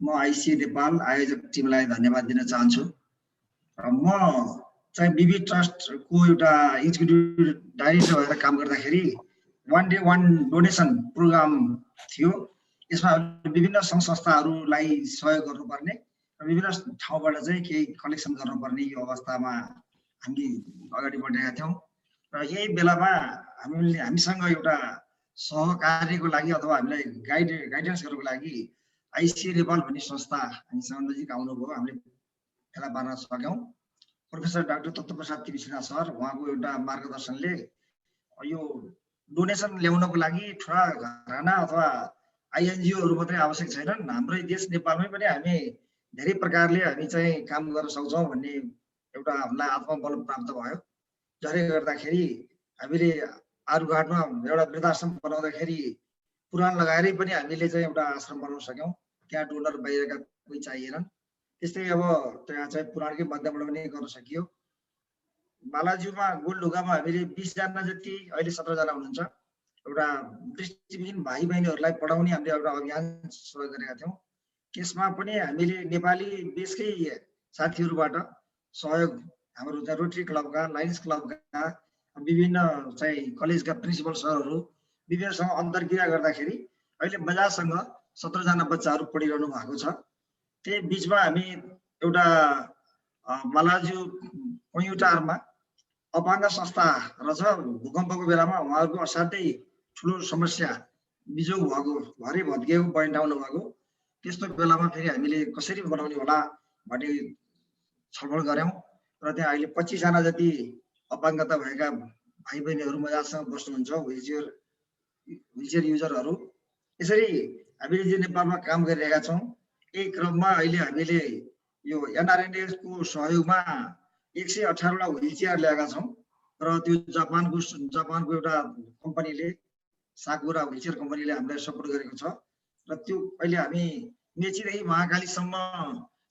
I: म आइसिए नेपाल आयोजक टिमलाई धन्यवाद दिन चाहन्छु। म चाहिँ बिबी ट्रस्टको एउटा एक्जिक्युटिभ डाइरेक्टर भएर काम गर्दाखेरि 1 डे 1 डोनेसन प्रोग्राम थियो। यसमा विभिन्न सङ्घ संस्थाहरूलाई सहयोग गर्नुपर्ने र विभिन्न ठाउँबाट चाहिँ केही कलेक्सन गर्नुपर्ने यो अवस्थामा हामी अगाडि बढेका थियौँ र यही बेलामा हामीसँग एउटा सहकार्यको लागि अथवा हामीलाई गाइडेन्स गर्नको लागि आइसिए नेपाल भन्ने संस्था हामीसँग नजिक आउनुभयो। हामीले फेला पार्न सक्यौँ। प्रोफेसर डाक्टर तत्त्वप्रसाद त्रिसिना सर, उहाँको एउटा मार्गदर्शनले यो डोनेसन ल्याउनको लागि ठुला घराना अथवा आइएनजिओहरू मात्रै आवश्यक छैनन्। हाम्रै देश नेपालमै पनि हामी धेरै प्रकारले हामी चाहिँ काम गर्न सक्छौँ भन्ने एउटा हामीलाई आत्मबल प्राप्त भयो। जसले गर्दाखेरि हामीले आरुघाटमा एउटा वृद्धाश्रम बनाउँदाखेरि पुराण लगाएरै पनि हामीले चाहिँ एउटा आश्रम बनाउन सक्यौँ। त्यहाँ डोनर बाहिरका कोही चाहिएनन्। त्यस्तै अब त्यहाँ चाहिँ पुराणकै माध्यमबाट पनि गर्न सकियो। बालाजुमा गोलढुङ्गामा हामीले 20 जना जति, अहिले 17 जना हुनुहुन्छ, एउटा दृष्टिविहीन भाइ बहिनीहरूलाई पढाउने हामीले एउटा अभियान सुरु गरेका थियौँ। त्यसमा पनि हामीले नेपाली देशकै साथीहरूबाट सहयोग, हाम्रो रोटरी क्लबका, लायन्स क्लबका, विभिन्न चाहिँ कलेजका प्रिन्सिपल सरहरू विभिन्नसँग अन्तर्क्रिया गर्दाखेरि अहिले मजासँग 17 जना बच्चाहरू पढिरहनु भएको छ। त्यही बिचमा हामी एउटा मालाजु पयुटारमा अपाङ्ग संस्था रहेछ। भूकम्पको बेलामा उहाँहरूको असाध्यै ठुलो समस्या बिजोग भएको, भरे भत्किएको पोइन्ट आउनु भएको। त्यस्तो बेलामा फेरि हामीले कसरी बनाउने होला भन्ने छलफल गऱ्यौँ र त्यहाँ अहिले 25 जना जति अपाङ्गता भएका भाइ बहिनीहरू मजासँग बस्नुहुन्छ, व्हिलचेयर युजरहरू। यसरी हामीले चाहिँ नेपालमा काम गरिरहेका छौँ। यही क्रममा अहिले हामीले यो एनआरएनएको सहयोगमा 118 वटा व्हिलचेयर ल्याएका छौँ र त्यो जापानको एउटा कम्पनीले, साकुरा व्हिलचेयर कम्पनीले हामीलाई सपोर्ट गरेको छ र त्यो अहिले हामी मेचीदेखि महाकालीसम्म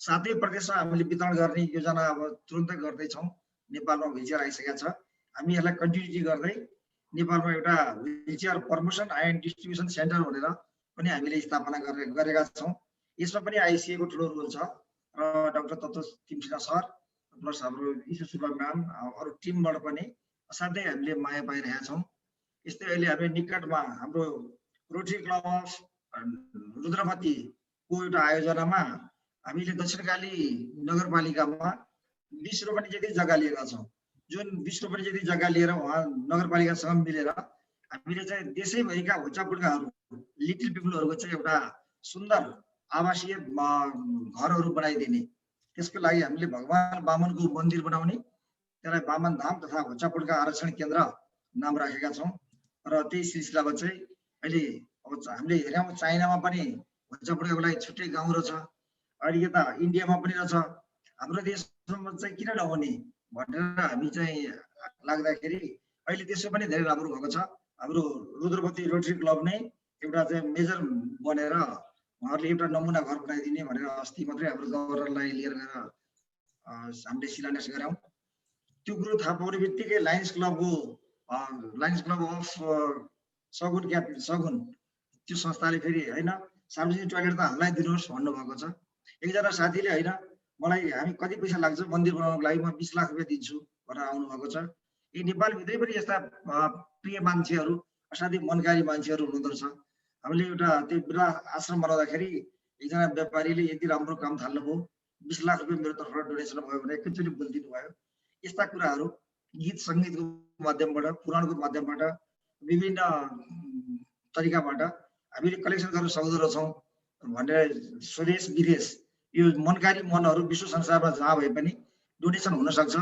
I: 7 प्रदेशमा हामीले वितरण गर्ने योजना अब तुरुन्तै गर्दैछौँ। नेपालमा व्हिलचेयर आइसकेका छ। हामी यसलाई कन्टिन्युटी गर्दै नेपालमा एउटा wheelchair promotion and distribution centre भनेर पनि हामीले स्थापना गरेका छौँ। यसमा पनि आइसिएको ठुलो रोल छ र doctor Tattva Timsina sir plus हाम्रो ईशु सुब्बा म्याम अरू टिमबाट पनि असाध्यै हामीले माया पाइरहेका छौँ। यस्तै अहिले हामी निकटमा हाम्रो रोटरी क्लब अफ रुद्रपतिको एउटा आयोजनामा हामीले दक्षिणकाली नगरपालिकामा 20 रोपनी जति जग्गा लिएका छौँ। जुन 20 रोपनी जति जग्गा लिएर उहाँ नगरपालिकासँग मिलेर हामीले चाहिँ देशैभरिका होचापुड्काहरू, लिटिल पिपुलहरूको चाहिँ एउटा सुन्दर आवासीय घरहरू बनाइदिने, त्यसको लागि हामीले भगवान वामनको मन्दिर बनाउने, त्यसलाई वामन धाम तथा होचापुड्का आरक्षण केन्द्र नाम राखेका छौँ र त्यही सिलसिलामा चाहिँ अहिले अब हामीले हेऱ्यौँ चाइनामा पनि होचापुड्काको लागि छुट्टै गाउँ रहेछ, अहिले यता इन्डियामा पनि रहेछ। हाम्रो देशमा चाहिँ किन नहुने भनेर हामी चाहिँ लाग्दाखेरि अहिले त्यसो पनि धेरै राम्रो भएको छ। हाम्रो रुद्रपति रोटरी क्लब नै एउटा चाहिँ मेजर बनेर उहाँहरूले एउटा नमुना घर बनाइदिने भनेर अस्ति मात्रै हाम्रो गभर्नरलाई लिएर गएर हामीले शिलान्यास गऱ्यौँ। त्यो कुरो थाहा पाउने बित्तिकै लायन्स क्लब अफ सगुन त्यो संस्थाले फेरि होइन सार्वजनिक टोयलेट त हामीलाई दिनुहोस् भन्नुभएको छ। एकजना साथीले होइन मलाई हामी कति पैसा लाग्छ मन्दिर बनाउनको लागि, म 20 लाख रुपियाँ दिन्छु भनेर आउनुभएको छ। यी नेपालभित्रै पनि यस्ता प्रिय मान्छेहरू, असाध्यै मनकारी मान्छेहरू हुनुहुँदो रहेछ। हामीले एउटा त्यो वृद्ध आश्रम बनाउँदाखेरि एकजना व्यापारीले यति राम्रो काम थाल्नुभयो, 20 लाख रुपियाँ मेरो तर्फबाट डोनेसन भयो भने एकैचोटि बोलिदिनु भयो। यस्ता कुराहरू गीत सङ्गीतको माध्यमबाट, पुराणको माध्यमबाट, विभिन्न तरिकाबाट हामीले कलेक्सन गर्न सक्दो रहेछौँ भनेर स्वदेश विदेश यो मनकारी मनहरू विश्व संसारमा जहाँ भए पनि डोनेसन हुन सक्छ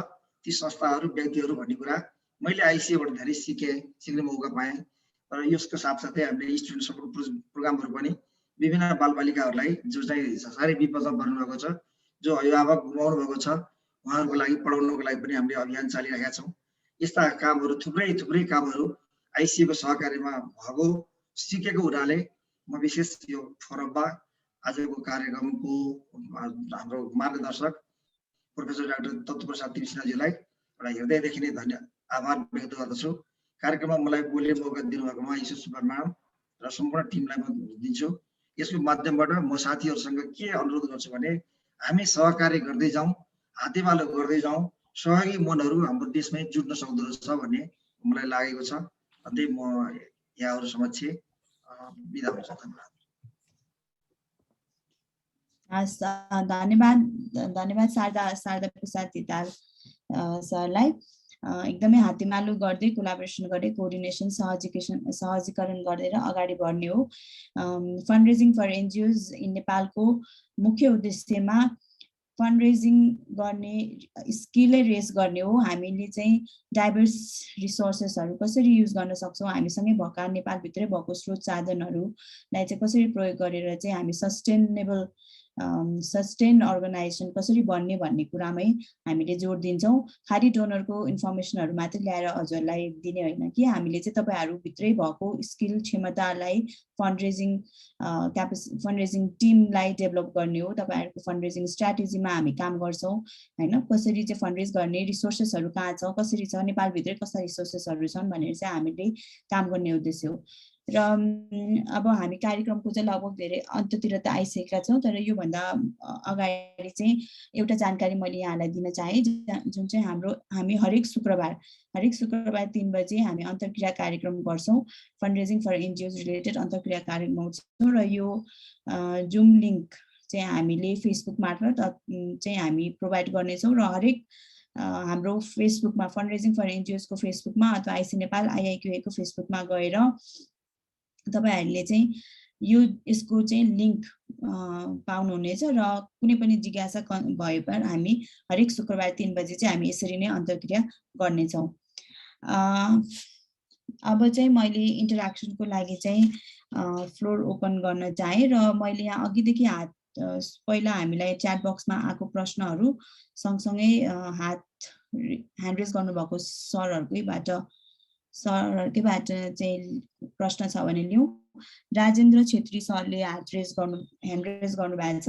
I: ती संस्थाहरू, व्यक्तिहरू भन्ने कुरा मैले आइसिएबाट धेरै सिक्ने मौका पाएँ। र यसको साथसाथै हामीले स्टुडेन्ट सपोर्ट प्रोग्रामहरू पनि विभिन्न बालबालिकाहरूलाई जो चाहिँ साह्रै विपदमा पर्नुभएको छ, जो अभिभावक गुमाउनु भएको छ, उहाँहरूको लागि पढाउनको लागि पनि हामीले अभियान चालिरहेका छौँ। यस्ता कामहरू थुप्रै कामहरू आइसिएको सहकार्यमा भएको सिकेको हुनाले म विशेष यो फोरममा आजको कार्यक्रमको हाम्रो मार्गदर्शक प्रोफेसर डाक्टर तत्त्वप्रसाद तिमसिनाज्यूलाई एउटा हृदयदेखि नै आभार व्यक्त गर्दछु। कार्यक्रममा मलाई बोल्ने मौका दिनुभएकोमा ईशु सुब्बा म्याम र सम्पूर्ण टिमलाई म दिन्छु। यसको माध्यमबाट म साथीहरूसँग के अनुरोध गर्छु भने हामी सहकार्य गर्दै जाउँ, हातेमालो गर्दै जाउँ, सहयोगी मनहरू हाम्रो देशमै जुट्न सक्दो रहेछ भन्ने मलाई लागेको छ। अन्त म यहाँहरू समक्ष बिदा हुन्छु।
A: धन्यवाद शारदा प्रसाद धिताल सरलाई। एकदमै हातेमालो गर्दै, कोलाबोरेसन गर्दै, कोअर्डिनेसन, सहजीकरण गरेर अगाडि बढ्ने हो। Fund raising for NGOs in नेपालको मुख्य उद्देश्यमा फन्ड रेजिङ गर्ने, स्किलै रेज गर्ने हो। हामीले चाहिँ डाइभर्स रिसोर्सेसहरू कसरी युज गर्न सक्छौँ, हामीसँगै भएका नेपालभित्रै भएको स्रोत साधनहरूलाई चाहिँ कसरी प्रयोग गरेर चाहिँ हामी सस्टेन अर्गनाइजेसन कसरी बन्ने भन्ने कुरामै हामीले जोड दिन्छौँ। खालि डोनरको इन्फर्मेसनहरू मात्रै ल्याएर हजुरलाई दिने होइन कि हामीले चाहिँ तपाईँहरूभित्रै भएको स्किल क्षमतालाई फन्ड रेजिङ टिमलाई डेभलप गर्ने हो। तपाईँहरूको फन्ड रेजिङ स्ट्राटेजीमा हामी काम गर्छौँ होइन, कसरी चाहिँ फन्ड रेज गर्ने, रिसोर्सेसहरू कहाँ छ, कसरी छ, नेपालभित्रै कस्ता रिसोर्सेसहरू छन् भनेर चाहिँ हामीले काम गर्ने उद्देश्य हो। र अब हामी कार्यक्रमको चाहिँ लगभग धेरै अन्ततिर त आइसकेका छौँ, तर योभन्दा अगाडि चाहिँ एउटा जानकारी मैले यहाँलाई दिन चाहेँ, जुन चाहिँ हामी हरेक शुक्रबार 3 बजे हामी अन्तर्क्रिया कार्यक्रम गर्छौँ। Fund raising for NGOs related अन्तर्क्रिया कार्यक्रम गर्छौँ र यो जुम लिङ्क चाहिँ हामीले फेसबुक मार्फत चाहिँ हामी प्रोभाइड गर्नेछौँ र हरेक हाम्रो फेसबुकमा फन्ड रेजिङ फर एनजिओसको फेसबुकमा अथवा आइसी नेपाल IIQA को फेसबुकमा गएर तपाईहरुले चाहिँ यसको चाहिँ लिंक पाउनुहुनेछ र कुनै पनि जिज्ञासा भए पनि हामी हरेक शुक्रबार 3 बजे चाहिँ हामी यसरी नै अन्तर्क्रिया गर्नेछौँ। अब चाहिँ मैले इन्टरेक्सनको लागि चाहिँ फ्लोर ओपन गर्न चाहे र मैले यहाँ अघिदेखि हात पहिला हामीलाई च्याट बक्समा आएको प्रश्नहरू सँगसँगै ह्यान्ड रेज गर्नुभएको सरहरुकैबाट चाहिँ प्रश्न छ भने लिउँ। राजेन्द्र छेत्री सरले ह्यान्ड रेज गर्नु भएको छ,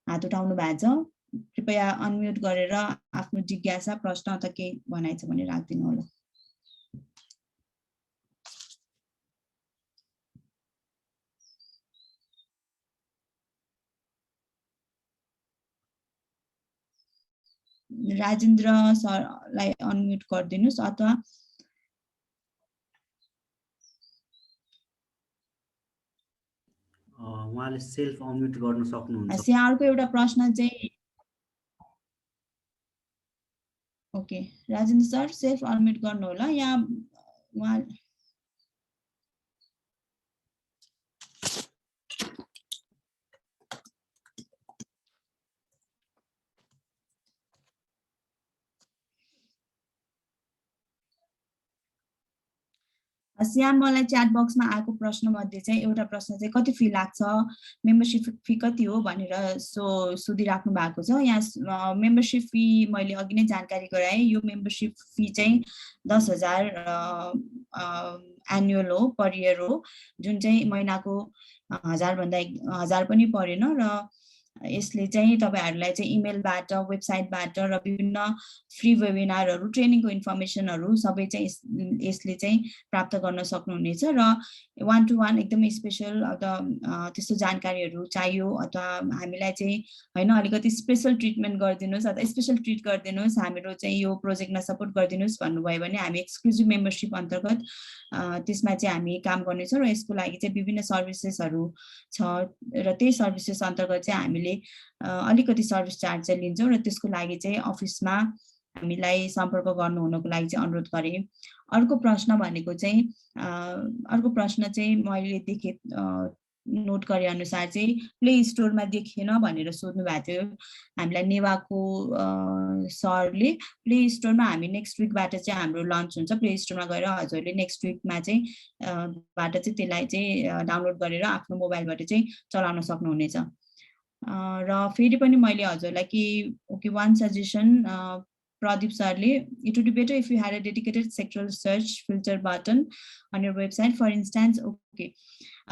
A: हात उठाउनु भएको छ। कृपया अनम्युट गरेर आफ्नो जिज्ञासा प्रश्न अथवा केही भनाइ छ भने राखिदिनु होला। राजेन्द्र सरलाई अनम्युट गरिदिनुस् अथवा
J: उहाँले सेल्फ अनम्युट गर्न सक्नुहुन्छ।
A: यहाँहरुको एउटा प्रश्न चाहिँ okay Rajendra sir self unmute गर्नु होला। यहाँ उहाँ श्याम मलाई च्याट बक्समा आएको प्रश्न मध्ये चाहिँ एउटा प्रश्न चाहिँ कति फी लाग्छ, मेम्बरशिप फी कति हो भनेर सोधिराख्नु भएको छ। यहाँ मेम्बरशिप फी मैले अघि नै जानकारी गराएँ। यो मेम्बरशिप फी चाहिँ 10,000 एनुअल हो, पर इयर हो, जुन चाहिँ महिनाको 1000 पनि परेन र यसले चाहिँ तपाईहरुलाई चाहिँ इमेलबाट वेबसाइटबाट र विभिन्न फ्री वेबिनारहरु ट्रेनिङको इन्फर्मेसनहरु सबै चाहिँ यसले चाहिँ प्राप्त गर्न सक्नुहुनेछ र 1-to-1 एकदमै स्पेशल अथवा त्यस्तो जानकारीहरु चाहियो अथवा हामीलाई चाहिँ हैन अलिकति स्पेशल ट्रिटमेन्ट गरिदिनुस् अथवा स्पेशल ट्रिट गरिदिनुस्, हाम्रो चाहिँ यो प्रोजेक्टमा सपोर्ट गरिदिनुस् भन्नुभयो भने हामी एक्सक्लुजिभ मेम्बरशिप अन्तर्गत त्यसमा चाहिँ हामी काम गर्नेछौँ र यसको लागि चाहिँ विभिन्न सर्भिसेसहरु छ र त्यही सर्भिसेस अन्तर्गत चाहिँ हामीले अलिकति सर्भिस चार्ज चाहिँ लिन्छौँ र त्यसको लागि चाहिँ अफिसमा हामीलाई सम्पर्क गर्नु हुनको लागि चाहिँ अनुरोध गरे। अर्को प्रश्न भनेको चाहिँ मैले देखे नोट गरे अनुसार चाहिँ प्ले स्टोरमा देखिएन भनेर सोध्नु भएको थियो हामीलाई नेवाको सरले। प्ले स्टोरमा हामी नेक्स्ट विकबाट चाहिँ हाम्रो लन्च हुन्छ। प्ले स्टोरमा गएर हजुरले नेक्स्ट विकमा चाहिँ बाट चाहिँ त्यसलाई चाहिँ डाउनलोड गरेर आफ्नो मोबाइलबाट चाहिँ चलाउन सक्नुहुनेछ। र फेरि पनि मैले हजुरलाई कि one suggestion Pradeep Sarle, it would be better if you had a dedicated sectoral search filter button on your website. For instance, okay,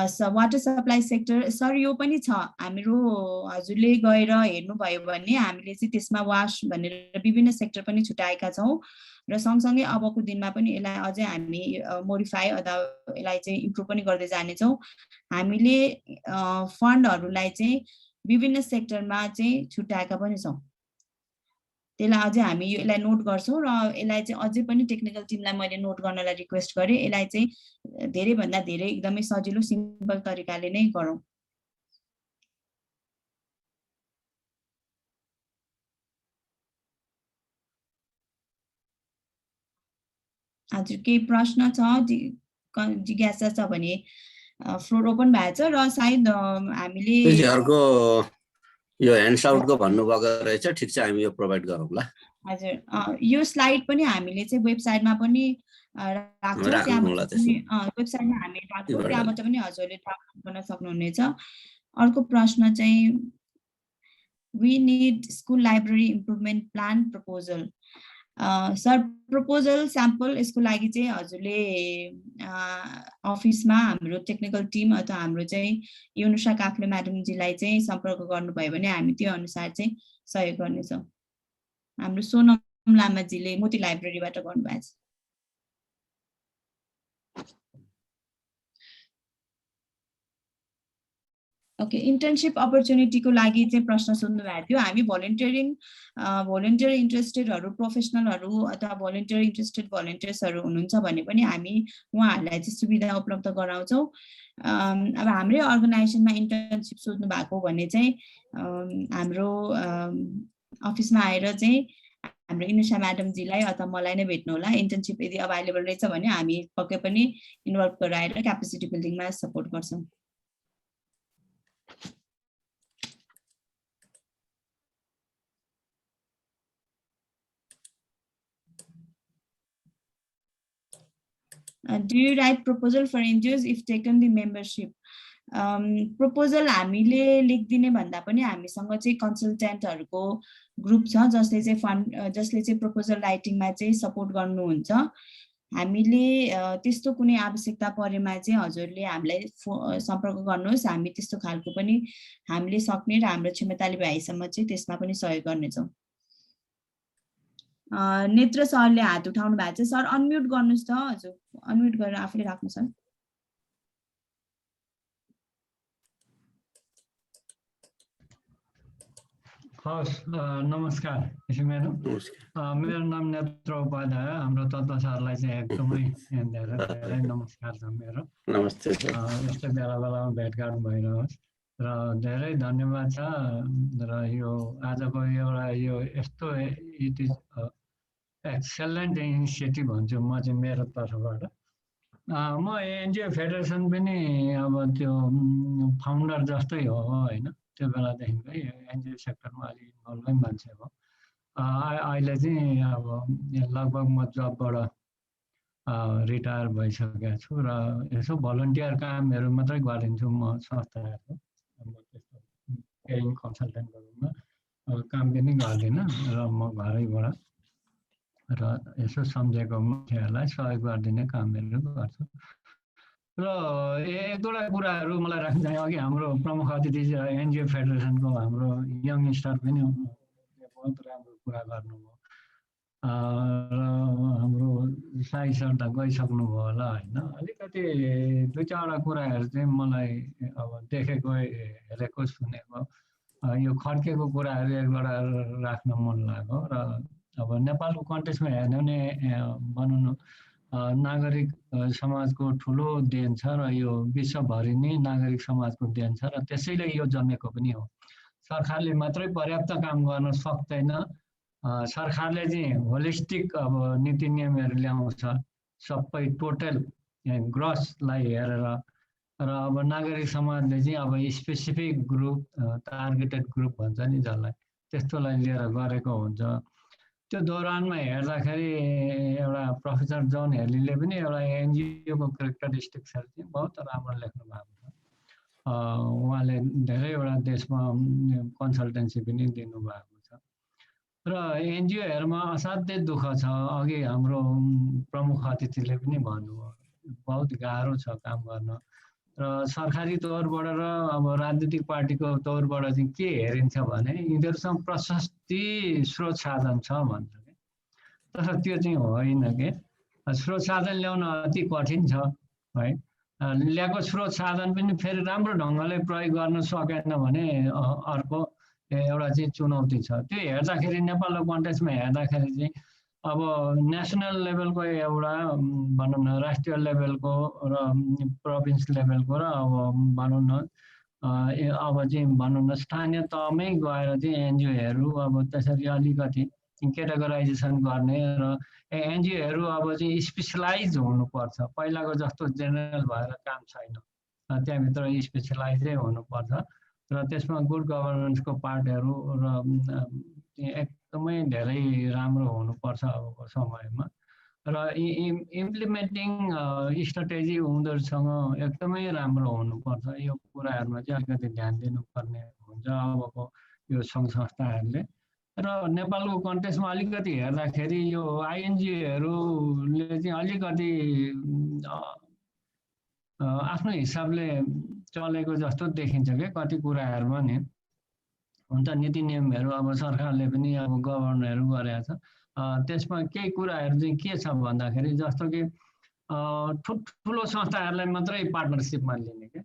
A: so water supply sector, sir, यो पनि छ हाम्रो हजुरले गएर हेर्नु भयो भने हामीले चाहिँ त्यसमा वाश भनेर विभिन्न सेक्टर पनि छुटाएका छौं र सँगसँगै अबको दिनमा पनि यसलाई अझै हामी मोडिफाई अथवा यसलाई चाहिँ इम्प्रुभ पनि गर्दै जानेछौं। हामीले फन्डहरुलाई चाहिँ विभिन्न सेक्टरमा चाहिँ छुटाएका पनि छौं। त्यसलाई अझै हामी यसलाई नोट गर्छौं र यसलाई चाहिँ अझै पनि टेक्निकल टिमलाई मैले नोट गर्नलाई रिक्वेस्ट गरे। यसलाई चाहिँ धेरै भन्दा धेरै एकदमै सजिलो सिम्पल तरिकाले नै गरौँ। हजुर केही प्रश्न छ जिज्ञासा छ भने फ्लोर ओपन भएको छ र सायद हामीले
D: यो ह्यान्डआउटको भन्नुभएको रहेछ, ठीक छ हामी यो प्रोभाइड गरौँला।
A: हजुर यो स्लाइड पनि हामीले चाहिँ वेबसाइटमा पनि राख्छौँ, वेबसाइटमा हामी राख्छौँ, त्यहाँबाट पनि हजुरले डाउनलोड गर्न सक्नुहुनेछ। अर्को प्रश्न चाहिँ we need school library improvement plan proposal. Sir proposal sample यसको लागि चाहिँ हजुरले अफिसमा हाम्रो टेक्निकल टिम अथवा हाम्रो चाहिँ युनुसा काफ्ले म्याडमजीलाई चाहिँ सम्पर्क गर्नुभयो भने हामी त्यो अनुसार चाहिँ सहयोग गर्नेछौँ। हाम्रो सोनम लामाजीले मोती लाइब्रेरीबाट गर्नुभएको छ। ओके इन्टर्नशिप अपर्च्युनिटीको लागि चाहिँ प्रश्न सोध्नु भएको थियो। हामी भोलिन्टियर इन्ट्रेस्टेडहरु प्रोफेसनलहरु अथवा भोलिन्टियर इन्ट्रेस्टेड भोलिन्टियर्सहरु हुनुहुन्छ भने पनि हामी उहाँहरुलाई चाहिँ सुविधा उपलब्ध गराउँछौं। अब हाम्रै अर्गनाइजेसनमा इन्टर्नशिप सोध्नु भएको भने चाहिँ हाम्रो अफिसमा आएर चाहिँ हाम्रो इनुषा म्याडमजीलाई अथवा मलाई नै भेट्नु होला। इन्टर्नसिप यदि अभाइलेबल रहेछ भने हामी पक्कै पनि इन्भल्भ गराएर क्यापेसिटी बिल्डिङमा सपोर्ट गर्छौँ। Do you write proposal for NGOs if taken the membership? Proposal हामीले लेखिदिने भन्दा पनि हामीसँग चाहिँ कन्सल्टेन्टहरूको ग्रुप छ जसले चाहिँ प्रपोजल राइटिङमा चाहिँ सपोर्ट गर्नुहुन्छ। हामीले त्यस्तो कुनै आवश्यकता परेमा चाहिँ हजुरले हामीलाई सम्पर्क गर्नुहोस्। हामी त्यस्तो खालको पनि हामीले सक्ने र हाम्रो क्षमताले भएसम्म चाहिँ त्यसमा पनि सहयोग गर्नेछौँ। नेत्र सरले हात उठाउनु भएको छ। सर अनम्युट गर्नुहोस् त हजुर, अनम्युट गरेर आफूले राख्नु सर।
K: हस्, नमस्कार म्याडम। मेरो नाम नेत्र उपाध्याय। हाम्रो तत्त्व सरलाई चाहिँ एकदमै धेरै नमस्कार छ मेरो।
D: नमस्ते सर।
K: यस्तै बेला बेलामा भेटघाट भइरहोस् र धेरै धन्यवाद छ। र यो आजको एउटा यो यस्तो इट इज एक्सेलेन्ट इनिसिएटिभ भन्छु म चाहिँ मेरो तर्फबाट। म एनजिओ फेडरेसन पनि अब त्यो फाउन्डर जस्तै हो होइन। त्यो बेलादेखिकै एनजिओ सेक्टरमा अलि इन्भल्भै मान्छे हो। अहिले चाहिँ अब लगभग म जबबाट रिटायर भइसकेको छु र यसो भलन्टियर कामहरू मात्रै गरिदिन्छु म संस्थाहरूको। म त्यस्तो पेइङ कन्सल्टेन्टहरूमा काम पनि गर्दिनँ र म घरैबाट र यसो सम्झेको मान्छेहरूलाई सहयोग गरिदिने कामहरू गर्छु। र एक दुईवटा कुराहरू मलाई राख्न चाहे। अघि हाम्रो प्रमुख अतिथि एनजिओ फेडरेसनको हाम्रो यङ स्टार पनि बहुत राम्रो कुरा गर्नुभयो। र हाम्रो साई सर त गइसक्नुभयो होला होइन। अलिकति दुई चारवटा कुराहरू चाहिँ मलाई अब देखेको हेरेको सुनेको यो खड्केको कुराहरू एक दुईवटा राख्न मन लाग्यो। र अब नेपालको कन्टेक्स्टमा हेर्ने भने भनौँ न नागरिक समाजको ठुलो देन छ र यो विश्वभरि नै नागरिक समाजको देन छ र त्यसैले यो जमेको पनि हो। सरकारले मात्रै पर्याप्त काम गर्न सक्दैन। सरकारले चाहिँ होलिस्टिक अब नीति नियमहरू ल्याउँछ सबै टोटल ग्रसलाई हेरेर। र अब नागरिक समाजले चाहिँ अब स्पेसिफिक ग्रुप टार्गेटेड ग्रुप भन्छ नि जसलाई, त्यस्तोलाई लिएर गरेको हुन्छ। त्यो दौरानमा हेर्दाखेरि एउटा प्रोफेसर जन हेलीले पनि एउटा एनजिओको क्यारेक्टरिस्टिक्सहरू चाहिँ बहुत राम्रो लेख्नु भएको छ। उहाँले धेरैवटा देशमा कन्सल्टेन्सी पनि दिनुभएको छ। र एनजिओहरूमा असाध्यै दुःख छ। अघि हाम्रो प्रमुख अतिथिले पनि भन्नुभयो बहुत गाह्रो छ काम गर्न। र सरकारी तौरबाट र अब राजनीतिक पार्टीको तौरबाट चाहिँ के हेरिन्छ भने यिनीहरूसँग प्रशस्ति स्रोत साधन छ भन्छ कि, तर त्यो चाहिँ होइन कि। स्रोत साधन ल्याउन अति कठिन छ है। ल्याएको स्रोत साधन पनि फेरि राम्रो ढङ्गले प्रयोग गर्न सकेन भने अर्को एउटा चाहिँ चुनौती छ। त्यो हेर्दाखेरि नेपालको कन्टेक्स्टमा हेर्दाखेरि चाहिँ अब नेसनल लेभलको एउटा भनौँ न राष्ट्रिय लेभलको र प्रोभिन्स लेभलको र अब भनौँ न अब चाहिँ भनौँ न स्थानीय तहमै गएर चाहिँ एनजिओहरू अब त्यसरी अलिकति क्याटेगोराइजेसन गर्ने र एनजिओहरू अब चाहिँ स्पेसलाइज हुनुपर्छ। पहिलाको जस्तो जेनरल भएर काम छैन, त्यहाँभित्र स्पेसलाइजै हुनुपर्छ। र त्यसमा गुड गभर्नेन्सको पार्टहरू र एकदमै धेरै राम्रो हुनुपर्छ अबको समयमा। र इम्प्लिमेन्टिङ स्ट्राटेजी उनीहरूसँग एकदमै राम्रो हुनुपर्छ। यो कुराहरूमा चाहिँ अलिकति ध्यान दिनुपर्ने हुन्छ अबको यो सङ्घ संस्थाहरूले। र नेपालको कन्टेक्स्टमा अलिकति हेर्दाखेरि यो आइएनजिओहरूले चाहिँ अलिकति आफ्नो हिसाबले चलेको जस्तो देखिन्छ कि कति कुराहरूमा नि। हुन त नीति नियमहरू अब सरकारले पनि अब गभर्नरहरू गरेको छ। त्यसमा केही कुराहरू चाहिँ के छ भन्दाखेरि जस्तो कि ठुलो संस्थाहरूलाई मात्रै पार्टनरसिपमा लिने क्या।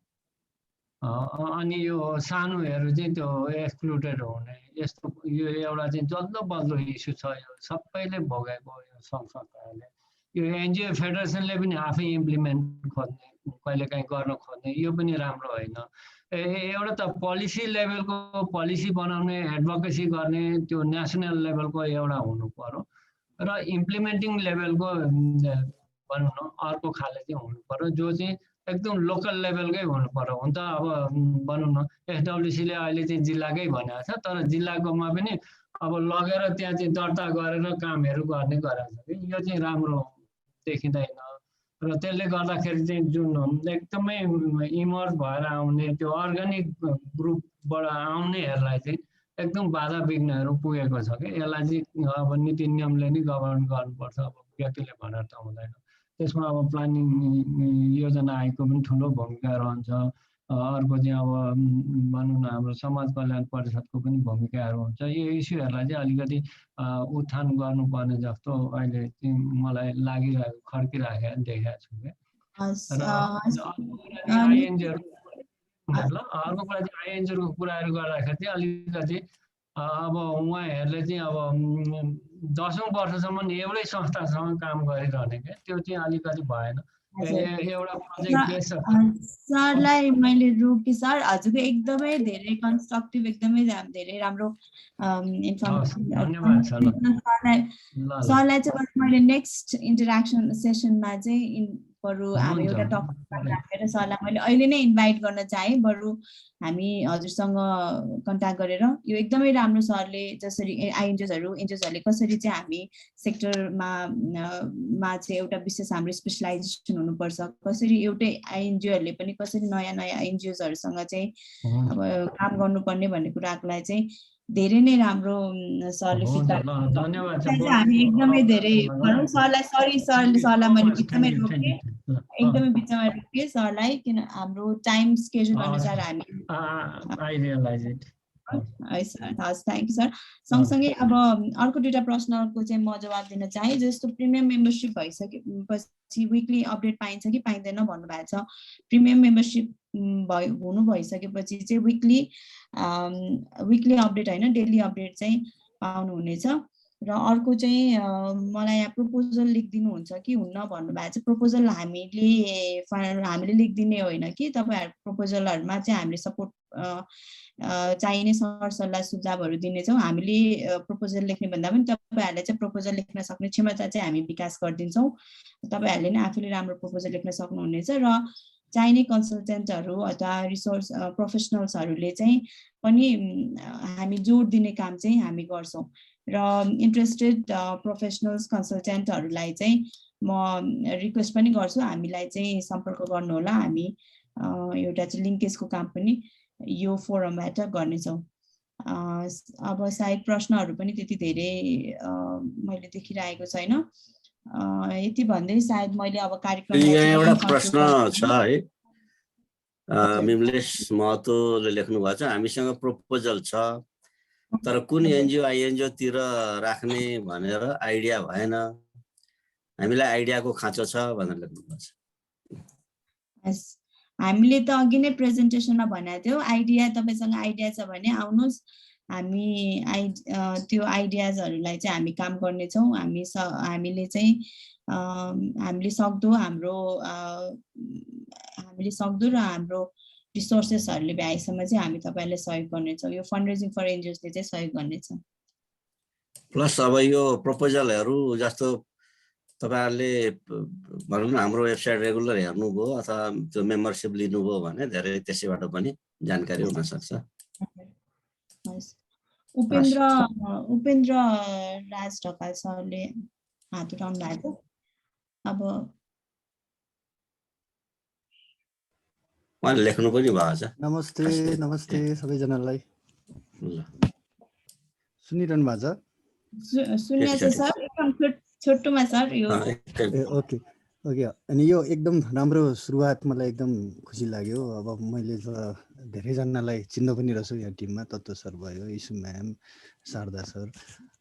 K: अनि यो सानोहरू चाहिँ त्यो एक्सक्लुडेड हुने यस्तो यो एउटा चाहिँ जल्दो बल्दो इस्यु छ। यो सबैले भोगेको यो सङ्घ संस्थाहरूले। यो एनजिओ फेडरेसनले पनि आफै इम्प्लिमेन्ट खोज्ने कहिलेकाहीँ गर्न खोज्ने यो पनि राम्रो होइन। एउटा त पोलिसी लेभलको पोलिसी बनाउने एडभोकेसी गर्ने त्यो नेसनल लेभलको एउटा हुनु पर्यो र इम्प्लिमेन्टिङ लेभलको भनौँ न अर्को खाले चाहिँ हुनु पर्यो जो चाहिँ एकदम लोकल लेभलकै हुनु पर्यो। हुन त अब भनौँ न एसडब्ल्युसीले अहिले चाहिँ जिल्लाकै भनेको छ तर जिल्लाकोमा पनि अब लगेर त्यहाँ चाहिँ दर्ता गरेर कामहरू गर्ने गरेको छ कि यो चाहिँ राम्रो देखिँदैन र त्यसले गर्दाखेरि चाहिँ जुन एकदमै इमर्ज भएर आउने त्यो अर्ग्यानिक ग्रुपबाट आउनेहरूलाई चाहिँ एकदम बाधा विघ्नहरू पुगेको छ कि यसलाई चाहिँ अब नीति नियमले नै गभर्न गर्नुपर्छ अब व्यक्तिले भनेर त हुँदैन। त्यसमा अब प्लानिङ योजना आयोगको पनि ठुलो भूमिका रहन्छ। अर्को चाहिँ अब भनौँ न हाम्रो समाज कल्याण परिषदको पनि भूमिकाहरू हुन्छ। यो इस्युहरूलाई चाहिँ अलिकति उत्थान गर्नुपर्ने जस्तो अहिले चाहिँ मलाई लागिरहेको खड्किरहेको देखेको छु क्या। र आइएनजिओहरू ल अर्को कुरा चाहिँ आइएनजिओको कुराहरू गर्दाखेरि चाहिँ अलिकति अब उहाँहरूले चाहिँ अब 10औं वर्षसम्म एउटै संस्थासँग काम गरिरहने क्या त्यो चाहिँ अलिकति भएन। एउटा प्रोजेक्ट बेस
A: सरलाई मैले रोके सर हजुरको एकदमै धेरै कन्स्ट्रक्टिभ एकदमै धेरै राम्रो इन्फर्मेसन सरलाई चाहिँ मैले नेक्स्ट इन्टरेक्सन सेसनमा चाहिँ बरु हामी एउटा टपिक राखेर सरलाई मैले अहिले नै इन्भाइट गर्न चाहेँ। बरु हामी हजुरसँग कन्ट्याक्ट गरेर यो एकदमै राम्रो सरले जसरी एनजिओजहरूले कसरी चाहिँ हामी सेक्टरमा चाहिँ एउटा विशेष हाम्रो स्पेसलाइजेसन हुनुपर्छ, कसरी एउटै एनजिओहरूले पनि कसरी नयाँ नयाँ एनजिओजहरूसँग चाहिँ अब काम गर्नुपर्ने भन्ने कुरालाई चाहिँ धेरै नै राम्रो सरले हामी एकदमै धेरै सरलाई मैले बिचमै रोकेँ सरलाई किन हाम्रो टाइम स्केड्युल अनुसार हामी हस् थ्याङ्क यू सर। सँगसँगै अब अर्को दुईवटा प्रश्नको चाहिँ म जवाब दिन चाहेँ। जस्तो प्रिमियम मेम्बरसिप भइसकेपछि विकली अपडेट पाइन्छ कि पाइँदैन भन्नुभएको छ। प्रिमियम मेम्बरसिप हुनु भइसकेपछि चाहिँ विकली अपडेट होइन डेली अपडेट चाहिँ पाउनुहुनेछ। र अर्को चाहिँ मलाई यहाँ प्रपोजल लेखिदिनुहुन्छ कि हुन्न भन्नुभएको छ। प्रपोजल हामीले लेखिदिने होइन कि तपाईँहरू प्रपोजलहरूमा चाहिँ हामीले सपोर्ट चाहिने सरसल्लाह सुझावहरू दिनेछौँ। हामीले प्रपोजल लेख्ने भन्दा पनि तपाईँहरूले चाहिँ प्रपोजल लेख्न सक्ने क्षमता चाहिँ हामी विकास गरिदिन्छौँ। तपाईँहरूले नै आफूले राम्रो प्रपोजल लेख्न सक्नुहुनेछ र चाहिने कन्सल्टेन्टहरू अथवा रिसोर्स प्रोफेसनल्सहरूले चाहिँ पनि हामी जोड दिने काम चाहिँ हामी गर्छौँ र इन्ट्रेस्टेड प्रोफेसनल्स कन्सल्टेन्टहरूलाई चाहिँ म रिक्वेस्ट पनि गर्छु हामीलाई चाहिँ सम्पर्क गर्नुहोला। हामी एउटा चाहिँ लिङ्केजको काम पनि यो फोरमबाट गर्नेछौँ। अब सायद प्रश्नहरू पनि त्यति धेरै मैले देखिरहेको छैन। यति भन्दै सायद मैले अब कार्यक्रम
D: एउटा प्रश्न छ है मिमलेश महतोले लेख्नु भएको छ। हामीसँग प्रपोजल छ तर कुन एनजिओ आइएनजिओ तिर राख्ने भनेर आइडिया भएन, हामीलाई आइडियाको खाँचो छ भनेर लेख्नु भएको छ।
A: हामीले त अघि नै प्रेजेन्टेसनमा भनेको थियौँ आइडिया तपाईसँग आइडिया छ भने आउनुहोस्, हामी त्यो आइडियाजहरूलाई चाहिँ हामी काम गर्नेछौँ। हामीले चाहिँ हामीले सक्दो र हाम्रो रिसोर्सेसहरूले भ्याएसम्म चाहिँ हामी तपाईँलाई सहयोग गर्नेछौँ। यो फन्ड रेजिङ फर एनजिओसले चाहिँ सहयोग गर्नेछ।
D: प्लस अब यो प्रपोजलहरू जस्तो तपाईहरुले भनौँ न हाम्रो वेबसाइट रेगुलर हेर्नुभयो अथवा त्यो मेम्बरसिप लिनुभयो भने धेरै त्यसैबाट पनि जानकारी हुन सक्छ।
A: उपेन्द्र राज ढकाल सरले हात उठाउनु भएको। अब
D: उहाँले लेख्नु पनि भएको छ।
L: नमस्ते सबैजनालाई। सुनिरहनु भएको छ?
A: सुन्दैछ सर, एकदम छोटोमा सर यो।
L: ओके अनि यो एकदम राम्रो सुरुवात, मलाई एकदम खुसी लाग्यो। अब मैले त धेरैजनालाई चिन्न पनि रहेछु यहाँ टिममा, तत्त्व सर भयो, इसु म्याम, शारदा सर।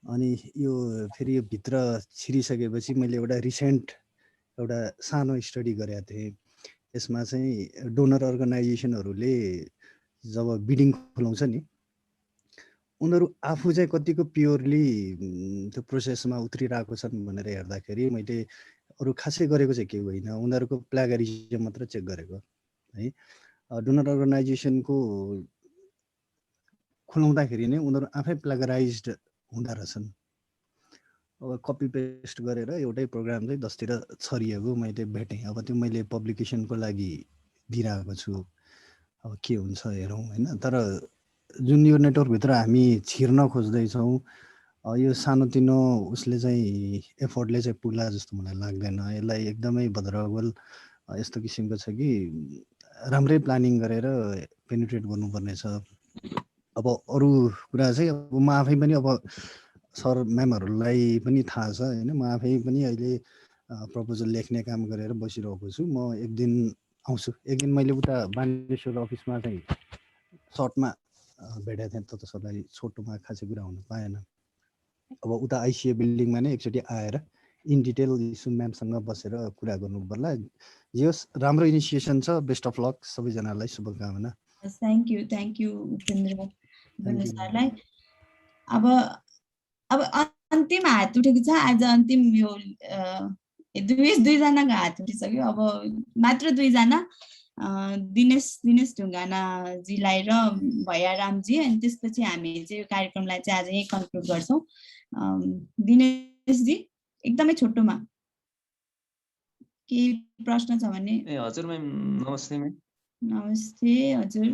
L: अनि यो फेरि यो भित्र छिरिसकेपछि मैले एउटा रिसेन्ट एउटा सानो स्टडी गरेको थिएँ। यसमा चाहिँ डोनर अर्गनाइजेसनहरूले जब बिडिङ खुलाउँछ नि, उनीहरू आफू चाहिँ कतिको प्योरली त्यो प्रोसेसमा उत्रिरहेको छन् भनेर हेर्दाखेरि मैले अरू खासै गरेको चाहिँ केही होइन, उनीहरूको प्लागरिजम मात्र चेक गरेको है। डोनर अर्गनाइजेसनको खुलाउँदाखेरि नै उनीहरू आफै प्लेगराइज्ड हुँदो रहेछन्। अब कपी पेस्ट गरेर एउटै प्रोग्राम चाहिँ 10तिर छरिएको मैले भेटेँ। अब त्यो मैले पब्लिकेसनको लागि दिइरहेको छु, अब के हुन्छ हेरौँ होइन। तर जुन यो नेटवर्कभित्र हामी छिर्न खोज्दैछौँ यो सानोतिनो उसले चाहिँ एफोर्टले चाहिँ पुग्ला जस्तो मलाई लाग्दैन। यसलाई एकदमै भद्रगोल यस्तो किसिमको छ कि राम्रै प्लानिङ गरेर पेनिट्रेट गर्नुपर्ने छ। अब अरू कुरा चाहिँ अब म आफै पनि अब सर म्यामहरूलाई पनि थाहा छ होइन, म आफै पनि अहिले प्रपोजल लेख्ने काम गरेर बसिरहेको छु। म एक दिन आउँछु। एक दिन मैले उता बानेश्वर अफिसमा चाहिँ सर्टमा भेटेको थिएँ, त सरलाई छोटोमा खासै कुरा हुनु पाएन। अब उता आइसिए बिल्डिङमा नै एकचोटि आएर इन डिटेल यीशु म्यामसँग बसेर कुरा गर्नु पर्ला। जे होस् राम्रो इनिसिएसन छ। बेस्ट अफ लक सबैजनालाई, शुभकामना।
A: थ्याङ्क यू उपेन्द्र सरलाई। अब अन्तिम हात उठेको छ आज। अन्तिम यो दुईजनाको हात उठिसक्यो। अब मात्र दुईजना, दिनेश ढुङ्गानाजीलाई र भैयारामजी। अनि त्यसपछि हामी चाहिँ यो कार्यक्रमलाई चाहिँ आज यहीँ कन्क्लुड गर्छौँ। दिनेशजी एकदमै छोटोमा केही प्रश्न छ भने।
M: हजुर म्याम, नमस्ते म्याम।
A: नमस्ते हजुर।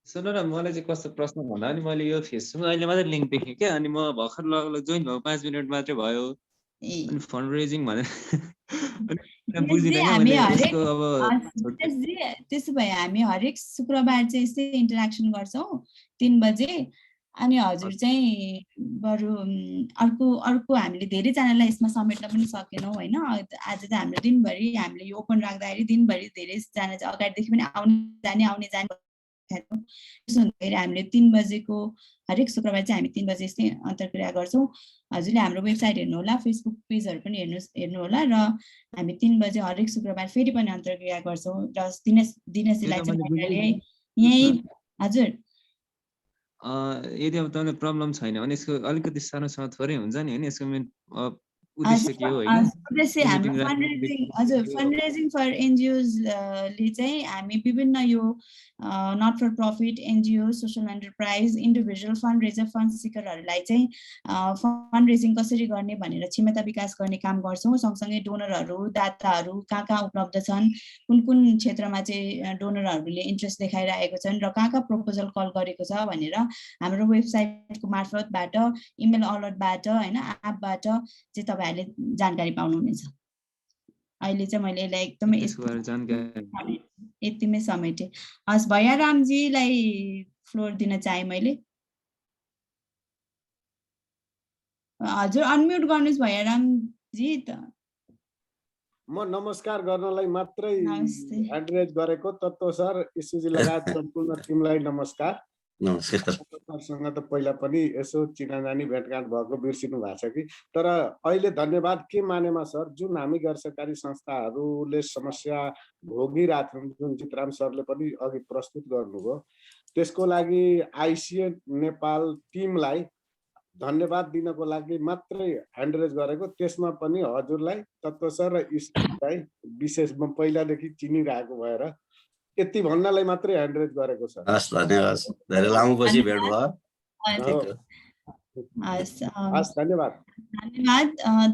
M: सुन्नु न, मलाई चाहिँ कस्तो प्रश्न भन्दा नि मैले यो फेसबुकमा अहिले मात्रै लिङ्क देखेँ क्या। अनि म भर्खर लगभग जोइन भएको 5 मिनट मात्रै भयो। अनि फन्ड रेजिङ भनेर बुझिनँ क्या मैले यसको। अब
A: त्यसो भए हामी हरेक शुक्रबार चाहिँ यस्तै इन्टरेक्सन गर्छौँ 3 बजे। अनि हजुर चाहिँ बरु अर्को हामीले धेरैजनालाई यसमा समेट्न पनि सकेनौँ होइन। आज त हाम्रो दिनभरि हामीले यो ओपन राख्दाखेरि दिनभरि धेरैजना चाहिँ अगाडिदेखि पनि आउने जाने त्यसो हुँदाखेरि हामीले 3 बजेको हरेक शुक्रबार चाहिँ हामी 3 बजे यस्तै अन्तर्क्रिया गर्छौँ। हजुरले हाम्रो वेबसाइट हेर्नु होला, फेसबुक पेजहरू पनि हेर्नु होला। र हामी 3 बजे हरेक शुक्रबार फेरि पनि अन्तर्क्रिया गर्छौँ। र दिनेशजीलाई चाहिँ यहीँ हजुर
M: यदि अब तपाईँलाई प्रब्लम छैन भने यसको अलिकति सानोसँग थोरै हुन्छ नि होइन। यसको मेन उद्देश्य के हो होइन?
A: उद्देश्य हाम्रो फन्डरेजिङ फर एनजिओजले चाहिँ हामी विभिन्न यो not for profit NGO, social enterprise, individual fund raiser, fund सिकरहरूलाई चाहिँ फन्ड रेजिङ कसरी गर्ने भनेर क्षमता विकास गर्ने काम गर्छौँ। सँगसँगै डोनरहरू, दाताहरू कहाँ उपलब्ध छन्, कुन क्षेत्रमा चाहिँ डोनरहरूले इन्ट्रेस्ट देखाइरहेको छन् र कहाँ प्रपोजल कल गरेको छ भनेर हाम्रो वेबसाइटको मार्फतबाट, इमेल अलर्टबाट होइन, एपबाट चाहिँ तपाईँहरूले जानकारी पाउनुहुनेछ। अहिले चाहिँ मैले यसलाई एकदमै यतिमै समेटेँ। हस्, भैयारामजीलाई फ्लोर दिन चाहे मैले। हजुर अनम्युट गर्नुहोस् भैयारामजी। त
N: म नमस्कार गर्नलाई मात्रै एड्रेस गरेको तत्त्व सर, इस्युजी लगायत सम्पूर्ण टिमलाई नमस्कार। सरसँग त पहिला पनि यसो चिनाजानी भेटघाट भएको बिर्सिनु भएको छ कि। तर अहिले धन्यवाद के मानेमा सर, जुन हामी गैर सरकारी संस्थाहरूले समस्या भोगिरहेछौँ, जुन जितराम सरले पनि अघि प्रस्तुत गर्नुभयो, त्यसको लागि आइसिए नेपाल टिमलाई धन्यवाद दिनको लागि मात्रै ह्यान्ड रेज गरेको। त्यसमा पनि हजुरलाई, तत्त्व सर र इस्युलाई विशेष म पहिलादेखि चिनिरहेको भएर यति भन्नलाई मात्रै ह्यान्ड रेज गरेको छ।
D: हस्, धन्यवाद। धेरै लामो पछि भेट भयो।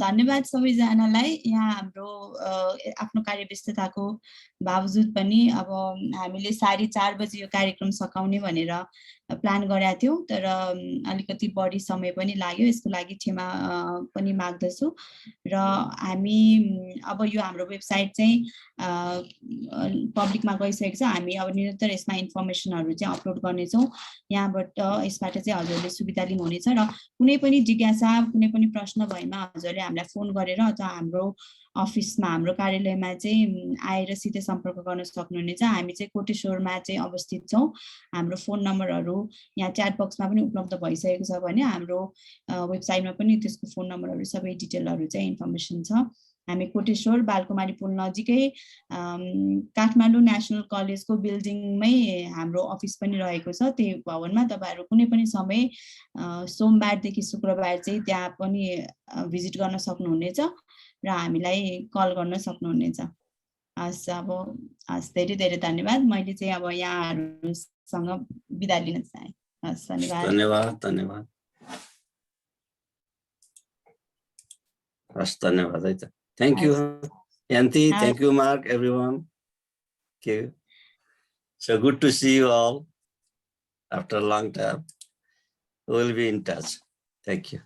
A: धन्यवाद सबैजनालाई। यहाँ हाम्रो आफ्नो कार्यव्यस्तताको बावजुद पनि अब हामीले 4:30 बजे यो कार्यक्रम सकाउने भनेर प्लान गरेका थियौँ, तर अलिकति बढी समय पनि लाग्यो। यसको लागि क्षमा पनि माग्दछु। र हामी अब यो हाम्रो वेबसाइट चाहिँ पब्लिकमा गइसकेको छ। हामी अब निरन्तर यसमा इन्फर्मेसनहरू चाहिँ अपलोड गर्नेछौँ। यहाँबाट यसबाट चाहिँ हजुरले सुविधा लिनुहुनेछ। र कुनै पनि जिज्ञासा, कुनै पनि प्रश्न भएमा हजुरले हामीलाई फोन गरेर अथवा हाम्रो अफिसमा, हाम्रो कार्यालयमा चाहिँ आएर सिधै सम्पर्क गर्न सक्नुहुनेछ। हामी चाहिँ कोटेश्वरमा चाहिँ अवस्थित छौँ। हाम्रो फोन नम्बरहरू यहाँ च्याट बक्समा पनि उपलब्ध भइसकेको छ भने हाम्रो वेबसाइटमा पनि त्यसको फोन नम्बरहरू सबै डिटेलहरू चाहिँ इन्फर्मेसन छ। हामी कोटेश्वर बालकुमारी पुल नजिकै काठमाडौँ नेसनल कलेजको बिल्डिङमै हाम्रो अफिस पनि रहेको छ। त्यही भवनमा तपाईँहरू कुनै पनि समय सोमबारदेखि शुक्रबार चाहिँ त्यहाँ पनि भिजिट गर्न सक्नुहुनेछ र हामीलाई कल गर्न सक्नुहुनेछ। हस् अब हस् धेरै धेरै धन्यवाद। मैले चाहिँ अब यहाँहरूसँग बिदा लिन चाहे। हस् धन्यवाद।
D: धन्यवाद धन्यवाद। हस् धन्यवाद है त। Thank you, Yanti. Thank you, Mark, everyone. Okay. So good to see you all after a long time. We'll be in touch. Thank you.